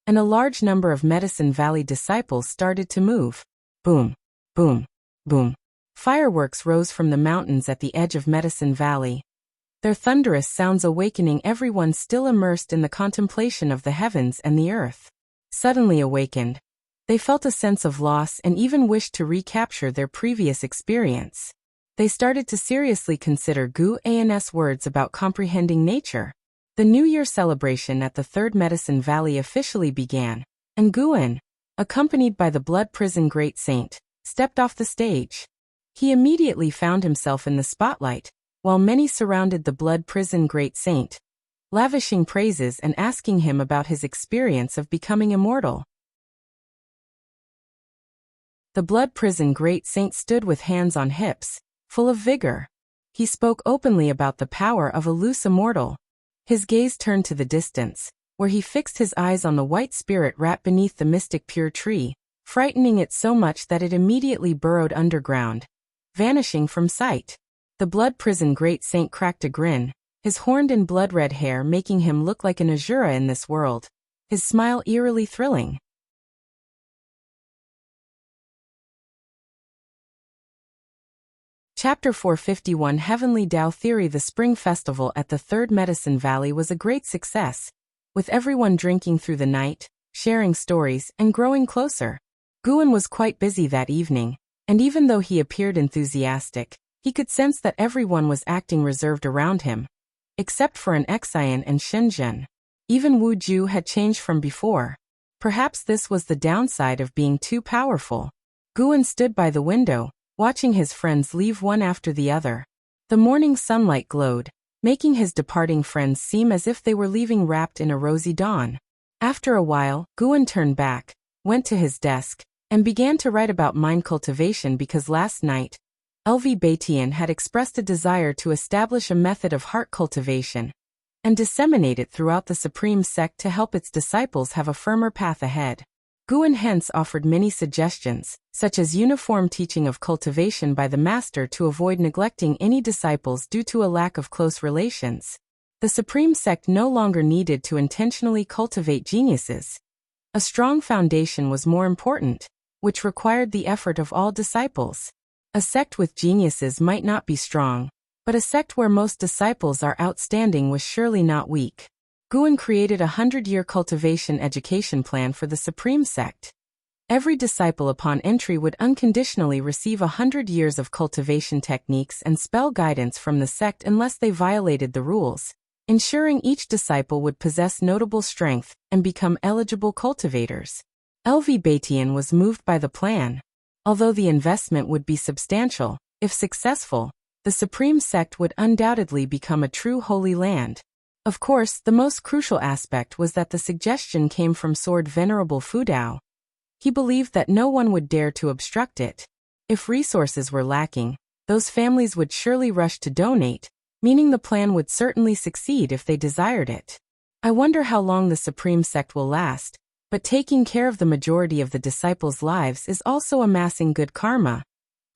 and a large number of Medicine Valley disciples started to move. Boom, boom, boom. Fireworks rose from the mountains at the edge of Medicine Valley, their thunderous sounds awakening everyone still immersed in the contemplation of the heavens and the earth. Suddenly awakened, they felt a sense of loss and even wished to recapture their previous experience. They started to seriously consider Gu An's words about comprehending nature. The New Year celebration at the Third Medicine Valley officially began, and Guan, accompanied by the Blood Prison Great Saint, stepped off the stage. He immediately found himself in the spotlight, while many surrounded the Blood Prison Great Saint, lavishing praises and asking him about his experience of becoming immortal. The Blood Prison Great Saint stood with hands on hips, full of vigor. He spoke openly about the power of a loose immortal. His gaze turned to the distance, where he fixed his eyes on the white spirit wrapped beneath the mystic pure tree, frightening it so much that it immediately burrowed underground, vanishing from sight. The Blood Prison Great Saint cracked a grin, his horned and blood-red hair making him look like an Azura in this world, his smile eerily thrilling. Chapter 451 Heavenly Tao Theory. The Spring Festival at the Third Medicine Valley was a great success, with everyone drinking through the night, sharing stories, and growing closer. Guan was quite busy that evening, and even though he appeared enthusiastic, he could sense that everyone was acting reserved around him, except for an Exian and Shenzhen. Even Wu Ju had changed from before. Perhaps this was the downside of being too powerful. Guan stood by the window, watching his friends leave one after the other. The morning sunlight glowed, making his departing friends seem as if they were leaving wrapped in a rosy dawn. After a while, Guan turned back, went to his desk, and began to write about mind cultivation because last night, LV Baitian had expressed a desire to establish a method of heart cultivation and disseminate it throughout the Supreme Sect to help its disciples have a firmer path ahead. Guan hence offered many suggestions, such as uniform teaching of cultivation by the master to avoid neglecting any disciples due to a lack of close relations. The Supreme Sect no longer needed to intentionally cultivate geniuses. A strong foundation was more important, which required the effort of all disciples. A sect with geniuses might not be strong, but a sect where most disciples are outstanding was surely not weak. Guan created a 100-year cultivation education plan for the Supreme Sect. Every disciple upon entry would unconditionally receive 100 years of cultivation techniques and spell guidance from the sect unless they violated the rules, ensuring each disciple would possess notable strength and become eligible cultivators. LV Batian was moved by the plan. Although the investment would be substantial, if successful, the Supreme Sect would undoubtedly become a true Holy Land. Of course, the most crucial aspect was that the suggestion came from Sword Venerable Fudao. He believed that no one would dare to obstruct it. If resources were lacking, those families would surely rush to donate, meaning the plan would certainly succeed if they desired it. I wonder how long the Supreme Sect will last, but taking care of the majority of the disciples' lives is also amassing good karma.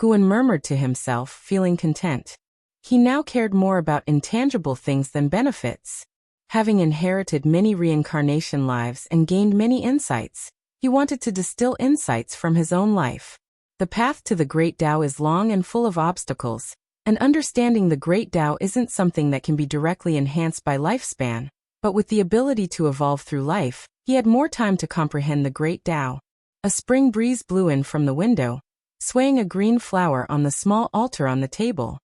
Guan murmured to himself, feeling content. He now cared more about intangible things than benefits. Having inherited many reincarnation lives and gained many insights, he wanted to distill insights from his own life. The path to the Great Tao is long and full of obstacles, and understanding the Great Tao isn't something that can be directly enhanced by lifespan, but with the ability to evolve through life, he had more time to comprehend the Great Tao. A spring breeze blew in from the window, swaying a green flower on the small altar on the table.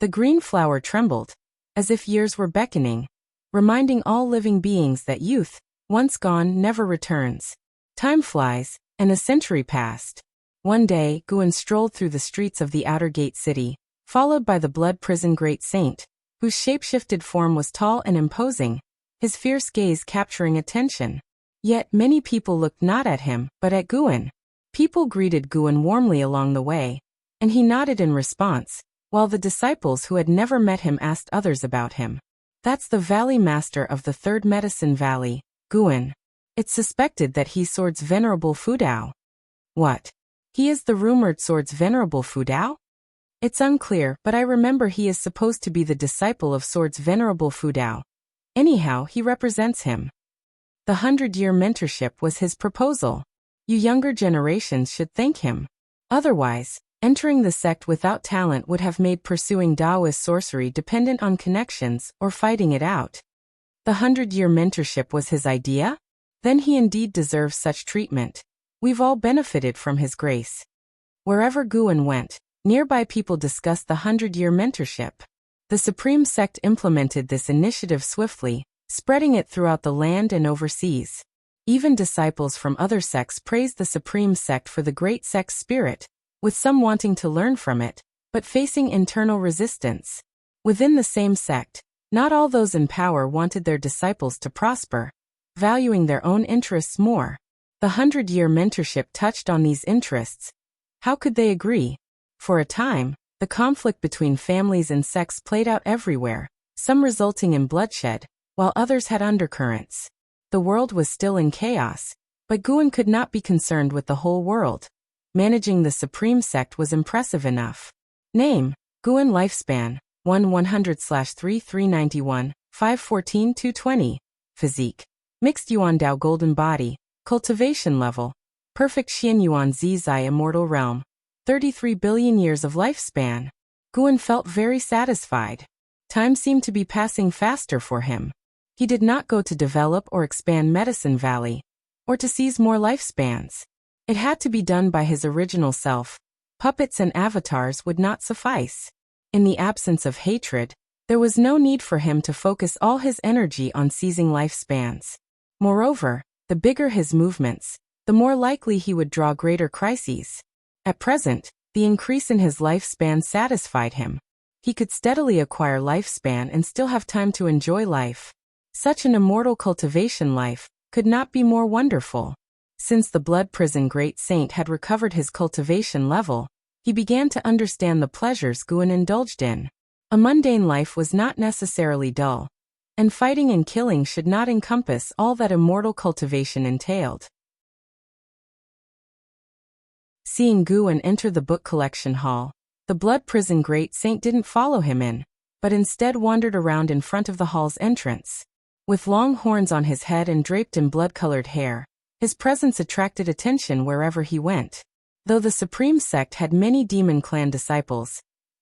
The green flower trembled, as if years were beckoning, reminding all living beings that youth, once gone, never returns. Time flies, and a century passed. One day, Guan strolled through the streets of the outer gate city, followed by the blood prison great saint, whose shape-shifted form was tall and imposing, his fierce gaze capturing attention. Yet many people looked not at him, but at Guan. People greeted Guan warmly along the way, and he nodded in response, while the disciples who had never met him asked others about him. That's the Valley Master of the Third Medicine Valley, Guan. It's suspected that he's Swords Venerable Fudao. What? He is the rumored Swords Venerable Fudao? It's unclear, but I remember he is supposed to be the disciple of Swords Venerable Fudao. Anyhow, he represents him. The 100-year mentorship was his proposal. You younger generations should thank him. Otherwise, entering the sect without talent would have made pursuing Taoist sorcery dependent on connections or fighting it out. The 100-year mentorship was his idea? Then he indeed deserves such treatment. We've all benefited from his grace. Wherever Guan went, nearby people discussed the 100-year mentorship. The Supreme Sect implemented this initiative swiftly, spreading it throughout the land and overseas. Even disciples from other sects praised the Supreme Sect for the great sect's spirit, with some wanting to learn from it, but facing internal resistance. Within the same sect, not all those in power wanted their disciples to prosper, valuing their own interests more. The 100-year mentorship touched on these interests. How could they agree? For a time, the conflict between families and sects played out everywhere, some resulting in bloodshed, while others had undercurrents. The world was still in chaos, but Guan could not be concerned with the whole world. Managing the Supreme Sect was impressive enough. Name: Guan. Lifespan: 1-100/3-391, 514-220. Physique: Mixed Yuan Dao Golden Body. Cultivation level: Perfect Xian Yuan Zizai Immortal Realm. 33 billion years of lifespan. Guan felt very satisfied. Time seemed to be passing faster for him. He did not go to develop or expand Medicine Valley, or to seize more lifespans. It had to be done by his original self. Puppets and avatars would not suffice. In the absence of hatred, there was no need for him to focus all his energy on seizing lifespans. Moreover, the bigger his movements, the more likely he would draw greater crises. At present, the increase in his lifespan satisfied him. He could steadily acquire lifespan and still have time to enjoy life. Such an immortal cultivation life could not be more wonderful. Since the blood prison great saint had recovered his cultivation level, he began to understand the pleasures Guan indulged in. A mundane life was not necessarily dull, and fighting and killing should not encompass all that immortal cultivation entailed. Seeing Guan enter the book collection hall, the blood prison great saint didn't follow him in, but instead wandered around in front of the hall's entrance. With long horns on his head and draped in blood-colored hair, his presence attracted attention wherever he went. Though the Supreme Sect had many demon clan disciples,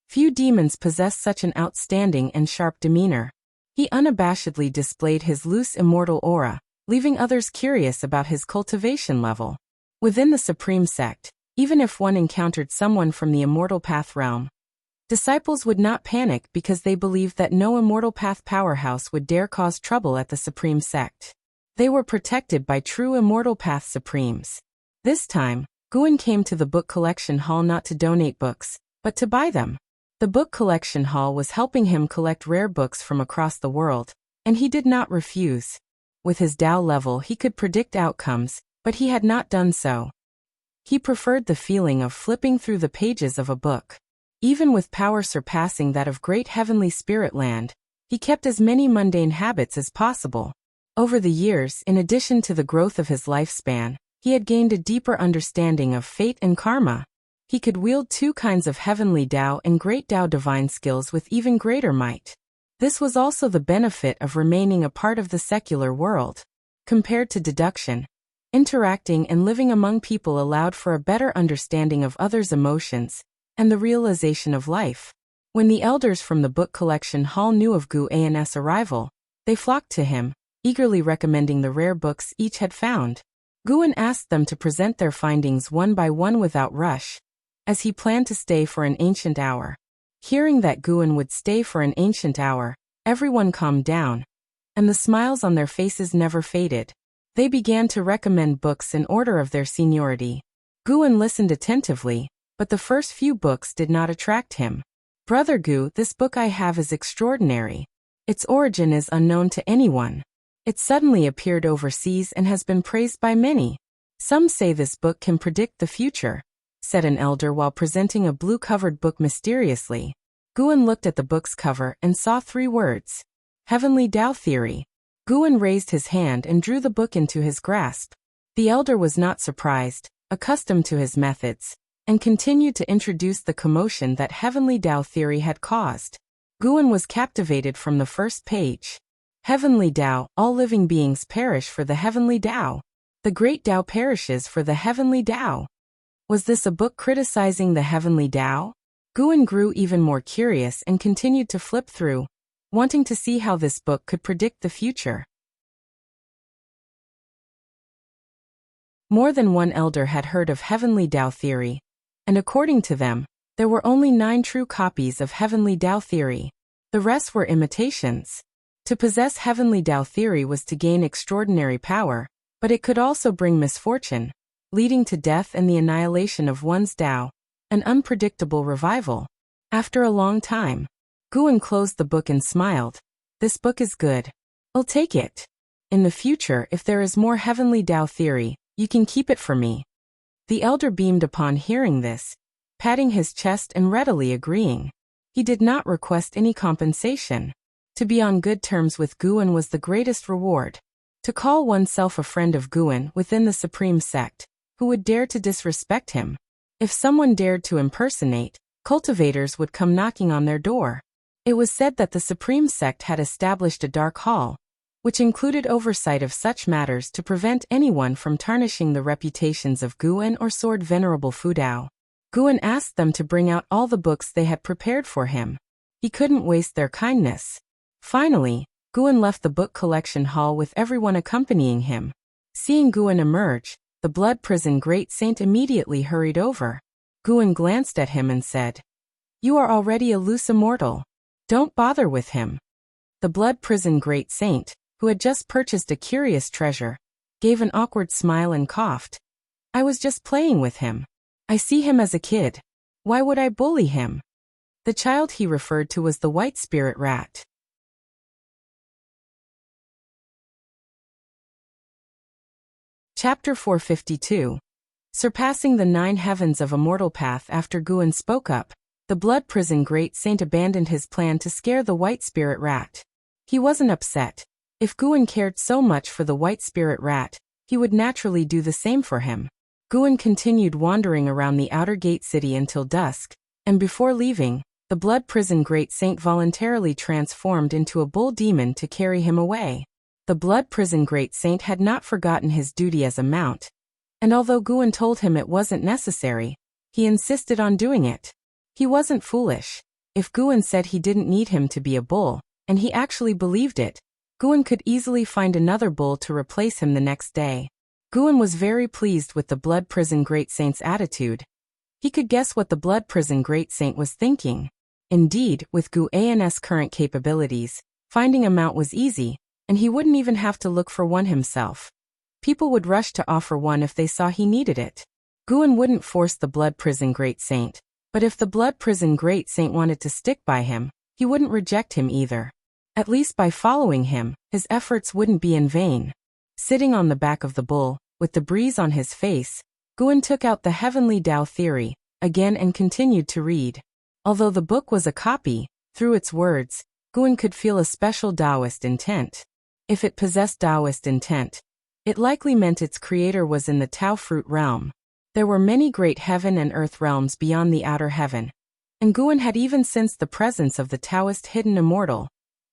few demons possessed such an outstanding and sharp demeanor. He unabashedly displayed his loose immortal aura, leaving others curious about his cultivation level. Within the Supreme Sect, even if one encountered someone from the Immortal Path realm, disciples would not panic because they believed that no Immortal Path powerhouse would dare cause trouble at the Supreme Sect. They were protected by true Immortal Path Supremes. This time, Guan came to the book collection hall not to donate books, but to buy them. The book collection hall was helping him collect rare books from across the world, and he did not refuse. With his Tao level he could predict outcomes, but he had not done so. He preferred the feeling of flipping through the pages of a book. Even with power surpassing that of great heavenly spirit land, he kept as many mundane habits as possible. Over the years, in addition to the growth of his lifespan, he had gained a deeper understanding of fate and karma. He could wield two kinds of heavenly Tao and great Tao divine skills with even greater might. This was also the benefit of remaining a part of the secular world. Compared to deduction, interacting and living among people allowed for a better understanding of others' emotions and the realization of life. When the elders from the book collection hall knew of Gu An's arrival, they flocked to him, eagerly recommending the rare books each had found. Guan asked them to present their findings one by one without rush, as he planned to stay for an ancient hour. Hearing that Guan would stay for an ancient hour, everyone calmed down, and the smiles on their faces never faded. They began to recommend books in order of their seniority. Guan listened attentively, but the first few books did not attract him. "Brother Gu, this book I have is extraordinary. Its origin is unknown to anyone. It suddenly appeared overseas and has been praised by many. Some say this book can predict the future," said an elder while presenting a blue-covered book mysteriously. Guan looked at the book's cover and saw 3 words. Heavenly Tao Theory. Guan raised his hand and drew the book into his grasp. The elder was not surprised, accustomed to his methods, and continued to introduce the commotion that Heavenly Tao Theory had caused. Guan was captivated from the first page. Heavenly Tao, all living beings perish for the Heavenly Tao. The Great Tao perishes for the Heavenly Tao. Was this a book criticizing the Heavenly Tao? Guan grew even more curious and continued to flip through, wanting to see how this book could predict the future. More than one elder had heard of Heavenly Tao Theory, and according to them, there were only 9 true copies of Heavenly Tao Theory. The rest were imitations. To possess Heavenly Tao Theory was to gain extraordinary power, but it could also bring misfortune, leading to death and the annihilation of one's Tao, an unpredictable revival. After a long time, Guan closed the book and smiled. "This book is good. I'll take it. In the future, if there is more Heavenly Tao Theory, you can keep it for me." The elder beamed upon hearing this, patting his chest and readily agreeing. He did not request any compensation. To be on good terms with Guan was the greatest reward. To call oneself a friend of Guan within the Supreme Sect, who would dare to disrespect him? If someone dared to impersonate, cultivators would come knocking on their door. It was said that the Supreme Sect had established a dark hall, which included oversight of such matters to prevent anyone from tarnishing the reputations of Guan or Sword Venerable Fudao. Guan asked them to bring out all the books they had prepared for him. He couldn't waste their kindness. Finally, Guan left the book collection hall with everyone accompanying him. Seeing Guan emerge, the Blood Prison Great Saint immediately hurried over. Guan glanced at him and said, "You are already a loose immortal. Don't bother with him." The Blood Prison Great Saint, who had just purchased a curious treasure, gave an awkward smile and coughed. "I was just playing with him. I see him as a kid. Why would I bully him?" The child he referred to was the White Spirit Rat. Chapter 452. Surpassing the 9 heavens of Immortal Path. After Guan spoke up, the Blood Prison Great Saint abandoned his plan to scare the White Spirit Rat. He wasn't upset. If Guan cared so much for the White Spirit Rat, he would naturally do the same for him. Guan continued wandering around the outer gate city until dusk, and before leaving, the Blood Prison Great Saint voluntarily transformed into a bull demon to carry him away. The Blood Prison Great Saint had not forgotten his duty as a mount, and although Guan told him it wasn't necessary, he insisted on doing it. He wasn't foolish. If Guan said he didn't need him to be a bull, and he actually believed it. Guan could easily find another bull to replace him the next day. Guan was very pleased with the Blood Prison Great Saint's attitude. He could guess what the Blood Prison Great Saint was thinking. Indeed, with Guan's current capabilities, finding a mount was easy, and he wouldn't even have to look for one himself. People would rush to offer one if they saw he needed it. Guan wouldn't force the Blood Prison Great Saint, but if the Blood Prison Great Saint wanted to stick by him, he wouldn't reject him either. At least by following him, his efforts wouldn't be in vain. Sitting on the back of the bull, with the breeze on his face, Guan took out the Heavenly Tao Theory again and continued to read. Although the book was a copy, through its words, Guan could feel a special Taoist intent. If it possessed Taoist intent, it likely meant its creator was in the Tao fruit realm. There were many great heaven and earth realms beyond the outer heaven, and Guan had even sensed the presence of the Taoist hidden immortal.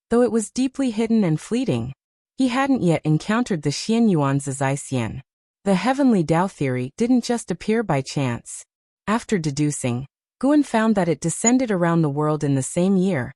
Though it was deeply hidden and fleeting, he hadn't yet encountered the Xian Yuan Zizai. The Heavenly Tao Theory didn't just appear by chance. After deducing, Guan found that it descended around the world in the same year,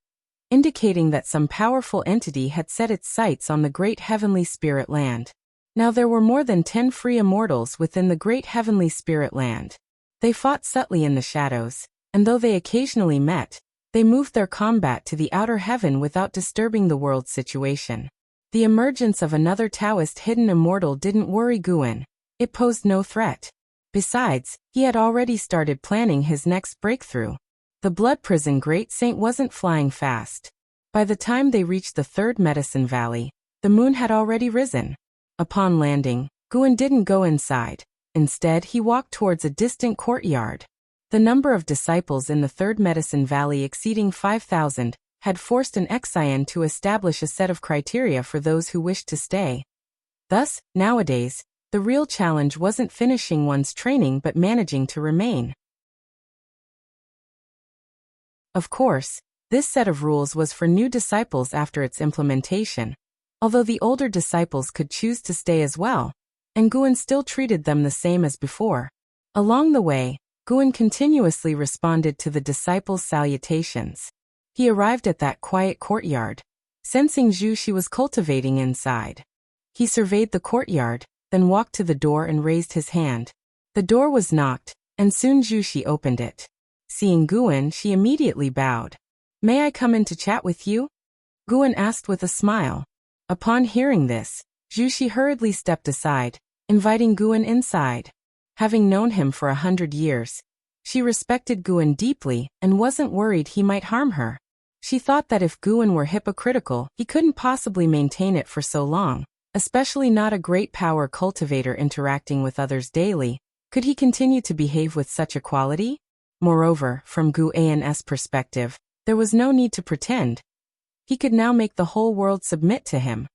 indicating that some powerful entity had set its sights on the great heavenly spirit land. Now there were more than 10 free immortals within the great heavenly spirit land. They fought subtly in the shadows, and though they occasionally met, they moved their combat to the outer heaven without disturbing the world's situation. The emergence of another Taoist hidden immortal didn't worry Guan. It posed no threat. Besides, he had already started planning his next breakthrough. The Blood Prison Great Saint wasn't flying fast. By the time they reached the third Medicine Valley, the moon had already risen. Upon landing, Guan didn't go inside. Instead, he walked towards a distant courtyard. The number of disciples in the third Medicine Valley exceeding 5,000 had forced an Xian to establish a set of criteria for those who wished to stay. Thus, nowadays, the real challenge wasn't finishing one's training but managing to remain. Of course, this set of rules was for new disciples after its implementation, although the older disciples could choose to stay as well, and Guan still treated them the same as before. Along the way, Guan continuously responded to the disciples' salutations. He arrived at that quiet courtyard, sensing Zhu Shi was cultivating inside. He surveyed the courtyard, then walked to the door and raised his hand. The door was knocked, and soon Zhu Shi opened it. Seeing Guan, she immediately bowed. "May I come in to chat with you?" Guan asked with a smile. Upon hearing this, Zhu Shi hurriedly stepped aside, inviting Guan inside. Having known him for 100 years, she respected Guan deeply and wasn't worried he might harm her. She thought that if Guan were hypocritical, he couldn't possibly maintain it for so long, especially not a great power cultivator interacting with others daily. Could he continue to behave with such equality? Moreover, from Guan's perspective, there was no need to pretend. He could now make the whole world submit to him.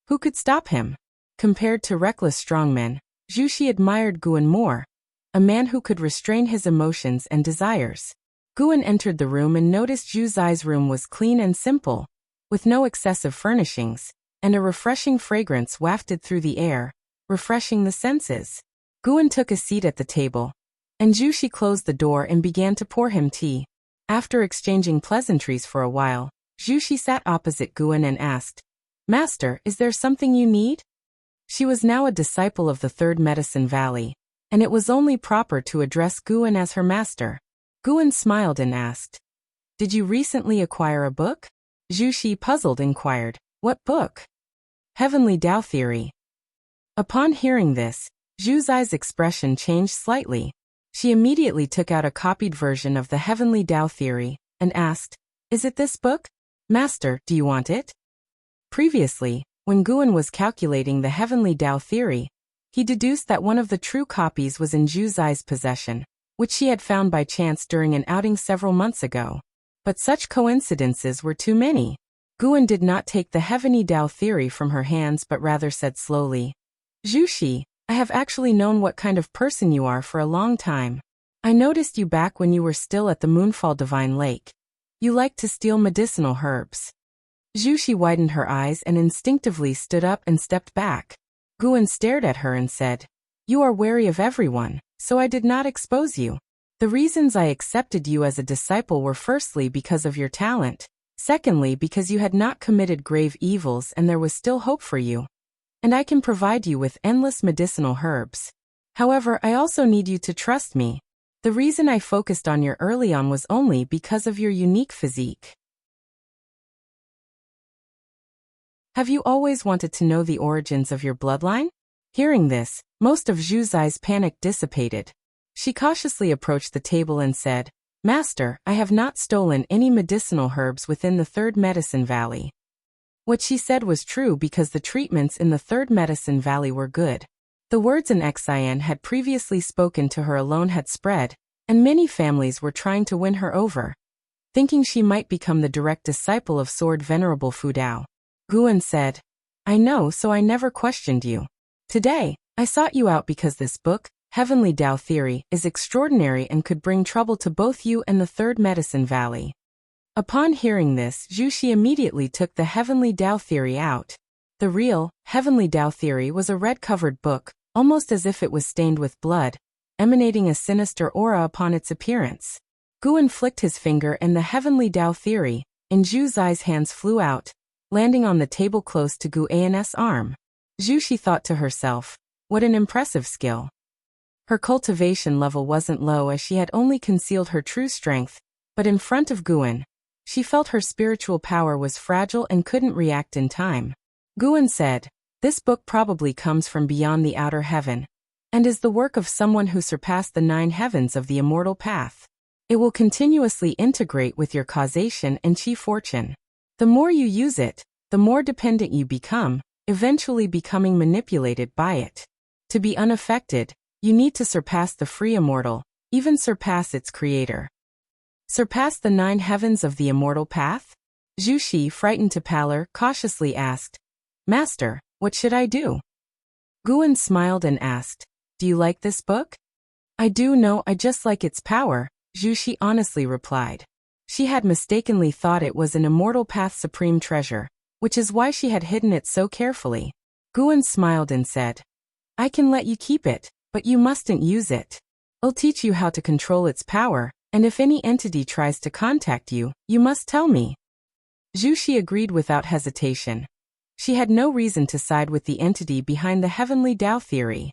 Who could stop him? Compared to reckless strongmen, Zhu Shi admired Guan more, a man who could restrain his emotions and desires. Guan entered the room and noticed Zhu Zai's room was clean and simple, with no excessive furnishings, and a refreshing fragrance wafted through the air, refreshing the senses. Guan took a seat at the table, and Zhu Shi closed the door and began to pour him tea. After exchanging pleasantries for a while, Zhu Shi sat opposite Guan and asked, "Master, is there something you need?" She was now a disciple of the Third Medicine Valley, and it was only proper to address Guan as her master. Guan smiled and asked, "Did you recently acquire a book?" Zhu Shi, puzzled, inquired, "What book?" "Heavenly Tao Theory." Upon hearing this, Zhu Zai's expression changed slightly. She immediately took out a copied version of the Heavenly Tao Theory and asked, "Is it this book? Master, do you want it?" Previously, when Guan was calculating the Heavenly Tao Theory, he deduced that one of the true copies was in Zhu Zai's possession, which she had found by chance during an outing several months ago. But such coincidences were too many. Guan did not take the Heavenly Tao Theory from her hands but rather said slowly, "Zhu Shi, I have actually known what kind of person you are for a long time. I noticed you back when you were still at the Moonfall Divine Lake. You liked to steal medicinal herbs." Zhu Shi widened her eyes and instinctively stood up and stepped back. Guan stared at her and said, "You are wary of everyone, so I did not expose you. The reasons I accepted you as a disciple were firstly because of your talent, Secondly, because you had not committed grave evils and there was still hope for you. And I can provide you with endless medicinal herbs. However, I also need you to trust me. The reason I focused on you early on was only because of your unique physique. Have you always wanted to know the origins of your bloodline? Hearing this, most of Zhu Zai's panic dissipated. She cautiously approached the table and said, Master, I have not stolen any medicinal herbs within the Third Medicine Valley. What she said was true because the treatments in the Third Medicine Valley were good. The words an Xian had previously spoken to her alone had spread, and many families were trying to win her over, thinking she might become the direct disciple of Sword Venerable Fudao. Guan said, I know, so I never questioned you. Today, I sought you out because this book, Heavenly Tao Theory, is extraordinary and could bring trouble to both you and the Third Medicine Valley. Upon hearing this, Zhu Xi immediately took the Heavenly Tao Theory out. The real, Heavenly Tao Theory was a red-covered book, almost as if it was stained with blood, emanating a sinister aura upon its appearance. Guan flicked his finger and the Heavenly Tao Theory, in Zhu Zai's hands, flew out, landing on the table close to Gu An's arm. Zhu Xi thought to herself, what an impressive skill. Her cultivation level wasn't low as she had only concealed her true strength, but in front of Guan, she felt her spiritual power was fragile and couldn't react in time. Guan said, this book probably comes from beyond the outer heaven, and is the work of someone who surpassed the 9 heavens of the immortal path. It will continuously integrate with your causation and chi fortune. The more you use it, the more dependent you become, eventually becoming manipulated by it. To be unaffected, you need to surpass the free immortal, even surpass its creator. Surpass the 9 heavens of the immortal path? Zhu Xi, frightened to pallor, cautiously asked, Master, what should I do? Guan smiled and asked, do you like this book? I do know, I just like its power, Zhu Xi honestly replied. She had mistakenly thought it was an immortal path supreme treasure, which is why she had hidden it so carefully. Guan smiled and said, I can let you keep it, but you mustn't use it. I'll teach you how to control its power, and if any entity tries to contact you, you must tell me. Zhu Xi agreed without hesitation. She had no reason to side with the entity behind the Heavenly Tao Theory.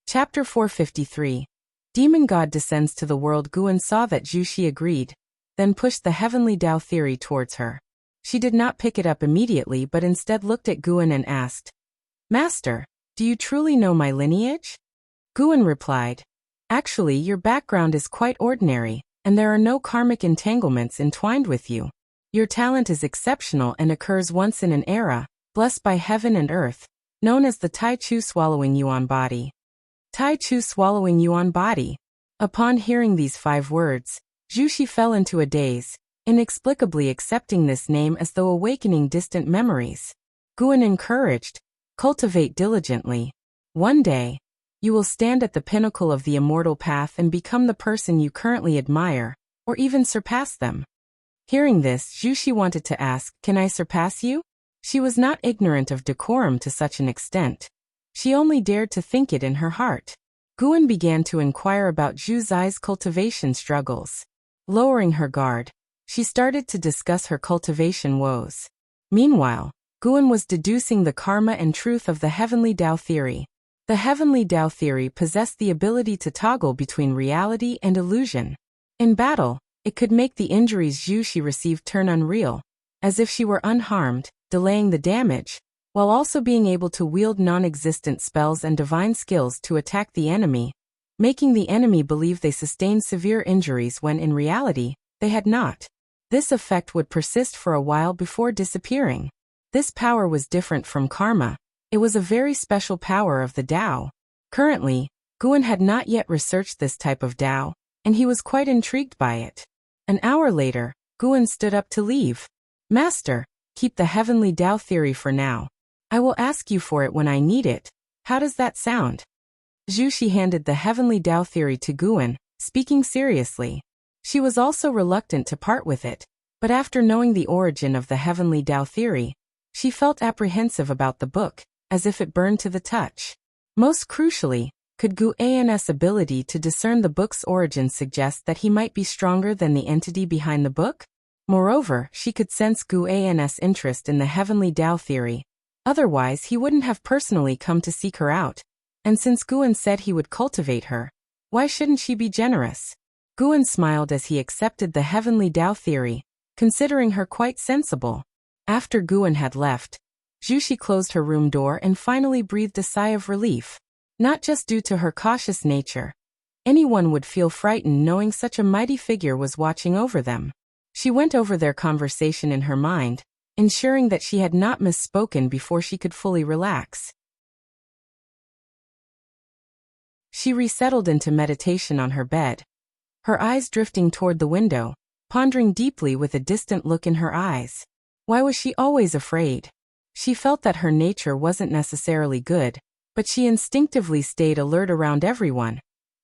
Chapter 453. Demon God descends to the world. Guan saw that Zhu Xi agreed, then pushed the Heavenly Tao Theory towards her. She did not pick it up immediately but instead looked at Guan and asked, Master, do you truly know my lineage? Guan replied, Actually, your background is quite ordinary, and there are no karmic entanglements entwined with you. Your talent is exceptional and occurs once in an era, blessed by heaven and earth, known as the Tai Chu Swallowing Yuan Body. Tai Chu Swallowing Yuan Body. Upon hearing these 5 words, Zhu Xi fell into a daze, inexplicably accepting this name as though awakening distant memories. Guan encouraged, cultivate diligently. One day, you will stand at the pinnacle of the immortal path and become the person you currently admire, or even surpass them. Hearing this, Zhu Xi wanted to ask, can I surpass you? She was not ignorant of decorum to such an extent. She only dared to think it in her heart. Guan began to inquire about Zhu Zai's cultivation struggles. Lowering her guard, she started to discuss her cultivation woes. Meanwhile, Guan was deducing the karma and truth of the Heavenly Tao Theory. The Heavenly Tao Theory possessed the ability to toggle between reality and illusion. In battle, it could make the injuries Zhu Xi received turn unreal, as if she were unharmed, delaying the damage, while also being able to wield non-existent spells and divine skills to attack the enemy, making the enemy believe they sustained severe injuries when in reality, they had not. This effect would persist for a while before disappearing. This power was different from karma. It was a very special power of the Tao. Currently, Guan had not yet researched this type of Tao, and he was quite intrigued by it. An hour later, Guan stood up to leave. Master, keep the Heavenly Tao Theory for now. I will ask you for it when I need it. How does that sound? Zhu Xi handed the Heavenly Tao Theory to Guan, speaking seriously. She was also reluctant to part with it, but after knowing the origin of the Heavenly Tao Theory, she felt apprehensive about the book, as if it burned to the touch. Most crucially, Could Gu An's ability to discern the book's origin suggest that he might be stronger than the entity behind the book? Moreover, she could sense Gu An's interest in the heavenly Tao theory. Otherwise, he wouldn't have personally come to seek her out. And since Guan said he would cultivate her, why shouldn't she be generous? Guan smiled as he accepted the heavenly Tao theory, considering her quite sensible. After Guan had left, Zhuxi closed her room door and finally breathed a sigh of relief. Not just due to her cautious nature. Anyone would feel frightened knowing such a mighty figure was watching over them. She went over their conversation in her mind, ensuring that she had not misspoken before she could fully relax. She resettled into meditation on her bed, her eyes drifting toward the window, pondering deeply with a distant look in her eyes. Why was she always afraid? She felt that her nature wasn't necessarily good, but she instinctively stayed alert around everyone,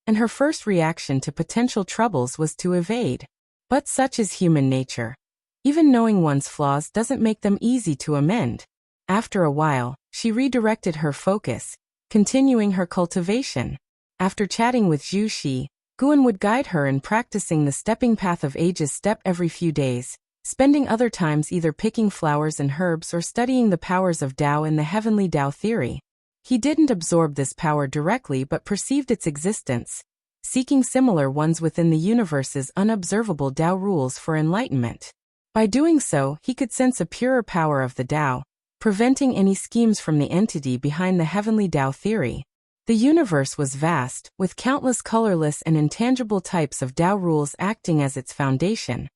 and her first reaction to potential troubles was to evade. But such is human nature. Even knowing one's flaws doesn't make them easy to amend. After a while, she redirected her focus, continuing her cultivation. After chatting with Zhuxi, Guan would guide her in practicing the stepping path of ages step every few days, spending other times either picking flowers and herbs or studying the powers of Tao and the heavenly Tao theory. He didn't absorb this power directly but perceived its existence, seeking similar ones within the universe's unobservable Tao rules for enlightenment. By doing so, he could sense a purer power of the Tao, preventing any schemes from the entity behind the heavenly Tao theory. The universe was vast, with countless colorless and intangible types of Tao rules acting as its foundation,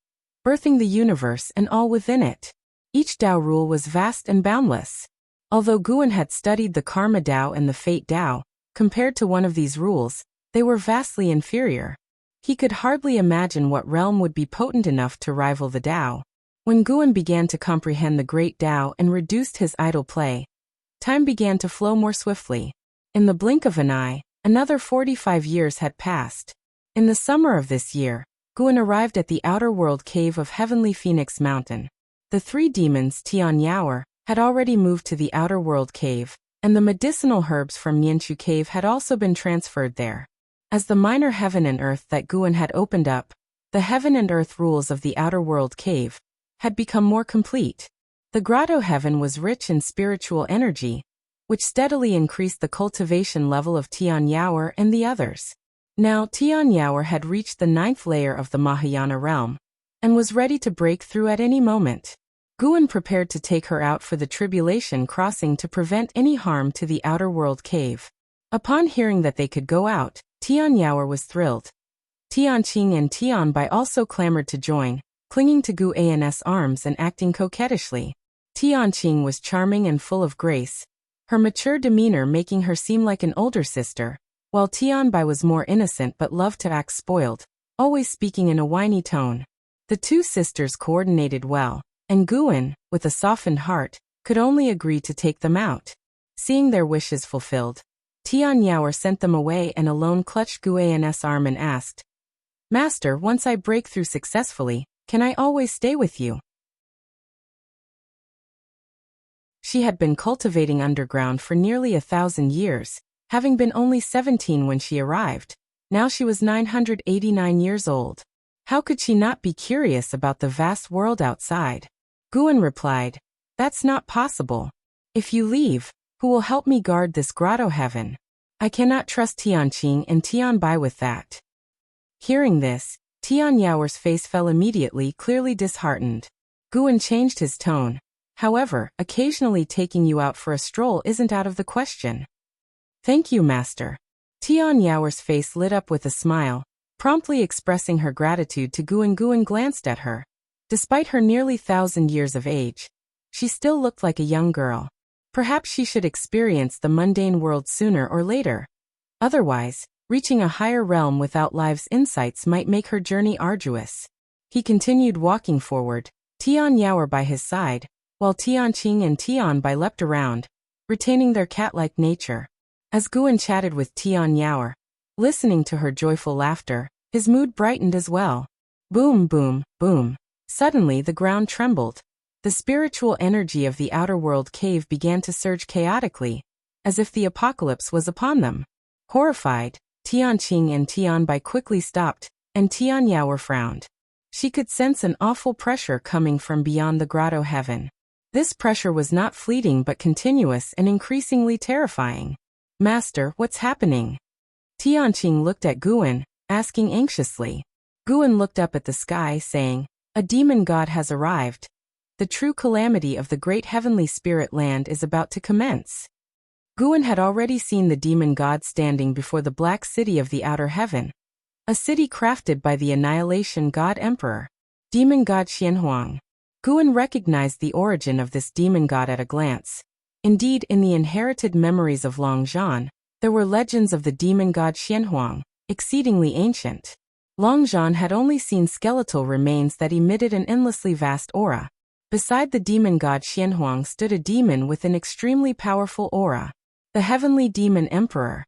birthing the universe and all within it. Each Tao rule was vast and boundless. Although Guan had studied the Karma Tao and the Fate Tao, compared to one of these rules, they were vastly inferior. He could hardly imagine what realm would be potent enough to rival the Tao. When Guan began to comprehend the great Tao and reduced his idle play, time began to flow more swiftly. In the blink of an eye, another 45 years had passed. In the summer of this year, Guan arrived at the outer world cave of Heavenly Phoenix Mountain. The three demons Tian Yaoer had already moved to the outer world cave, and the medicinal herbs from Nianchu cave had also been transferred there. As the minor heaven and earth that Guan had opened up, the heaven and earth rules of the outer world cave had become more complete. The grotto heaven was rich in spiritual energy, which steadily increased the cultivation level of Tian Yaoer and the others. Now Tian Yaoer had reached the 9th layer of the Mahayana realm, and was ready to break through at any moment. Guan prepared to take her out for the tribulation crossing to prevent any harm to the outer world cave. Upon hearing that they could go out, Tian Yaoer was thrilled. Tianqing and Tianbai also clamored to join, clinging to Gu An's arms and acting coquettishly. Tianqing was charming and full of grace, her mature demeanor making her seem like an older sister, while Tianbai was more innocent but loved to act spoiled, always speaking in a whiny tone. The two sisters coordinated well, and Guan, with a softened heart, could only agree to take them out. Seeing their wishes fulfilled, Tian Yaoer sent them away and alone clutched Gu An's arm and asked, "Master, once I break through successfully, can I always stay with you?" She had been cultivating underground for nearly 1,000 years, having been only 17 when she arrived. Now she was 989 years old. How could she not be curious about the vast world outside? Guan replied, "That's not possible. If you leave, who will help me guard this grotto heaven? I cannot trust Tianqing and Tianbai with that." Hearing this, Tian Yaoer's face fell immediately, clearly disheartened. Guan changed his tone. "However, occasionally taking you out for a stroll isn't out of the question." "Thank you, master." Tian Yaoer's face lit up with a smile, promptly expressing her gratitude to Guan. Guan glanced at her. Despite her nearly 1,000 years of age, she still looked like a young girl. Perhaps she should experience the mundane world sooner or later. Otherwise, reaching a higher realm without life's insights might make her journey arduous. He continued walking forward, Tian Yaoer by his side, while Tianqing and Tianbai leapt around, retaining their cat-like nature. As Guan chatted with Tian Yaoer, listening to her joyful laughter, his mood brightened as well. Boom, boom, boom. Suddenly the ground trembled. The spiritual energy of the outer world cave began to surge chaotically, as if the apocalypse was upon them. Horrified, Tianqing and Tianbai quickly stopped, and Tianyao frowned. She could sense an awful pressure coming from beyond the grotto heaven. This pressure was not fleeting but continuous and increasingly terrifying. Master, what's happening? Tianqing looked at Guan, asking anxiously. Guan looked up at the sky, saying, "A demon god has arrived. The true calamity of the great heavenly spirit land is about to commence." Guan had already seen the demon god standing before the black city of the outer heaven, a city crafted by the annihilation god emperor, demon god Xianhuang. Guan recognized the origin of this demon god at a glance. Indeed, in the inherited memories of Longzhan, there were legends of the demon god Xianhuang, exceedingly ancient. Longzhan had only seen skeletal remains that emitted an endlessly vast aura. Beside the demon god Xianhuang stood a demon with an extremely powerful aura, the heavenly demon emperor.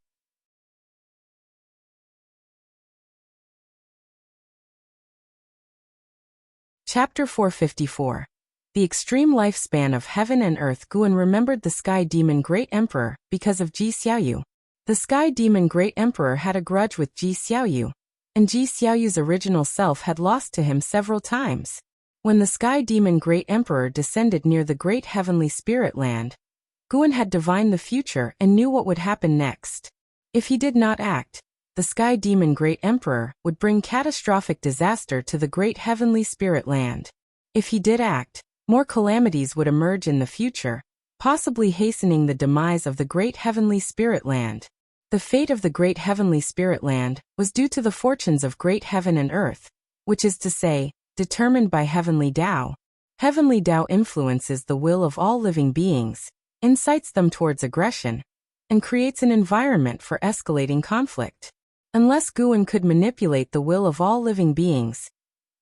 Chapter 454. The extreme lifespan of heaven and earth. Guan remembered the sky demon great emperor because of Ji Xiaoyu. The sky demon great emperor had a grudge with Ji Xiaoyu, and Ji Xiaoyu's original self had lost to him several times. When the sky demon great emperor descended near the great heavenly spirit land, Guan had divined the future and knew what would happen next. If he did not act, the sky demon great emperor would bring catastrophic disaster to the great heavenly spirit land. If he did act, more calamities would emerge in the future, possibly hastening the demise of the great heavenly spirit land. The fate of the great heavenly spirit land was due to the fortunes of great heaven and earth, which is to say, determined by heavenly Tao. Heavenly Tao influences the will of all living beings, incites them towards aggression, and creates an environment for escalating conflict. Unless Guan could manipulate the will of all living beings,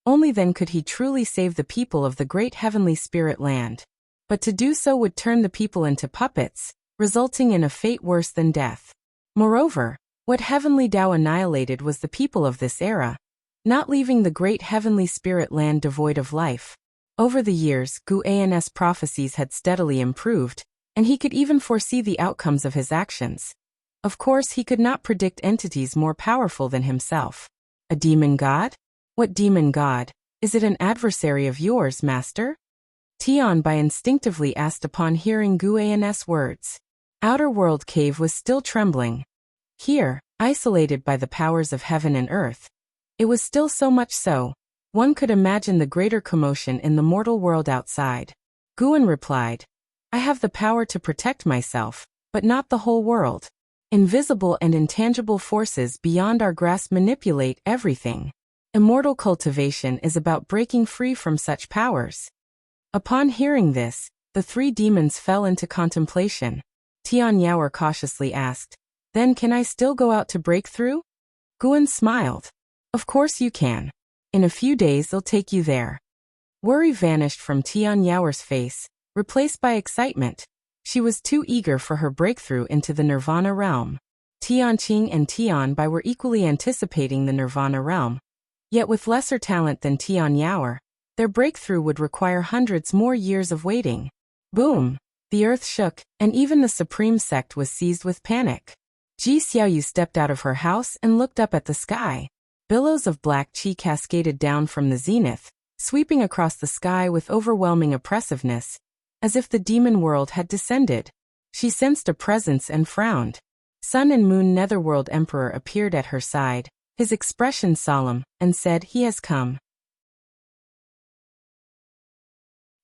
only then could he truly save the people of the great heavenly spirit land. But to do so would turn the people into puppets, resulting in a fate worse than death. Moreover, what heavenly Tao annihilated was the people of this era, not leaving the great heavenly spirit land devoid of life. Over the years, Guan's prophecies had steadily improved, and he could even foresee the outcomes of his actions. Of course, he could not predict entities more powerful than himself. A demon god? What demon god? Is it an adversary of yours, master? Tianbai instinctively asked upon hearing Guan's words. Outer World Cave was still trembling. Here, isolated by the powers of heaven and earth, it was still so much so, one could imagine the greater commotion in the mortal world outside. Guan replied, "I have the power to protect myself, but not the whole world. Invisible and intangible forces beyond our grasp manipulate everything. Immortal cultivation is about breaking free from such powers." Upon hearing this, the three demons fell into contemplation. Tianyao cautiously asked, "Then can I still go out to break through?" Guan smiled. "Of course you can. In a few days they'll take you there." Worry vanished from Tianyao's face, replaced by excitement. She was too eager for her breakthrough into the Nirvana realm. Tianqing and Tianbai were equally anticipating the Nirvana realm. Yet with lesser talent than Tianyao, their breakthrough would require hundreds more years of waiting. Boom! The earth shook, and even the supreme sect was seized with panic. Ji Xiaoyu stepped out of her house and looked up at the sky. Billows of black qi cascaded down from the zenith, sweeping across the sky with overwhelming oppressiveness, as if the demon world had descended. She sensed a presence and frowned. Sun and Moon Netherworld Emperor appeared at her side, his expression solemn, and said, "He has come."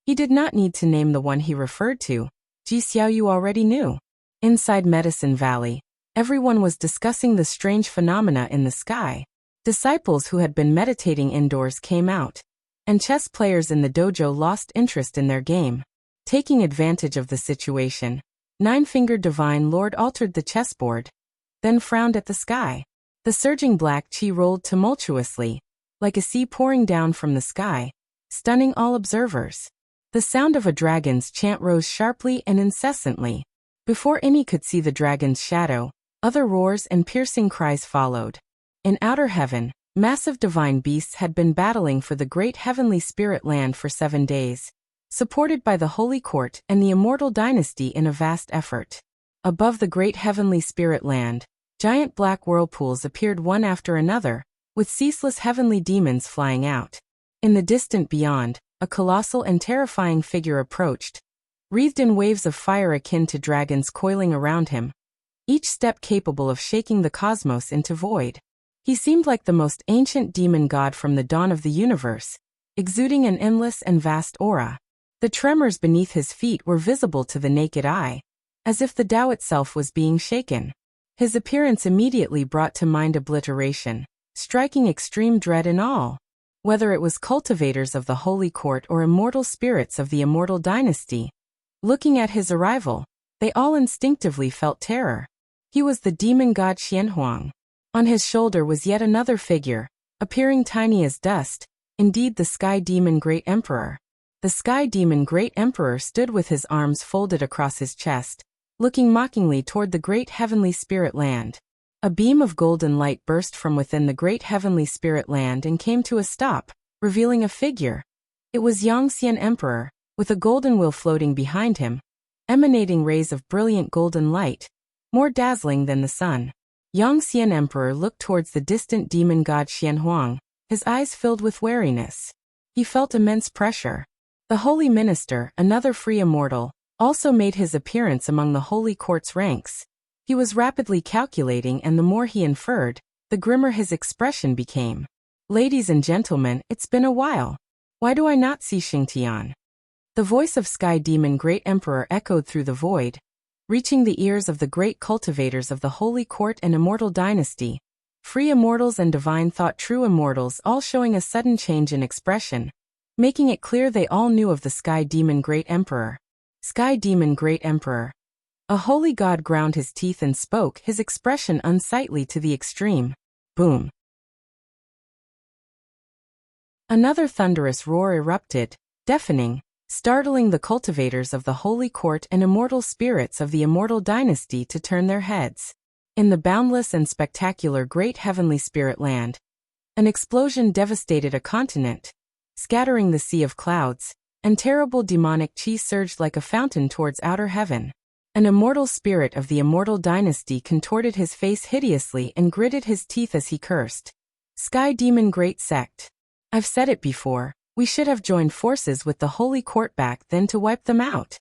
He did not need to name the one he referred to. Ji Xiaoyu already knew. Inside Medicine Valley, everyone was discussing the strange phenomena in the sky. Disciples who had been meditating indoors came out, and chess players in the dojo lost interest in their game. Taking advantage of the situation, Nine-Fingered Divine Lord altered the chessboard, then frowned at the sky. The surging black qi rolled tumultuously, like a sea pouring down from the sky, stunning all observers. The sound of a dragon's chant rose sharply and incessantly. Before any could see the dragon's shadow, other roars and piercing cries followed. In outer heaven, massive divine beasts had been battling for the great heavenly spirit land for 7 days, supported by the Holy Court and the Immortal Dynasty in a vast effort. Above the great heavenly spirit land, Giant black whirlpools appeared one after another, with ceaseless heavenly demons flying out. In the distant beyond, a colossal and terrifying figure approached, wreathed in waves of fire akin to dragons coiling around him, each step capable of shaking the cosmos into void. He seemed like the most ancient demon god from the dawn of the universe, exuding an endless and vast aura. The tremors beneath his feet were visible to the naked eye, as if the Tao itself was being shaken. His appearance immediately brought to mind obliteration, striking extreme dread in all. Whether it was cultivators of the Holy Court or immortal spirits of the immortal dynasty, looking at his arrival, they all instinctively felt terror. He was the demon god Xianhuang. On his shoulder was yet another figure, appearing tiny as dust, indeed the Sky Demon Great Emperor. The Sky Demon Great Emperor stood with his arms folded across his chest, looking mockingly toward the great heavenly spirit land. A beam of golden light burst from within the great heavenly spirit land and came to a stop, revealing a figure. It was Yangxian Emperor, with a golden wheel floating behind him, emanating rays of brilliant golden light, more dazzling than the sun. Yangxian Emperor looked towards the distant demon god Xianhuang, his eyes filled with wariness. He felt immense pressure. The Holy Minister, another free immortal, also made his appearance among the Holy Court's ranks. He was rapidly calculating, and the more he inferred, the grimmer his expression became. "Ladies and gentlemen, it's been a while. Why do I not see Xingtian?" The voice of Sky Demon Great Emperor echoed through the void, reaching the ears of the great cultivators of the Holy Court and Immortal Dynasty, free immortals and divine thought true immortals, all showing a sudden change in expression, making it clear they all knew of the Sky Demon Great Emperor. Sky Demon Great Emperor. A holy god ground his teeth and spoke, his expression unsightly to the extreme. Boom. Another thunderous roar erupted, deafening, startling the cultivators of the Holy Court and immortal spirits of the Immortal Dynasty to turn their heads. In the boundless and spectacular great heavenly spirit land, an explosion devastated a continent, scattering the sea of clouds, and terrible demonic chi surged like a fountain towards outer heaven. An immortal spirit of the Immortal Dynasty contorted his face hideously and gritted his teeth as he cursed. Sky Demon Great Sect. I've said it before. We should have joined forces with the Holy Court back then to wipe them out.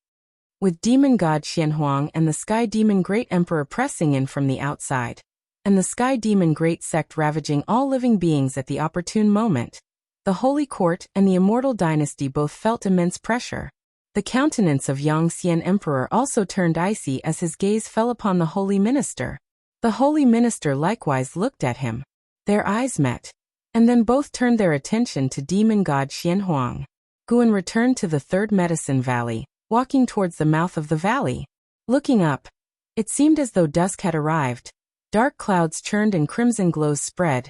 With Demon God Xianhuang and the Sky Demon Great Emperor pressing in from the outside, and the Sky Demon Great Sect ravaging all living beings at the opportune moment, the Holy Court and the Immortal Dynasty both felt immense pressure. The countenance of Yangxian Emperor also turned icy as his gaze fell upon the Holy Minister. The Holy Minister likewise looked at him. Their eyes met, and then both turned their attention to Demon God Xianhuang. Guan returned to the third medicine valley, walking towards the mouth of the valley. Looking up, it seemed as though dusk had arrived. Dark clouds churned and crimson glows spread,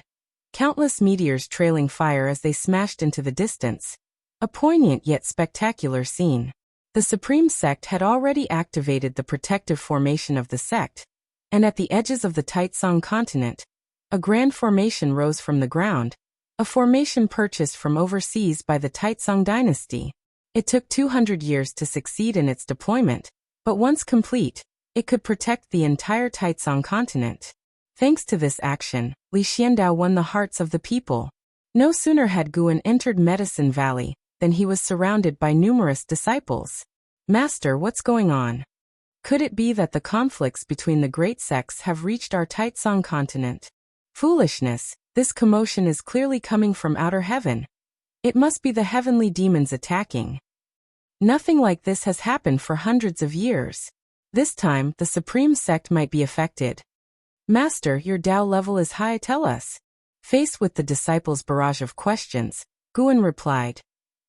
countless meteors trailing fire as they smashed into the distance. A poignant yet spectacular scene. The Supreme Sect had already activated the protective formation of the sect, and at the edges of the Taitsong continent, a grand formation rose from the ground, a formation purchased from overseas by the Taitsong dynasty. It took 200 years to succeed in its deployment, but once complete, it could protect the entire Taitsong continent. Thanks to this action, Li Xiandao won the hearts of the people. No sooner had Guan entered Medicine Valley than he was surrounded by numerous disciples. "Master, what's going on? Could it be that the conflicts between the great sects have reached our Taitsong continent?" "Foolishness, this commotion is clearly coming from outer heaven. It must be the heavenly demons attacking. Nothing like this has happened for hundreds of years. This time, the Supreme Sect might be affected." "Master, your Tao level is high, tell us." Faced with the disciples' barrage of questions, Guan replied,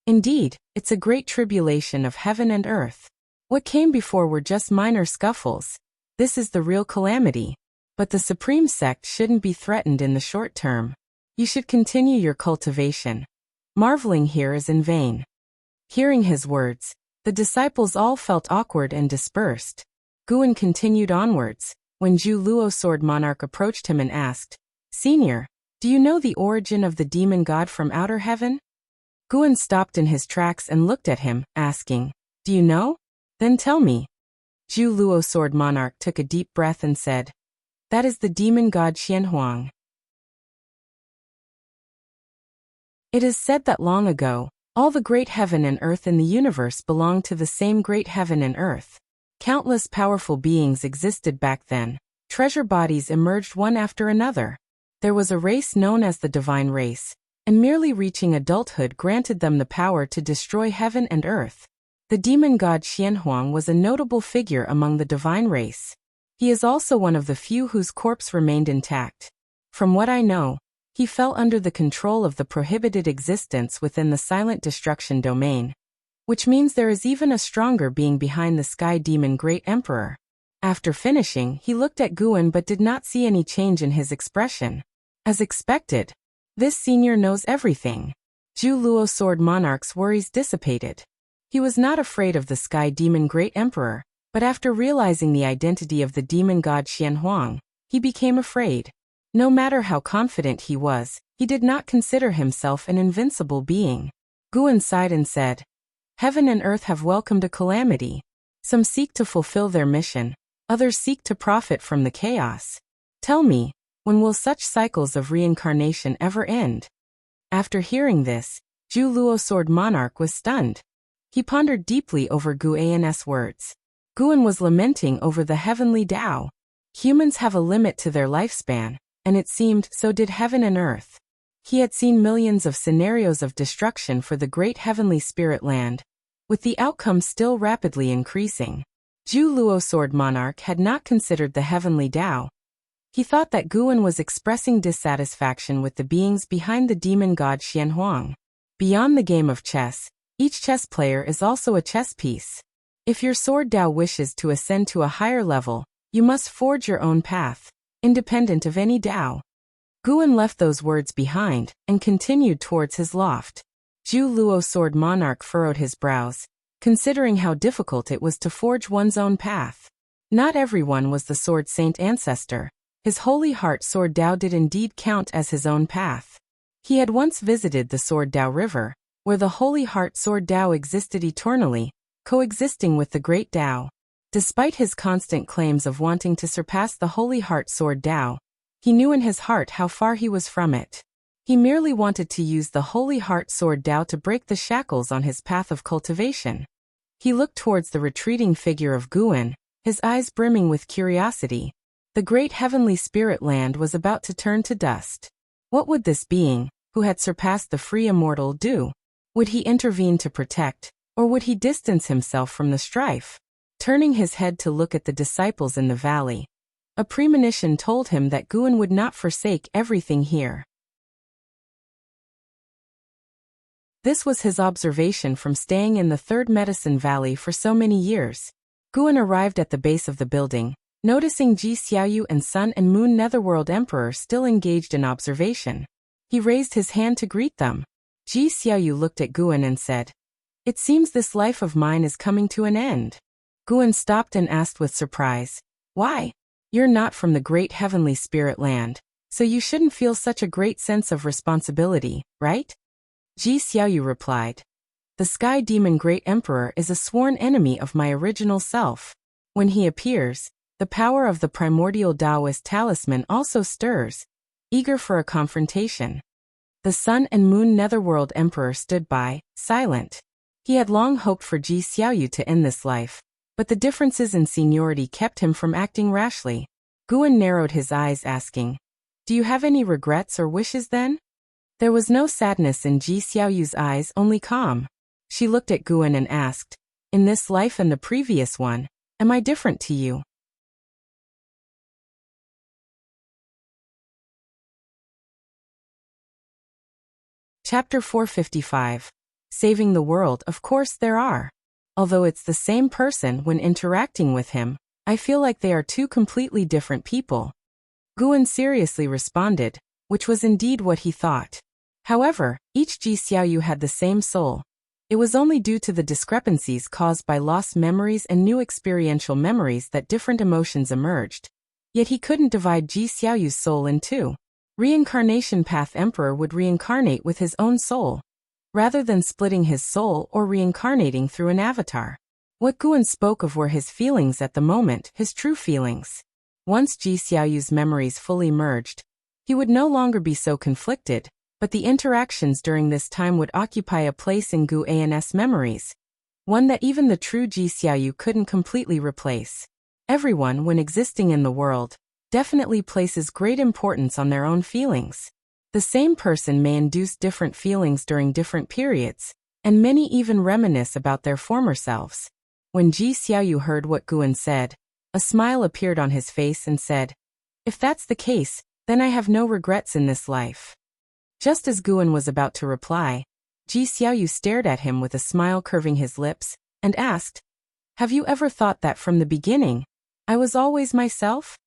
"Indeed, it's a great tribulation of heaven and earth. What came before were just minor scuffles. This is the real calamity. But the Supreme Sect shouldn't be threatened in the short term. You should continue your cultivation. Marveling here is in vain." Hearing his words, the disciples all felt awkward and dispersed. Guan continued onwards, when Zhu Luo Sword Monarch approached him and asked, "Senior, do you know the origin of the demon god from outer heaven?" Guan stopped in his tracks and looked at him, asking, "Do you know? Then tell me." Zhu Luo Sword Monarch took a deep breath and said, That is the demon god Xianhuang. It is said that long ago, all the great heaven and earth in the universe belonged to the same great heaven and earth. Countless powerful beings existed back then. Treasure bodies emerged one after another. There was a race known as the divine race, and merely reaching adulthood granted them the power to destroy heaven and earth. The demon god Xianhuang was a notable figure among the divine race. He is also one of the few whose corpse remained intact. From what I know, he fell under the control of the prohibited existence within the silent destruction domain, which means there is even a stronger being behind the sky demon Great Emperor. After finishing, he looked at Guan but did not see any change in his expression. As expected, this senior knows everything. Zhu Luo Sword Monarch's worries dissipated. He was not afraid of the sky demon Great Emperor, but after realizing the identity of the demon god Xianhuang, he became afraid. No matter how confident he was, he did not consider himself an invincible being. Guan sighed and said, "Heaven and earth have welcomed a calamity. Some seek to fulfill their mission, others seek to profit from the chaos. Tell me, when will such cycles of reincarnation ever end?" After hearing this, Zhu Luo Sword Monarch was stunned. He pondered deeply over Guan's words. Guan was lamenting over the heavenly Tao. Humans have a limit to their lifespan, and it seemed so did heaven and earth. He had seen millions of scenarios of destruction for the great heavenly spirit land, with the outcome still rapidly increasing. Zhu Luo Sword Monarch had not considered the heavenly Tao. He thought that Guan was expressing dissatisfaction with the beings behind the demon god Xianhuang. Beyond the game of chess, each chess player is also a chess piece. If your sword Tao wishes to ascend to a higher level, you must forge your own path, independent of any Tao. Guan left those words behind and continued towards his loft. Zhu Luo Sword Monarch furrowed his brows, considering how difficult it was to forge one's own path. Not everyone was the Sword Saint ancestor. His Holy Heart Sword Tao did indeed count as his own path. He had once visited the Sword Tao River, where the Holy Heart Sword Tao existed eternally, coexisting with the Great Tao. Despite his constant claims of wanting to surpass the Holy Heart Sword Tao, he knew in his heart how far he was from it. He merely wanted to use the Holy Heart Sword Tao to break the shackles on his path of cultivation. He looked towards the retreating figure of Guan, his eyes brimming with curiosity. The great heavenly spirit land was about to turn to dust. What would this being, who had surpassed the free immortal, do? Would he intervene to protect, or would he distance himself from the strife? Turning his head to look at the disciples in the valley, a premonition told him that Guan would not forsake everything here. This was his observation from staying in the Third Medicine Valley for so many years. Guan arrived at the base of the building, noticing Ji Xiaoyu and Sun and Moon Netherworld Emperor still engaged in observation. He raised his hand to greet them. Ji Xiaoyu looked at Guan and said, "It seems this life of mine is coming to an end." Guan stopped and asked with surprise, "Why? You're not from the great heavenly spirit land, so you shouldn't feel such a great sense of responsibility, right?" Ji Xiaoyu replied, "The sky demon Great Emperor is a sworn enemy of my original self. When he appears, the power of the primordial Taoist talisman also stirs, eager for a confrontation." The Sun and Moon Netherworld Emperor stood by, silent. He had long hoped for Ji Xiaoyu to end this life, but the differences in seniority kept him from acting rashly. Guan narrowed his eyes, asking, "Do you have any regrets or wishes then?" There was no sadness in Ji Xiaoyu's eyes, only calm. She looked at Guan and asked, "In this life and the previous one, am I different to you?" Chapter 455. Saving the world. Of course there are. Although it's the same person when interacting with him, I feel like they are two completely different people. Guan seriously responded, which was indeed what he thought. However, each Ji Xiaoyu had the same soul. It was only due to the discrepancies caused by lost memories and new experiential memories that different emotions emerged. Yet he couldn't divide Ji Xiaoyu's soul in two. Reincarnation Path Emperor would reincarnate with his own soul, rather than splitting his soul or reincarnating through an avatar. What Guan spoke of were his feelings at the moment, his true feelings. Once Ji Xiaoyu's memories fully merged, he would no longer be so conflicted, but the interactions during this time would occupy a place in Gu An's memories, one that even the true Ji Xiaoyu couldn't completely replace. Everyone, when existing in the world, definitely places great importance on their own feelings. The same person may induce different feelings during different periods, and many even reminisce about their former selves. When Ji Xiaoyu heard what Guan said, a smile appeared on his face and said, "If that's the case, then I have no regrets in this life." Just as Guan was about to reply, Ji Xiaoyu stared at him with a smile curving his lips, and asked, "Have you ever thought that from the beginning, I was always myself?"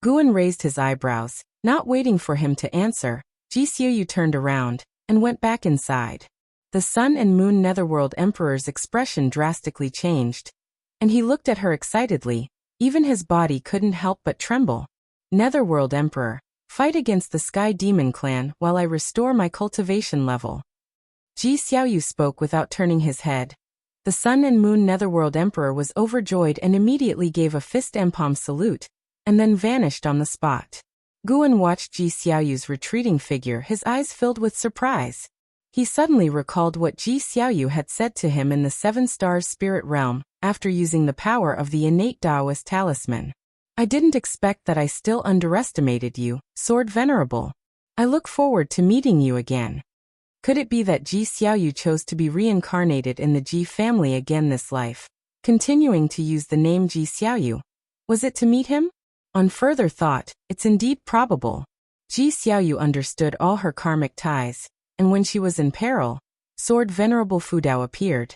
Guan raised his eyebrows. Not waiting for him to answer, Ji Xiaoyu turned around and went back inside. The Sun and Moon Netherworld Emperor's expression drastically changed, and he looked at her excitedly. Even his body couldn't help but tremble. "Netherworld Emperor, fight against the Sky Demon clan while I restore my cultivation level." Ji Xiaoyu spoke without turning his head. The Sun and Moon Netherworld Emperor was overjoyed and immediately gave a fist and palm salute, and then vanished on the spot. Guan watched Ji Xiaoyu's retreating figure, his eyes filled with surprise. He suddenly recalled what Ji Xiaoyu had said to him in the Seven Stars Spirit Realm, after using the power of the innate Taoist talisman. "I didn't expect that. I still underestimated you, Sword Venerable. I look forward to meeting you again." Could it be that Ji Xiaoyu chose to be reincarnated in the Ji family again this life, continuing to use the name Ji Xiaoyu? Was it to meet him? On further thought, it's indeed probable. Ji Xiaoyu understood all her karmic ties, and when she was in peril, Sword Venerable Fudao appeared.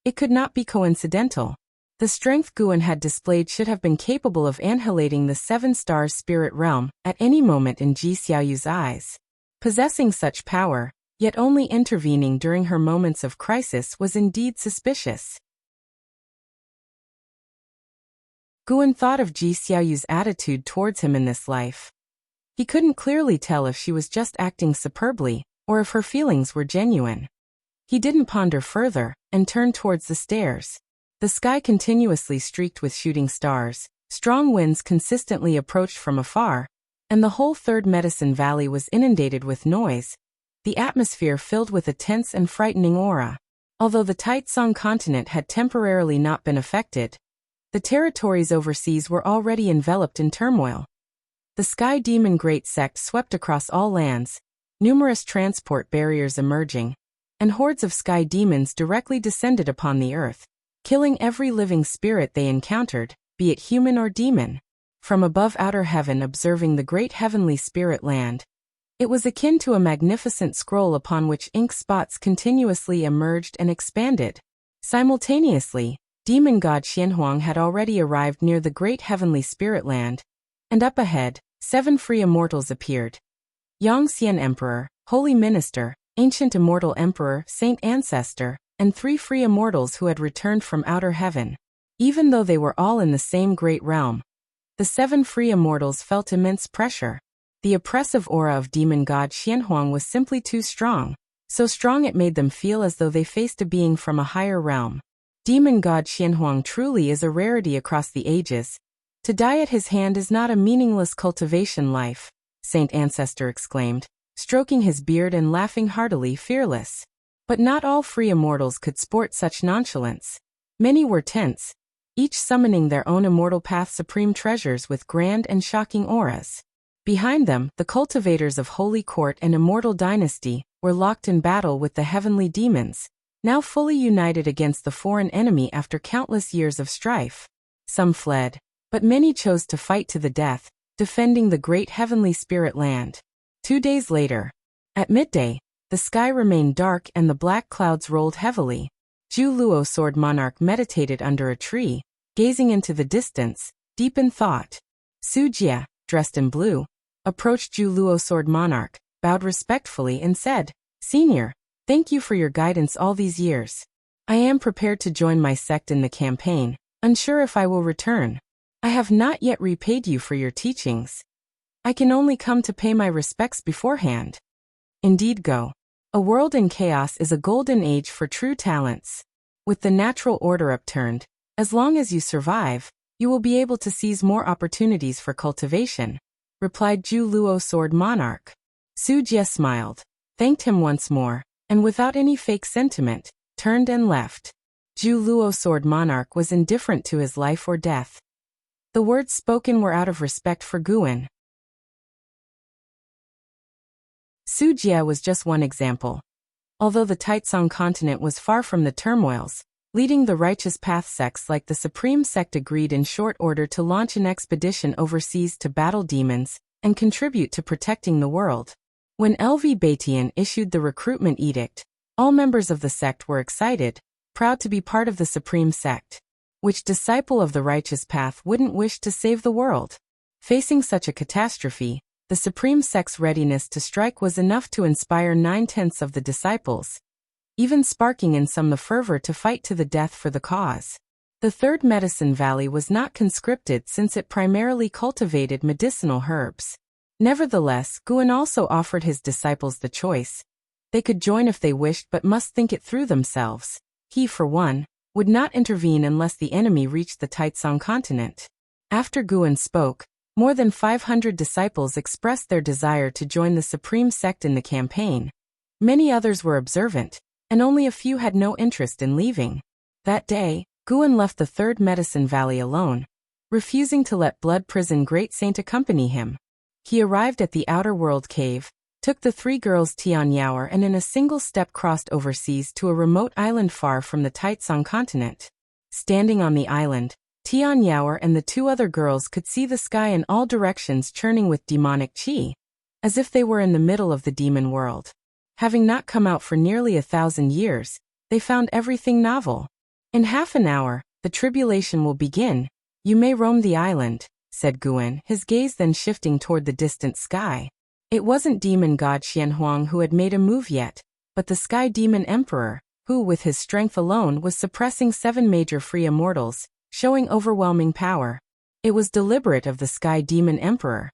It could not be coincidental. The strength Guan had displayed should have been capable of annihilating the Seven Stars Spirit Realm at any moment in Ji Xiaoyu's eyes. Possessing such power, yet only intervening during her moments of crisis, was indeed suspicious. Guan thought of Ji Xiaoyu's attitude towards him in this life. He couldn't clearly tell if she was just acting superbly, or if her feelings were genuine. He didn't ponder further, and turned towards the stairs. The sky continuously streaked with shooting stars, strong winds consistently approached from afar, and the whole Third Medicine Valley was inundated with noise, the atmosphere filled with a tense and frightening aura. Although the Taitsong continent had temporarily not been affected, the territories overseas were already enveloped in turmoil. The Sky Demon Great Sect swept across all lands, numerous transport barriers emerging, and hordes of sky demons directly descended upon the earth, killing every living spirit they encountered, be it human or demon. From above outer heaven observing the great heavenly spirit land, it was akin to a magnificent scroll upon which ink spots continuously emerged and expanded. Simultaneously, demon god Xianhuang had already arrived near the great heavenly spirit land, and up ahead, 7 free immortals appeared. Yangxian Emperor, Holy Minister, Ancient Immortal Emperor, Saint Ancestor, and 3 free immortals who had returned from outer heaven. Even though they were all in the same great realm, the 7 free immortals felt immense pressure. The oppressive aura of demon god Xianhuang was simply too strong, so strong it made them feel as though they faced a being from a higher realm. Demon god Xianhuang truly is a rarity across the ages. To die at his hand is not a meaningless cultivation life, Saint Ancestor exclaimed, stroking his beard and laughing heartily, fearless. But not all free immortals could sport such nonchalance. Many were tense, each summoning their own immortal path supreme treasures with grand and shocking auras. Behind them, the cultivators of Holy Court and Immortal Dynasty were locked in battle with the heavenly demons, now fully united against the foreign enemy after countless years of strife. Some fled, but many chose to fight to the death, defending the great heavenly spirit land. 2 days later, at midday, the sky remained dark and the black clouds rolled heavily. Zhu Luo Sword Monarch meditated under a tree, gazing into the distance, deep in thought. Su Jia, dressed in blue, approached Zhu Luo Sword Monarch, bowed respectfully and said, "Senior, thank you for your guidance all these years. I am prepared to join my sect in the campaign, unsure if I will return. I have not yet repaid you for your teachings. I can only come to pay my respects beforehand." Indeed, go. A world in chaos is a golden age for true talents. With the natural order upturned, as long as you survive, You will be able to seize more opportunities for cultivation, replied Zhu Luo Sword Monarch. Su Jie smiled, thanked him once more, and without any fake sentiment, turned and left. Zhu Luo Sword Monarch was indifferent to his life or death. The words spoken were out of respect for Guan. Su Jie was just one example. Although the Taitsong continent was far from the turmoils, leading the righteous path sects like the Supreme Sect agreed in short order to launch an expedition overseas to battle demons and contribute to protecting the world. When LV Batian issued the recruitment edict, all members of the sect were excited, proud to be part of the Supreme Sect. Which disciple of the righteous path wouldn't wish to save the world? Facing such a catastrophe, the Supreme Sect's readiness to strike was enough to inspire 9/10 of the disciples, even sparking in some the fervor to fight to the death for the cause. The Third Medicine Valley was not conscripted since it primarily cultivated medicinal herbs. Nevertheless, Guan also offered his disciples the choice. They could join if they wished but must think it through themselves. He, for one, would not intervene unless the enemy reached the Taitsong continent. After Guan spoke, more than 500 disciples expressed their desire to join the Supreme Sect in the campaign. Many others were observant, and only a few had no interest in leaving. That day, Guan left the Third Medicine Valley alone, refusing to let Blood Prison Great Saint accompany him. He arrived at the Outer World Cave, took the three girls Tian Yaoer and in a single step crossed overseas to a remote island far from the Taitsong continent. Standing on the island, Tian Yaoer and the two other girls could see the sky in all directions churning with demonic qi, as if they were in the middle of the demon world. Having not come out for nearly 1,000 years, they found everything novel. In half an hour, the tribulation will begin. You may roam the island, said Guan, his gaze then shifting toward the distant sky. It wasn't demon god Xianhuang who had made a move yet, but the sky demon emperor, who with his strength alone was suppressing 7 major free immortals, showing overwhelming power. It was deliberate of the sky demon emperor.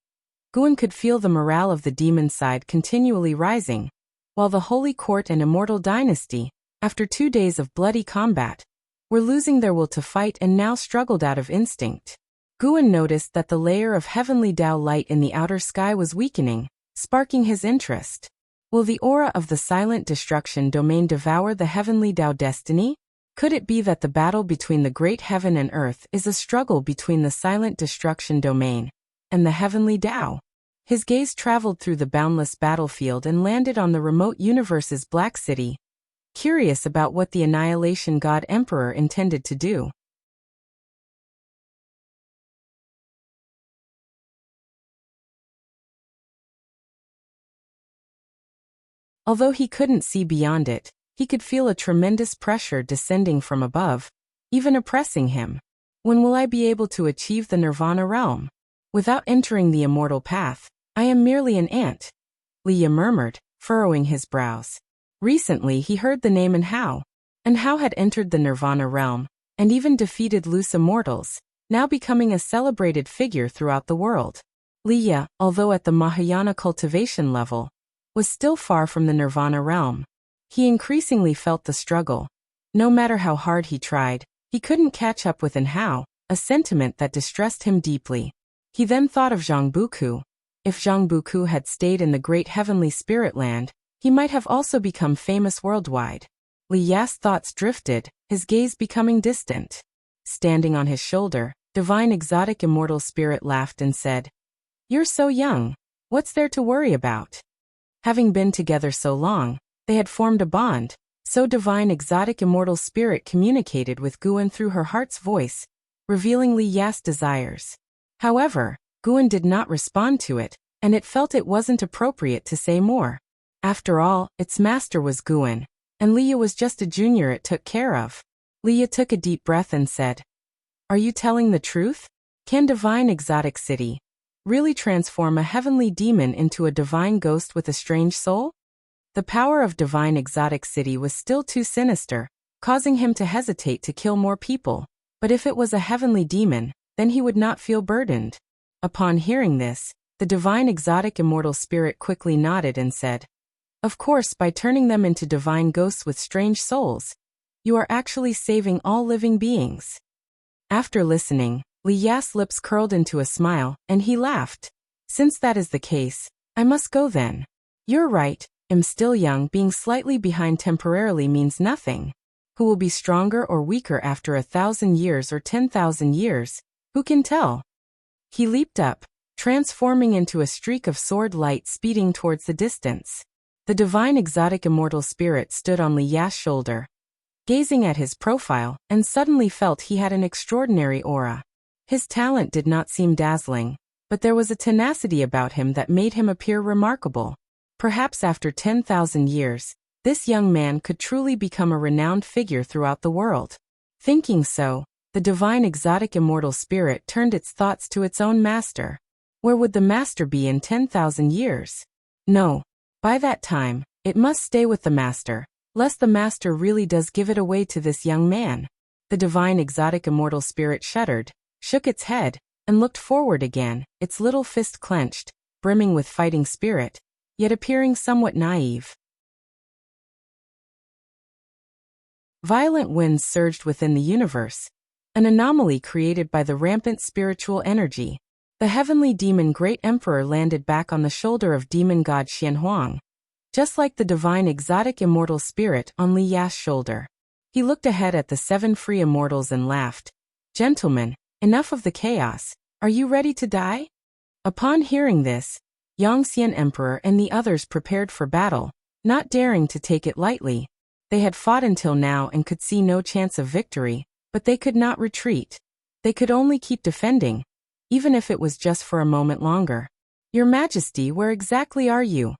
Guan could feel the morale of the demon side continually rising, while the Holy Court and Immortal Dynasty, after 2 days of bloody combat, were losing their will to fight and now struggled out of instinct. Guan noticed that the layer of heavenly Tao light in the outer sky was weakening, sparking his interest. Will the aura of the silent destruction domain devour the heavenly Tao destiny? Could it be that the battle between the great heaven and earth is a struggle between the silent destruction domain and the heavenly Tao? His gaze traveled through the boundless battlefield and landed on the remote universe's Black City, curious about what the Annihilation God Emperor intended to do. Although he couldn't see beyond it, he could feel a tremendous pressure descending from above, even oppressing him. When will I be able to achieve the Nirvana realm? Without entering the immortal path, I am merely an ant, Liya murmured, furrowing his brows. Recently he heard the name Anhao had entered the Nirvana realm, and even defeated loose immortals, now becoming a celebrated figure throughout the world. Liya, although at the Mahayana cultivation level, was still far from the Nirvana realm. He increasingly felt the struggle. No matter how hard he tried, he couldn't catch up with Anhao, a sentiment that distressed him deeply. He then thought of Zhang Buku. If Zhang Buku had stayed in the great heavenly spirit land, he might have also become famous worldwide. Li Ya's thoughts drifted, his gaze becoming distant. Standing on his shoulder, divine exotic immortal spirit laughed and said, "You're so young. What's there to worry about?" Having been together so long, they had formed a bond, so divine exotic immortal spirit communicated with Guan through her heart's voice, revealing Li Ya's desires. However, Guan did not respond to it, and it felt it wasn't appropriate to say more. After all, its master was Guan, and Liya was just a junior it took care of. Liya took a deep breath and said, "Are you telling the truth? Can divine exotic city really transform a heavenly demon into a divine ghost with a strange soul?" The power of divine exotic city was still too sinister, causing him to hesitate to kill more people, but if it was a heavenly demon, then he would not feel burdened. Upon hearing this, the divine exotic immortal spirit quickly nodded and said, "Of course, by turning them into divine ghosts with strange souls, you are actually saving all living beings." After listening, Li Ya's lips curled into a smile, and he laughed. Since that is the case, I must go then. You're right, I'm still young. Being slightly behind temporarily means nothing. Who will be stronger or weaker after 1,000 years or 10,000 years? Who can tell? He leaped up, transforming into a streak of sword light speeding towards the distance. The divine exotic immortal spirit stood on Li Ya's shoulder, gazing at his profile, and suddenly felt he had an extraordinary aura. His talent did not seem dazzling, but there was a tenacity about him that made him appear remarkable. Perhaps after 10,000 years, this young man could truly become a renowned figure throughout the world. Thinking so, the divine exotic immortal spirit turned its thoughts to its own master. Where would the master be in 10,000 years? No. By that time, it must stay with the master, lest the master really does give it away to this young man. The divine exotic immortal spirit shuddered, shook its head, and looked forward again, its little fist clenched, brimming with fighting spirit, yet appearing somewhat naive. Violent winds surged within the universe, an anomaly created by the rampant spiritual energy. The heavenly demon Great Emperor landed back on the shoulder of demon god Xianhuang, just like the divine exotic immortal spirit on Li Ya's shoulder. He looked ahead at the 7 free immortals and laughed. Gentlemen, enough of the chaos. Are you ready to die? Upon hearing this, Yongxian Emperor and the others prepared for battle, not daring to take it lightly. They had fought until now and could see no chance of victory, but they could not retreat. They could only keep defending, even if it was just for a moment longer. Your Majesty, where exactly are you?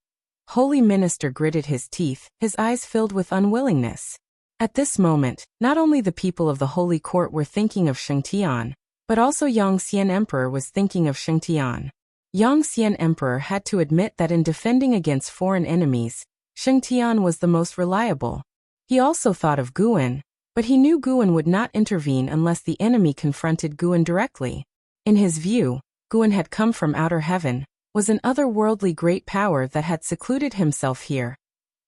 Holy Minister gritted his teeth, his eyes filled with unwillingness. At this moment, not only the people of the Holy Court were thinking of Shengtian, but also Yongxian Emperor was thinking of Shengtian. Yongxian Emperor had to admit that in defending against foreign enemies, Shengtian was the most reliable. He also thought of Guan, but he knew Guan would not intervene unless the enemy confronted Guan directly. In his view, Guan had come from outer heaven, was an otherworldly great power that had secluded himself here,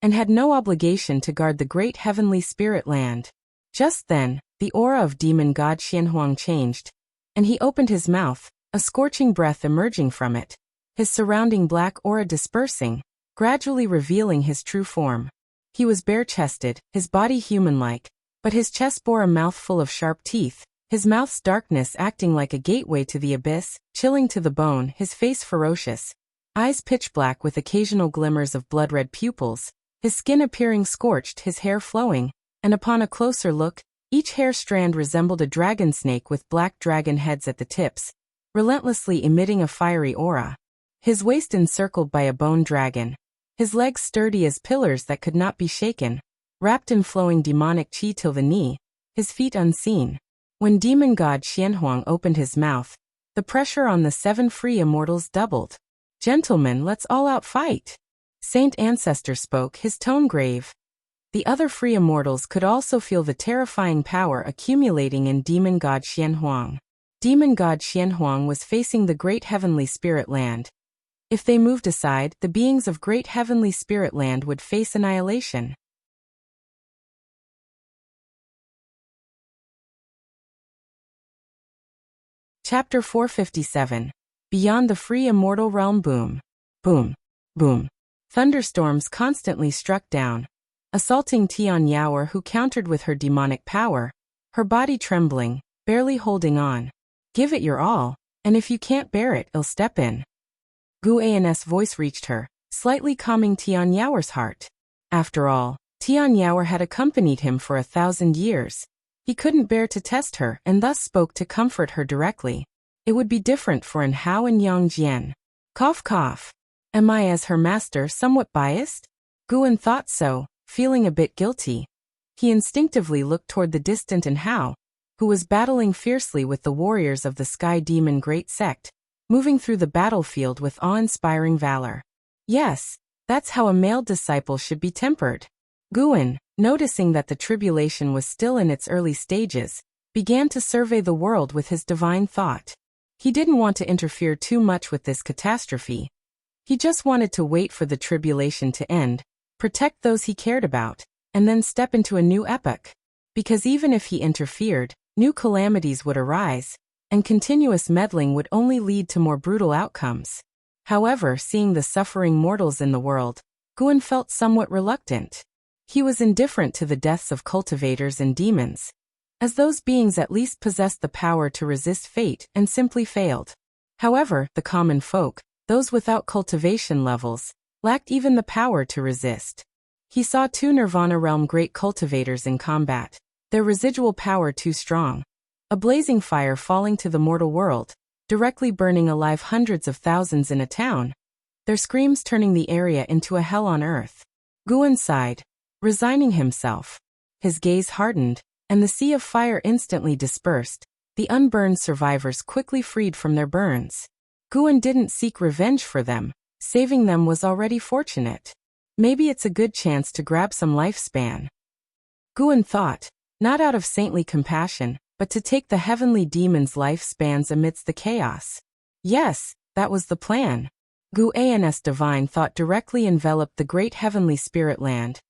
and had no obligation to guard the great heavenly spirit land. Just then, the aura of demon god Xianhuang changed, and he opened his mouth, a scorching breath emerging from it, his surrounding black aura dispersing, gradually revealing his true form. He was bare-chested, his body human-like, but his chest bore a mouthful of sharp teeth, his mouth's darkness acting like a gateway to the abyss, chilling to the bone, his face ferocious, eyes pitch-black with occasional glimmers of blood-red pupils, his skin appearing scorched, his hair flowing, and upon a closer look, each hair strand resembled a dragon snake with black dragon heads at the tips, relentlessly emitting a fiery aura. His waist encircled by a bone dragon, his legs sturdy as pillars that could not be shaken, wrapped in flowing demonic qi till the knee, his feet unseen. When demon god Xianhuang opened his mouth, the pressure on the 7 free immortals doubled. Gentlemen, let's all out fight. Saint Ancestor spoke, his tone grave. The other free immortals could also feel the terrifying power accumulating in demon god Xianhuang. Demon god Xianhuang was facing the great heavenly spirit land. If they moved aside, the beings of great heavenly spirit land would face annihilation. Chapter 457. Beyond the Free Immortal Realm. Boom. Boom. Boom. Thunderstorms constantly struck down, assaulting Tian Yaoer, who countered with her demonic power, her body trembling, barely holding on. Give it your all, and if you can't bear it, I'll step in. Gu An's voice reached her, slightly calming Tian Yaoer's heart. After all, Tian Yaoer had accompanied him for 1,000 years. He couldn't bear to test her and thus spoke to comfort her directly. It would be different for An Hao and Yang Jian. Cough cough. Am I, as her master, somewhat biased? Guan thought so, feeling a bit guilty. He instinctively looked toward the distant An Hao, who was battling fiercely with the warriors of the Sky Demon Great Sect, moving through the battlefield with awe-inspiring valor. Yes, that's how a male disciple should be tempered. Guan, noticing that the tribulation was still in its early stages, began to survey the world with his divine thought. He didn't want to interfere too much with this catastrophe. He just wanted to wait for the tribulation to end, protect those he cared about, and then step into a new epoch. Because even if he interfered, new calamities would arise, and continuous meddling would only lead to more brutal outcomes. However, seeing the suffering mortals in the world, Guan felt somewhat reluctant. He was indifferent to the deaths of cultivators and demons, as those beings at least possessed the power to resist fate and simply failed. However, the common folk, those without cultivation levels, lacked even the power to resist. He saw two Nirvana realm great cultivators in combat, their residual power too strong. A blazing fire falling to the mortal world, directly burning alive hundreds of thousands in a town, their screams turning the area into a hell on earth. Guan sighed, resigning himself. His gaze hardened, and the sea of fire instantly dispersed, the unburned survivors quickly freed from their burns. Guan didn't seek revenge for them, saving them was already fortunate. Maybe it's a good chance to grab some lifespan. Guan thought, not out of saintly compassion, but to take the heavenly demon's lifespans amidst the chaos. Yes, that was the plan. Guan's divine thought directly enveloped the great heavenly spirit land,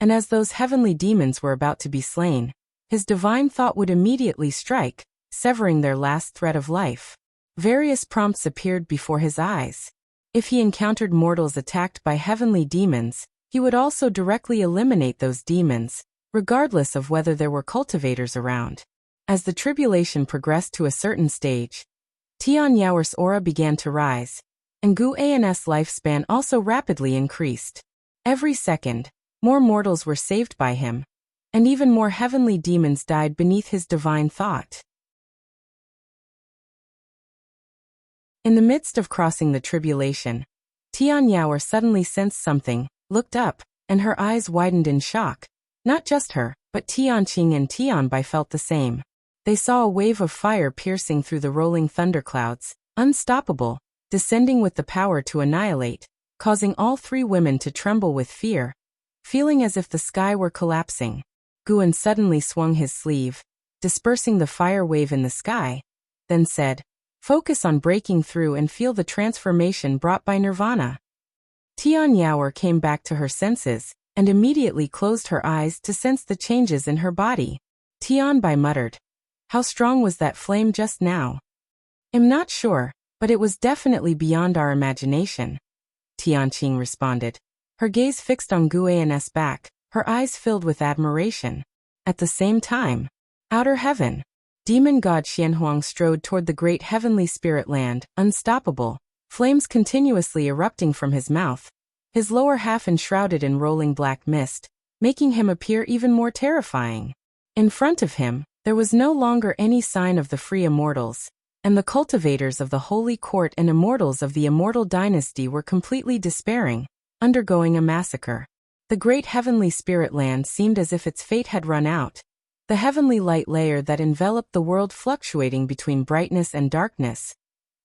and as those heavenly demons were about to be slain, his divine thought would immediately strike, severing their last thread of life. Various prompts appeared before his eyes. If he encountered mortals attacked by heavenly demons, he would also directly eliminate those demons, regardless of whether there were cultivators around. As the tribulation progressed to a certain stage, Tian Yao's aura began to rise, and Guan's lifespan also rapidly increased. Every second, more mortals were saved by him, and even more heavenly demons died beneath his divine thought. In the midst of crossing the tribulation, Tian Yao suddenly sensed something, looked up, and her eyes widened in shock. Not just her, but Tianqing and Tianbai felt the same. They saw a wave of fire piercing through the rolling thunderclouds, unstoppable, descending with the power to annihilate, causing all three women to tremble with fear, feeling as if the sky were collapsing. Guan suddenly swung his sleeve, dispersing the fire wave in the sky, then said, "Focus on breaking through and feel the transformation brought by nirvana." Tian Yao came back to her senses, and immediately closed her eyes to sense the changes in her body. Tianbai muttered, "How strong was that flame just now?" "I'm not sure, but it was definitely beyond our imagination," Tianqing responded, her gaze fixed on Guan's back, her eyes filled with admiration. At the same time, outer heaven, demon god Xianhuang strode toward the great heavenly spirit land, unstoppable, flames continuously erupting from his mouth, his lower half enshrouded in rolling black mist, making him appear even more terrifying. In front of him, there was no longer any sign of the free immortals, and the cultivators of the holy court and immortals of the immortal dynasty were completely despairing, undergoing a massacre. The great heavenly spirit land seemed as if its fate had run out, the heavenly light layer that enveloped the world fluctuating between brightness and darkness.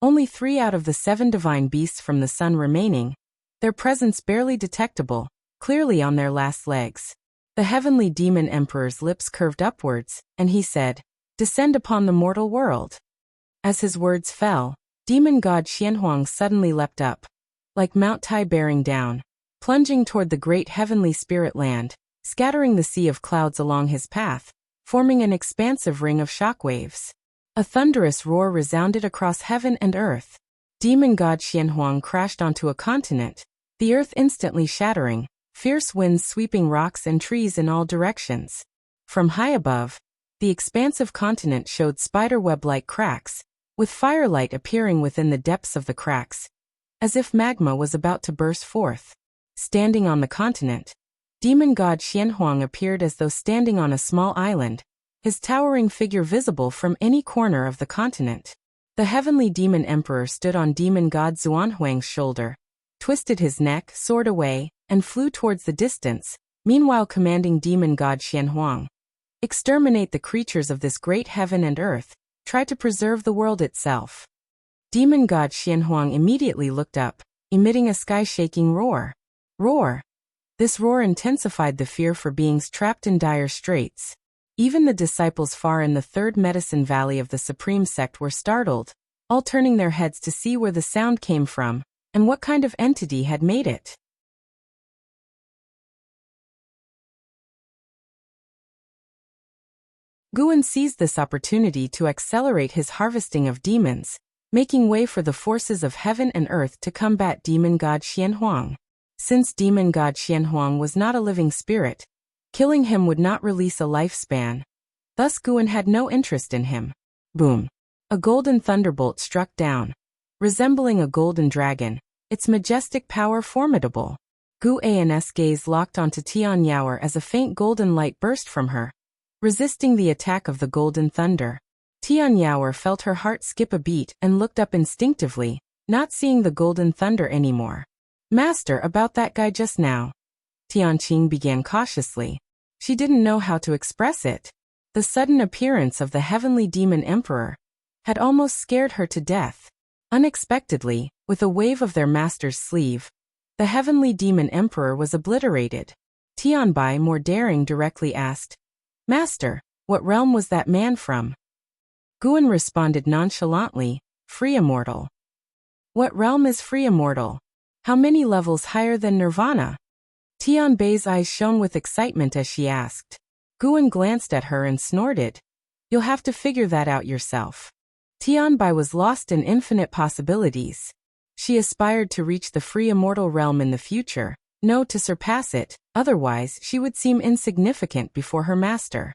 Only 3 out of the 7 divine beasts from the sun remaining, their presence barely detectable, clearly on their last legs. The heavenly demon emperor's lips curved upwards, and he said, "Descend upon the mortal world." As his words fell, demon god Xianhuang suddenly leapt up, like Mount Tai bearing down, plunging toward the great heavenly spirit land, scattering the sea of clouds along his path, forming an expansive ring of shockwaves. A thunderous roar resounded across heaven and earth. Demon god Xianhuang crashed onto a continent, the earth instantly shattering, fierce winds sweeping rocks and trees in all directions. From high above, the expansive continent showed spiderweb-like cracks, with firelight appearing within the depths of the cracks, as if magma was about to burst forth. Standing on the continent, demon god Xianhuang appeared as though standing on a small island, his towering figure visible from any corner of the continent. The heavenly demon emperor stood on demon god Xuanhuang's shoulder, twisted his neck, soared away, and flew towards the distance, meanwhile commanding demon god Xianhuang, "Exterminate the creatures of this great heaven and earth, try to preserve the world itself." Demon god Xianhuang immediately looked up, emitting a sky-shaking roar. Roar! This roar intensified the fear for beings trapped in dire straits. Even the disciples far in the third medicine valley of the supreme sect were startled, all turning their heads to see where the sound came from, and what kind of entity had made it. Guan seized this opportunity to accelerate his harvesting of demons, making way for the forces of heaven and earth to combat demon god Xianhuang. Since demon god Xianhuang was not a living spirit, killing him would not release a lifespan. Thus Guan had no interest in him. Boom! A golden thunderbolt struck down. Resembling a golden dragon, its majestic power formidable. Gu An's gaze locked onto Tian Yaoer as a faint golden light burst from her, resisting the attack of the golden thunder. Tian Yaoer felt her heart skip a beat and looked up instinctively, not seeing the golden thunder anymore. Master, about that guy just now. Tianqing began cautiously. She didn't know how to express it. The sudden appearance of the heavenly demon emperor had almost scared her to death. Unexpectedly, with a wave of their master's sleeve, the heavenly demon emperor was obliterated. Tianbai, more daring, directly asked, "Master, what realm was that man from?" Guan responded nonchalantly, "Free Immortal." "What realm is Free Immortal? How many levels higher than Nirvana?" Tianbai's eyes shone with excitement as she asked. Guan glanced at her and snorted, "You'll have to figure that out yourself." Tianbai was lost in infinite possibilities. She aspired to reach the free immortal realm in the future, no, to surpass it, otherwise she would seem insignificant before her master.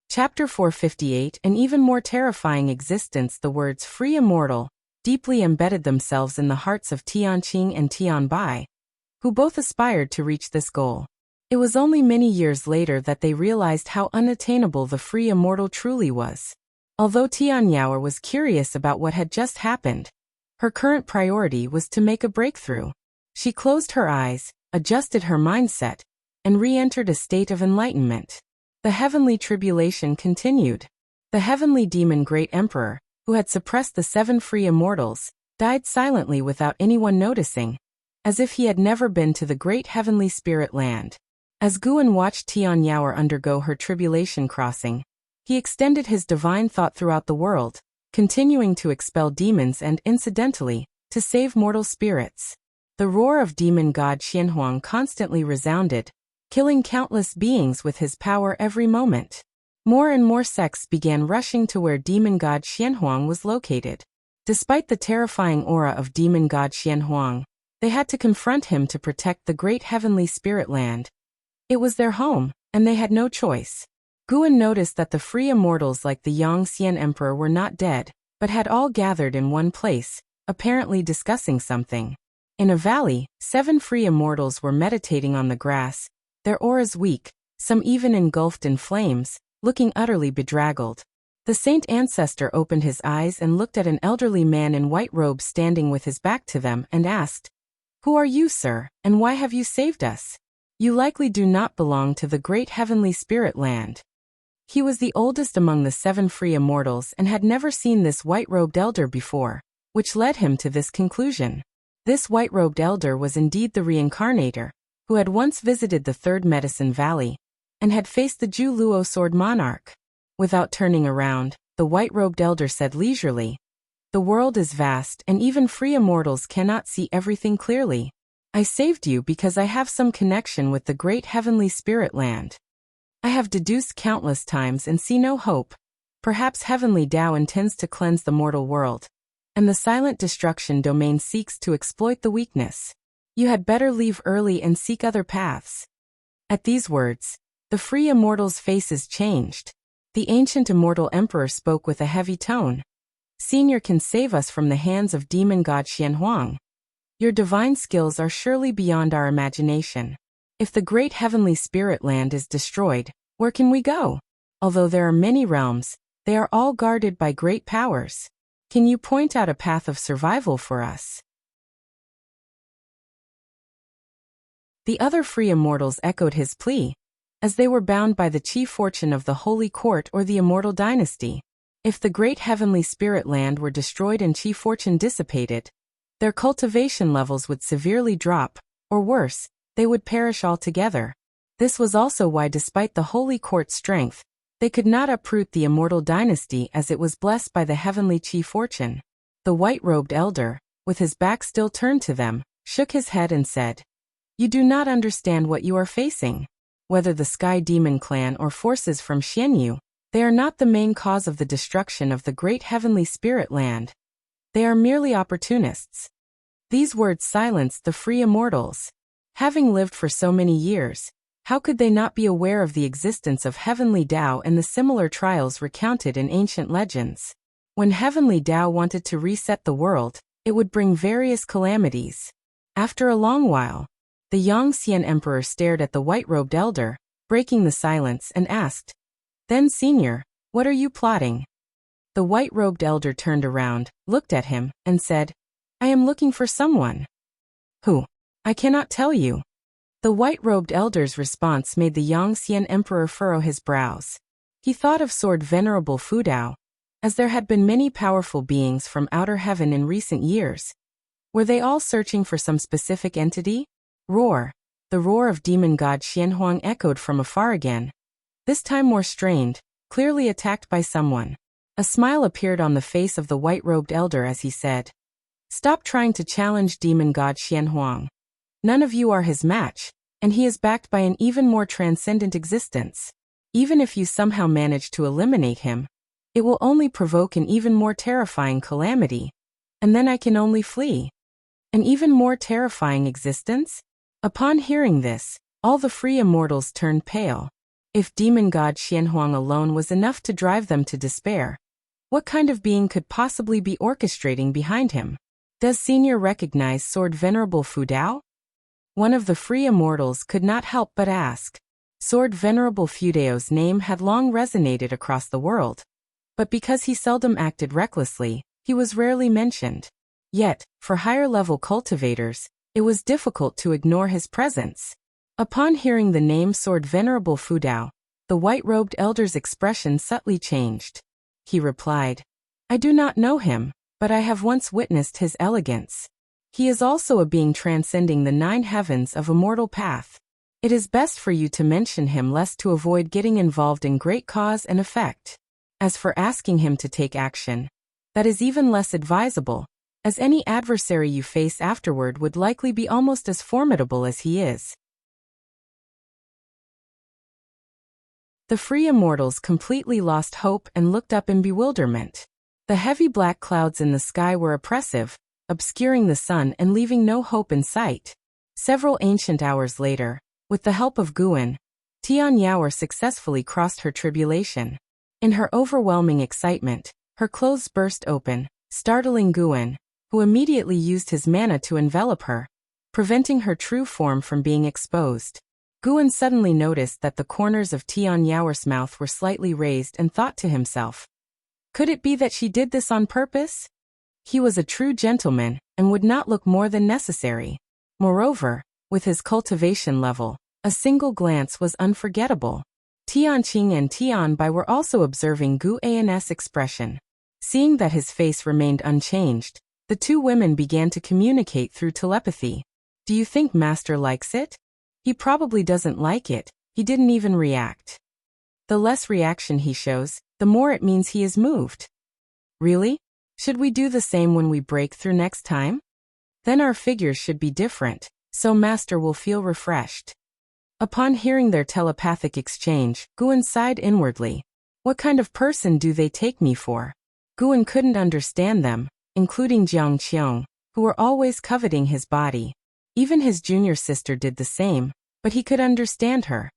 Chapter 458. An even more terrifying existence. The words free immortal deeply embedded themselves in the hearts of Tianqing and Tianbai, who both aspired to reach this goal. It was only many years later that they realized how unattainable the free immortal truly was. Although Tian Yaoer was curious about what had just happened, her current priority was to make a breakthrough. She closed her eyes, adjusted her mindset, and re-entered a state of enlightenment. The heavenly tribulation continued. The heavenly demon Great Emperor, who had suppressed the 7 free immortals, died silently without anyone noticing, as if he had never been to the great heavenly spirit land. As Guan watched Tian Yaoer undergo her tribulation crossing, he extended his divine thought throughout the world, continuing to expel demons and, incidentally, to save mortal spirits. The roar of demon god Xianhuang constantly resounded, killing countless beings with his power every moment. More and more sects began rushing to where demon god Xianhuang was located. Despite the terrifying aura of demon god Xianhuang, they had to confront him to protect the great heavenly spirit land. It was their home, and they had no choice. Guan noticed that the free immortals like the Yangxian Emperor were not dead, but had all gathered in one place, apparently discussing something. In a valley, 7 free immortals were meditating on the grass, their auras weak, some even engulfed in flames, looking utterly bedraggled. The saint ancestor opened his eyes and looked at an elderly man in white robes standing with his back to them and asked, "Who are you, sir, and why have you saved us? You likely do not belong to the great heavenly spirit land." He was the oldest among the 7 free immortals and had never seen this white-robed elder before, which led him to this conclusion. This white-robed elder was indeed the reincarnator, who had once visited the 3rd Medicine Valley, and had faced the Zhu Luo sword monarch. Without turning around, the white-robed elder said leisurely, "The world is vast and even free immortals cannot see everything clearly. I saved you because I have some connection with the great heavenly spirit land. I have deduced countless times and see no hope. Perhaps heavenly Tao intends to cleanse the mortal world, and the silent destruction domain seeks to exploit the weakness. You had better leave early and seek other paths." At these words, the free immortals' faces changed. The ancient immortal emperor spoke with a heavy tone. "Senior can save us from the hands of demon god Xianhuang. Your divine skills are surely beyond our imagination. If the great heavenly spirit land is destroyed, where can we go? Although there are many realms, they are all guarded by great powers. Can you point out a path of survival for us?" The other free immortals echoed his plea, as they were bound by the chief fortune of the Holy Court or the Immortal Dynasty. If the great heavenly spirit land were destroyed and chief fortune dissipated, their cultivation levels would severely drop, or worse, they would perish altogether. This was also why, despite the Holy Court's strength, they could not uproot the Immortal Dynasty as it was blessed by the heavenly chief fortune. The white-robed elder, with his back still turned to them, shook his head and said, "You do not understand what you are facing. Whether the Sky Demon clan or forces from Xianyu, they are not the main cause of the destruction of the great heavenly spirit land. They are merely opportunists." These words silenced the free immortals. Having lived for so many years, how could they not be aware of the existence of heavenly Tao and the similar trials recounted in ancient legends? When heavenly Tao wanted to reset the world, it would bring various calamities. After a long while, the Yangxian emperor stared at the white-robed elder, breaking the silence, and asked, "Then, senior, what are you plotting?" The white-robed elder turned around, looked at him, and said, "I am looking for someone." "Who? I cannot tell you." The white-robed elder's response made the Yangxian emperor furrow his brows. He thought of Sword Venerable Fudao, as there had been many powerful beings from outer heaven in recent years. Were they all searching for some specific entity? Roar. The roar of demon god Xianhuang echoed from afar again. This time more strained, clearly attacked by someone. A smile appeared on the face of the white-robed elder as he said, "Stop trying to challenge demon god Xianhuang. None of you are his match, and he is backed by an even more transcendent existence. Even if you somehow manage to eliminate him, it will only provoke an even more terrifying calamity, and then I can only flee. An even more terrifying existence?" Upon hearing this, all the free immortals turned pale. If demon god Xianhuang alone was enough to drive them to despair, what kind of being could possibly be orchestrating behind him? Does Senior recognize Sword Venerable Fudao? One of the free immortals could not help but ask. Sword Venerable Fudao's name had long resonated across the world, but because he seldom acted recklessly, he was rarely mentioned. Yet, for higher-level cultivators, it was difficult to ignore his presence. Upon hearing the name Sword Venerable Fudao, the white-robed elder's expression subtly changed. He replied, "I do not know him, but I have once witnessed his elegance. He is also a being transcending the 9 heavens of immortal path. It is best for you to mention him lest to avoid getting involved in great cause and effect. As for asking him to take action, that is even less advisable, as any adversary you face afterward would likely be almost as formidable as he is." The free immortals completely lost hope and looked up in bewilderment. The heavy black clouds in the sky were oppressive, obscuring the sun and leaving no hope in sight. Several ancient hours later, with the help of Guan, Tian Yaoer successfully crossed her tribulation. In her overwhelming excitement, her clothes burst open, startling Guan, who immediately used his mana to envelop her, preventing her true form from being exposed. Guan suddenly noticed that the corners of Tian Yaoer's mouth were slightly raised and thought to himself, could it be that she did this on purpose? He was a true gentleman and would not look more than necessary. Moreover, with his cultivation level, a single glance was unforgettable. Tianqing and Tianbai were also observing Gu An's expression. Seeing that his face remained unchanged, the two women began to communicate through telepathy. "Do you think Master likes it?" "He probably doesn't like it, he didn't even react." "The less reaction he shows, the more it means he is moved." "Really? Should we do the same when we break through next time? Then our figures should be different, so Master will feel refreshed." Upon hearing their telepathic exchange, Guan sighed inwardly. What kind of person do they take me for? Guan couldn't understand them, including Jiang Qiong, who were always coveting his body. Even his junior sister did the same, but he could understand her.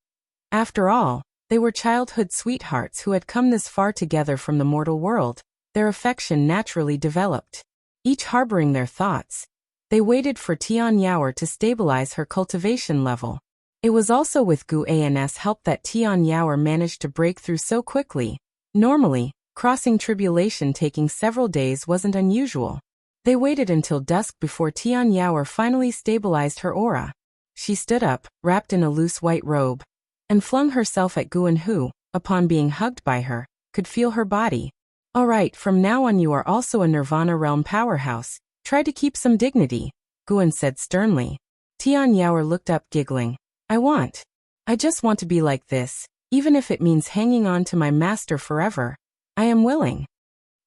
After all, they were childhood sweethearts who had come this far together from the mortal world. Their affection naturally developed. Each harboring their thoughts, they waited for Tian Yaoer to stabilize her cultivation level. It was also with Gu An's help that Tian Yaoer managed to break through so quickly. Normally, crossing tribulation taking several days wasn't unusual. They waited until dusk before Tian Yaoer finally stabilized her aura. She stood up, wrapped in a loose white robe, and flung herself at Guan who, upon being hugged by her, could feel her body. "All right, from now on you are also a Nirvana realm powerhouse. Try to keep some dignity," Guan said sternly. Tian Yaoer looked up giggling. I just want to be like this, even if it means hanging on to my master forever. I am willing."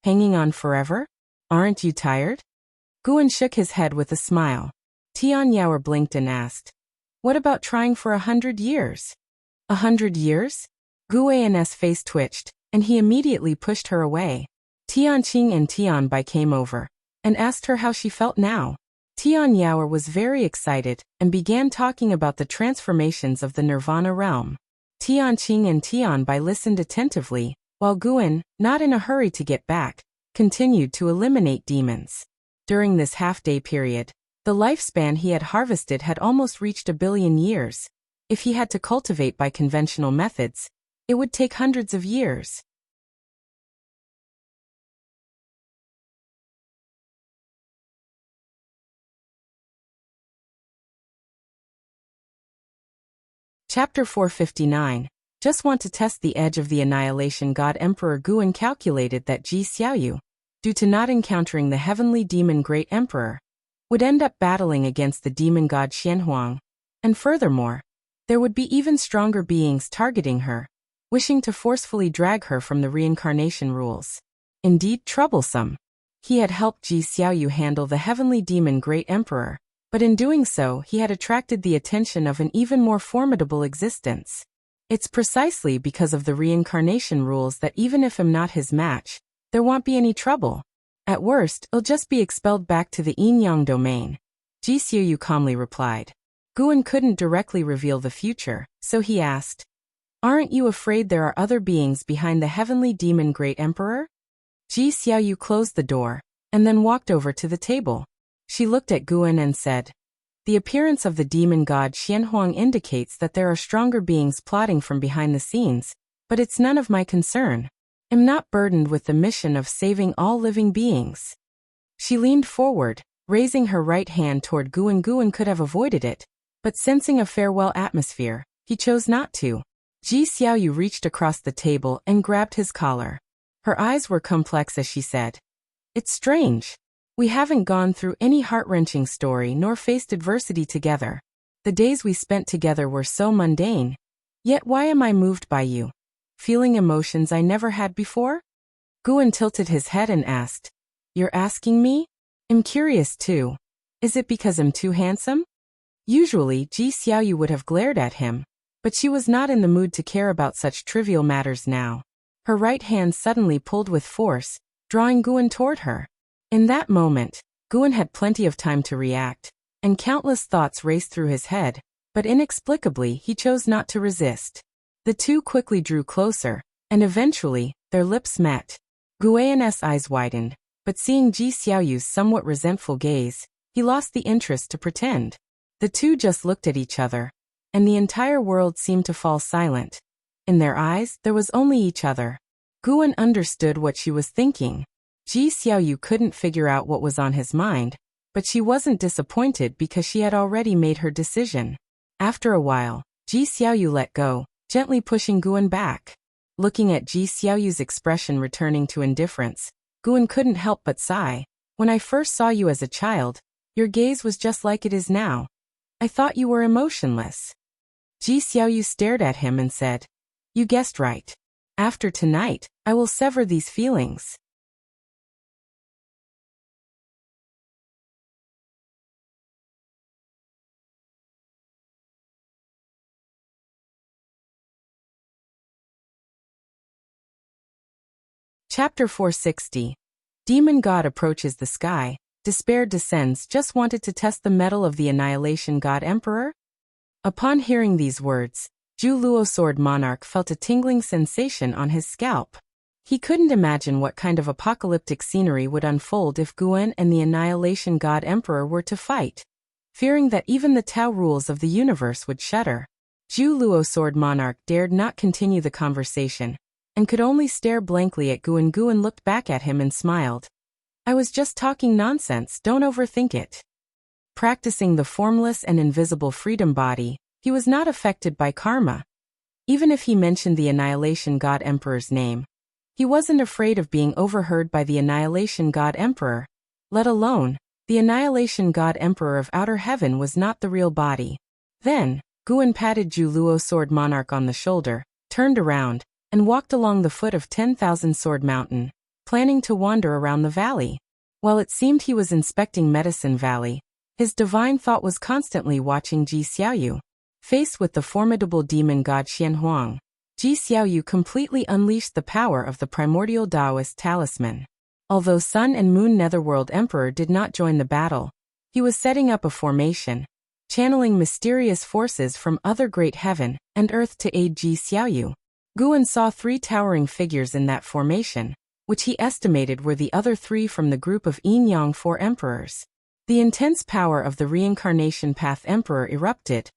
"Hanging on forever? Aren't you tired?" Guan shook his head with a smile. Tian Yaoer blinked and asked, "What about trying for 100 years? 100 years? Guan's face twitched, and he immediately pushed her away. Tianqing and Tianbai came over and asked her how she felt now. Tian Yaoer was very excited and began talking about the transformations of the Nirvana realm. Tianqing and Tianbai listened attentively, while Guan, not in a hurry to get back, continued to eliminate demons. During this half-day period, the lifespan he had harvested had almost reached 1 billion years. If he had to cultivate by conventional methods, it would take hundreds of years. Chapter 459. Just want to test the edge of the annihilation god Emperor Guan calculated that Ji Xiaoyu, due to not encountering the heavenly demon Great Emperor, would end up battling against the demon god Xianhuang, and furthermore, there would be even stronger beings targeting her, wishing to forcefully drag her from the reincarnation rules. Indeed troublesome. He had helped Ji Xiaoyu handle the heavenly demon Great Emperor, but in doing so he had attracted the attention of an even more formidable existence. It's precisely because of the reincarnation rules that even if I'm not his match, there won't be any trouble. At worst, I'll just be expelled back to the Yin-Yang domain. Ji Xiaoyu calmly replied. Guan couldn't directly reveal the future, so he asked, "Aren't you afraid there are other beings behind the heavenly demon Great Emperor?" Ji Xiaoyu closed the door, and then walked over to the table. She looked at Guan and said, "The appearance of the demon god Xianhuang indicates that there are stronger beings plotting from behind the scenes, but it's none of my concern. I'm not burdened with the mission of saving all living beings." She leaned forward, raising her right hand toward Guan. Guan could have avoided it, but sensing a farewell atmosphere, he chose not to. Ji Xiaoyu reached across the table and grabbed his collar. Her eyes were complex as she said, "It's strange. We haven't gone through any heart-wrenching story nor faced adversity together. The days we spent together were so mundane. Yet why am I moved by you? Feeling emotions I never had before?" Guan tilted his head and asked, "You're asking me? I'm curious too. Is it because I'm too handsome?" Usually Ji Xiaoyu would have glared at him, but she was not in the mood to care about such trivial matters now. Her right hand suddenly pulled with force, drawing Guan toward her. In that moment, Guan had plenty of time to react, and countless thoughts raced through his head, but inexplicably he chose not to resist. The two quickly drew closer, and eventually, their lips met. Guan's eyes widened, but seeing Ji Xiaoyu's somewhat resentful gaze, he lost the interest to pretend. The two just looked at each other, and the entire world seemed to fall silent. In their eyes, there was only each other. Guan understood what she was thinking. Ji Xiaoyu couldn't figure out what was on his mind, but she wasn't disappointed because she had already made her decision. After a while, Ji Xiaoyu let go, gently pushing Guan back. Looking at Ji Xiaoyu's expression returning to indifference, Guan couldn't help but sigh. "When I first saw you as a child, your gaze was just like it is now. I thought you were emotionless." Ji Xiaoyu stared at him and said, "You guessed right. After tonight, I will sever these feelings." Chapter 460. Demon God approaches the sky. Despair descends. Just wanted to test the mettle of the annihilation god Emperor? Upon hearing these words, Zhu Luo Sword Monarch felt a tingling sensation on his scalp. He couldn't imagine what kind of apocalyptic scenery would unfold if Guan and the annihilation god Emperor were to fight. Fearing that even the Tao rules of the universe would shudder, Zhu Luo Sword Monarch dared not continue the conversation, and could only stare blankly at Guan. Guan looked back at him and smiled. "I was just talking nonsense, don't overthink it." Practicing the formless and invisible freedom body, he was not affected by karma. Even if he mentioned the annihilation god Emperor's name, he wasn't afraid of being overheard by the annihilation god Emperor. Let alone, the annihilation god Emperor of outer heaven was not the real body. Then, Guan patted Zhu Luo Sword Monarch on the shoulder, turned around, and walked along the foot of 10,000 Sword Mountain, planning to wander around the valley. While it seemed he was inspecting Medicine Valley, His divine thought was constantly watching Ji Xiaoyu. Faced with the formidable demon god Xianhuang, Ji Xiaoyu completely unleashed the power of the primordial Taoist talisman. Although Sun and Moon Netherworld Emperor did not join the battle, he was setting up a formation, channeling mysterious forces from other great heaven and earth to aid Ji Xiaoyu. Guan saw 3 towering figures in that formation, which he estimated were the other 3 from the group of Yin Yang 4 emperors. The intense power of the reincarnation path emperor erupted,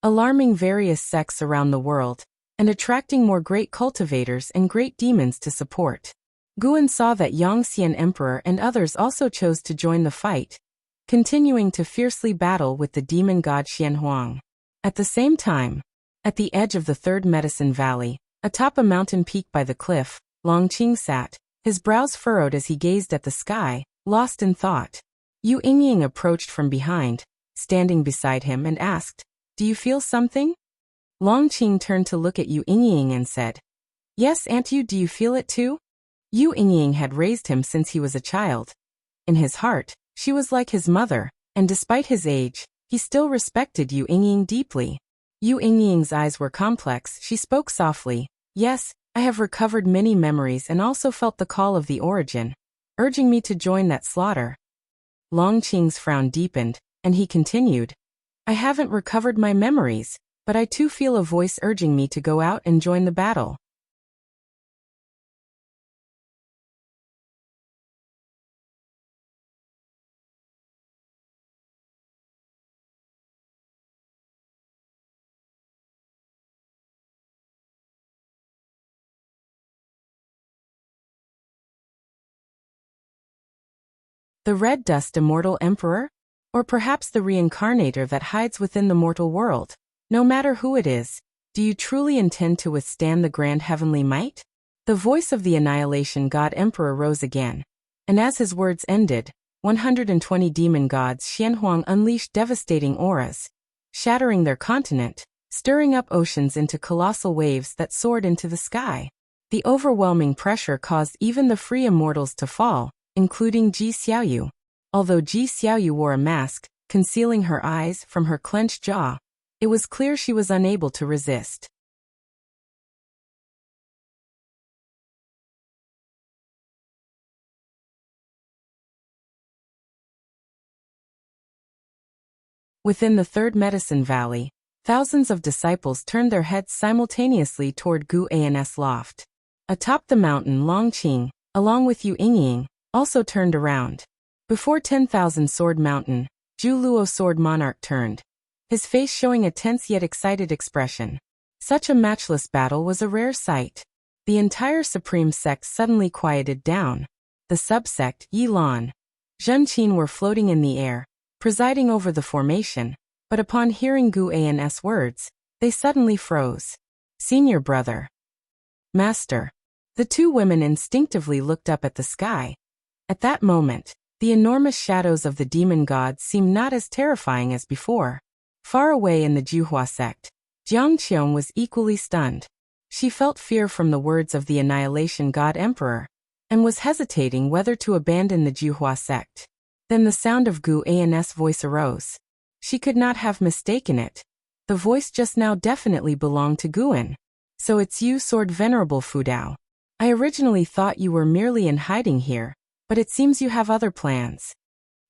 alarming various sects around the world, and attracting more great cultivators and great demons to support. Guan saw that Yangxian Emperor and others also chose to join the fight, continuing to fiercely battle with the demon god Xianhuang. At the same time, at the edge of the Third Medicine Valley, atop a mountain peak by the cliff, Longqing sat, his brows furrowed as he gazed at the sky, lost in thought. Yu Yingying approached from behind, standing beside him and asked, "Do you feel something?" Longqing turned to look at Yu Yingying and said, "Yes, Aunt Yu, do you feel it too?" Yu Yingying had raised him since he was a child. In his heart, she was like his mother, and despite his age, he still respected Yu Yingying deeply. Yu Yingying's eyes were complex. She spoke softly, "Yes, I have recovered many memories and also felt the call of the origin, urging me to join that slaughter." Longqing's frown deepened, and he continued, "I haven't recovered my memories, but I too feel a voice urging me to go out and join the battle." The red dust immortal emperor? Or perhaps the reincarnator that hides within the mortal world? No matter who it is, do you truly intend to withstand the grand heavenly might? The voice of the annihilation god emperor rose again, and as his words ended, 120 demon gods Xianhuang unleashed devastating auras, shattering their continent, stirring up oceans into colossal waves that soared into the sky. The overwhelming pressure caused even the free immortals to fall, including Ji Xiaoyu. Although Ji Xiaoyu wore a mask, concealing her eyes from her clenched jaw, it was clear she was unable to resist. Within the Third Medicine Valley, thousands of disciples turned their heads simultaneously toward Gu An's loft. Atop the mountain, Longqing, along with Yu Yingying, also turned around. Before 10,000 Sword Mountain, Zhu Luo Sword Monarch turned, his face showing a tense yet excited expression. Such a matchless battle was a rare sight. The entire supreme sect suddenly quieted down. The subsect, Yilan, Zhenqin were floating in the air, presiding over the formation, but upon hearing Gu An's words, they suddenly froze. "Senior brother." "Master." The 2 women instinctively looked up at the sky. At that moment, the enormous shadows of the demon gods seemed not as terrifying as before. Far away in the Juhua sect, Jiang Qiong was equally stunned. She felt fear from the words of the annihilation god emperor, and was hesitating whether to abandon the Juhua sect. Then the sound of Gu An's voice arose. She could not have mistaken it. The voice just now definitely belonged to Guan. "So it's you, Sword Venerable Fudao. I originally thought you were merely in hiding here, but it seems you have other plans."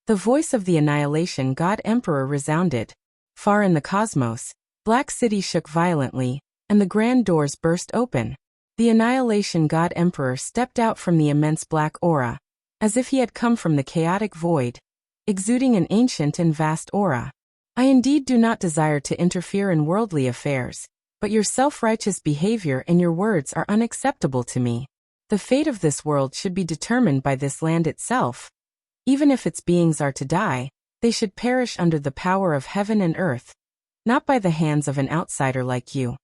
The voice of the annihilation god emperor resounded. Far in the cosmos, Black City shook violently, and the grand doors burst open. The annihilation god emperor stepped out from the immense black aura, as if he had come from the chaotic void, exuding an ancient and vast aura. "I indeed do not desire to interfere in worldly affairs, but your self-righteous behavior and your words are unacceptable to me. The fate of this world should be determined by this land itself. Even if its beings are to die, they should perish under the power of heaven and earth, not by the hands of an outsider like you."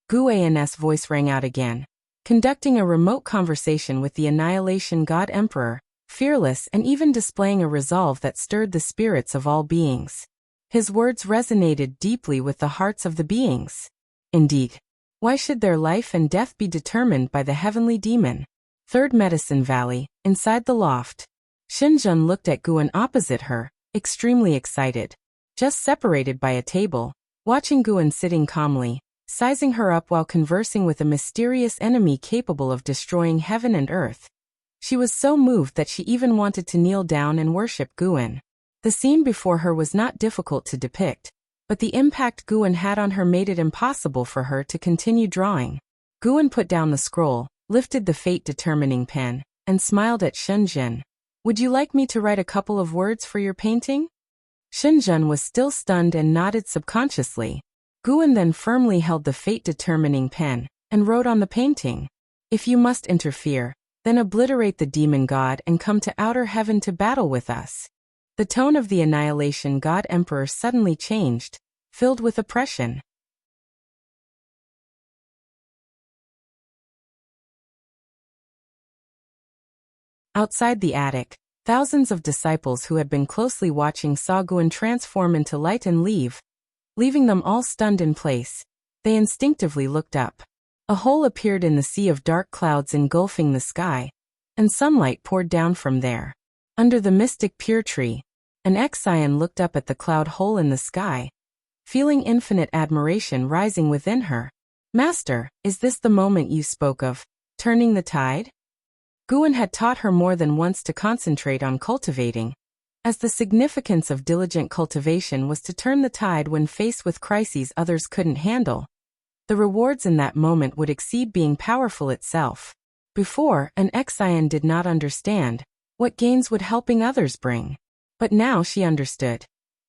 Gu An's voice rang out again, conducting a remote conversation with the annihilation god emperor, fearless and even displaying a resolve that stirred the spirits of all beings. His words resonated deeply with the hearts of the beings. Indeed, why should their life and death be determined by the heavenly demon? Third Medicine Valley, inside the loft. Xinjun looked at Guan opposite her, extremely excited, just separated by a table, watching Guan sitting calmly, sizing her up while conversing with a mysterious enemy capable of destroying heaven and earth. She was so moved that she even wanted to kneel down and worship Guan. The scene before her was not difficult to depict, but the impact Guan had on her made it impossible for her to continue drawing. Guan put down the scroll, lifted the fate-determining pen, and smiled at Shenzhen. "Would you like me to write a couple of words for your painting?" Shenzhen was still stunned and nodded subconsciously. Guan then firmly held the fate-determining pen, and wrote on the painting, "If you must interfere, then obliterate the demon god and come to outer heaven to battle with us." The tone of the Annihilation God Emperor suddenly changed, filled with oppression. Outside the attic, thousands of disciples who had been closely watching saw Guan transform into light and leave, leaving them all stunned in place. They instinctively looked up. A hole appeared in the sea of dark clouds engulfing the sky, and sunlight poured down from there. Under the mystic pure tree, an Exian looked up at the cloud hole in the sky, feeling infinite admiration rising within her. "Master, is this the moment you spoke of, turning the tide?" Guan had taught her more than once to concentrate on cultivating, as the significance of diligent cultivation was to turn the tide when faced with crises others couldn't handle. The rewards in that moment would exceed being powerful itself. Before, an Exian did not understand what gains would helping others bring. But now she understood.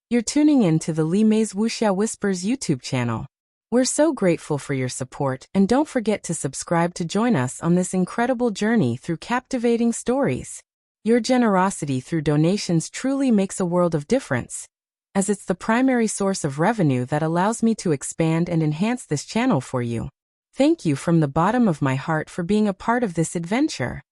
You're tuning in to the Li Mei's Wuxia Whispers YouTube channel. We're so grateful for your support, and don't forget to subscribe to join us on this incredible journey through captivating stories. Your generosity through donations truly makes a world of difference, as it's the primary source of revenue that allows me to expand and enhance this channel for you. Thank you from the bottom of my heart for being a part of this adventure.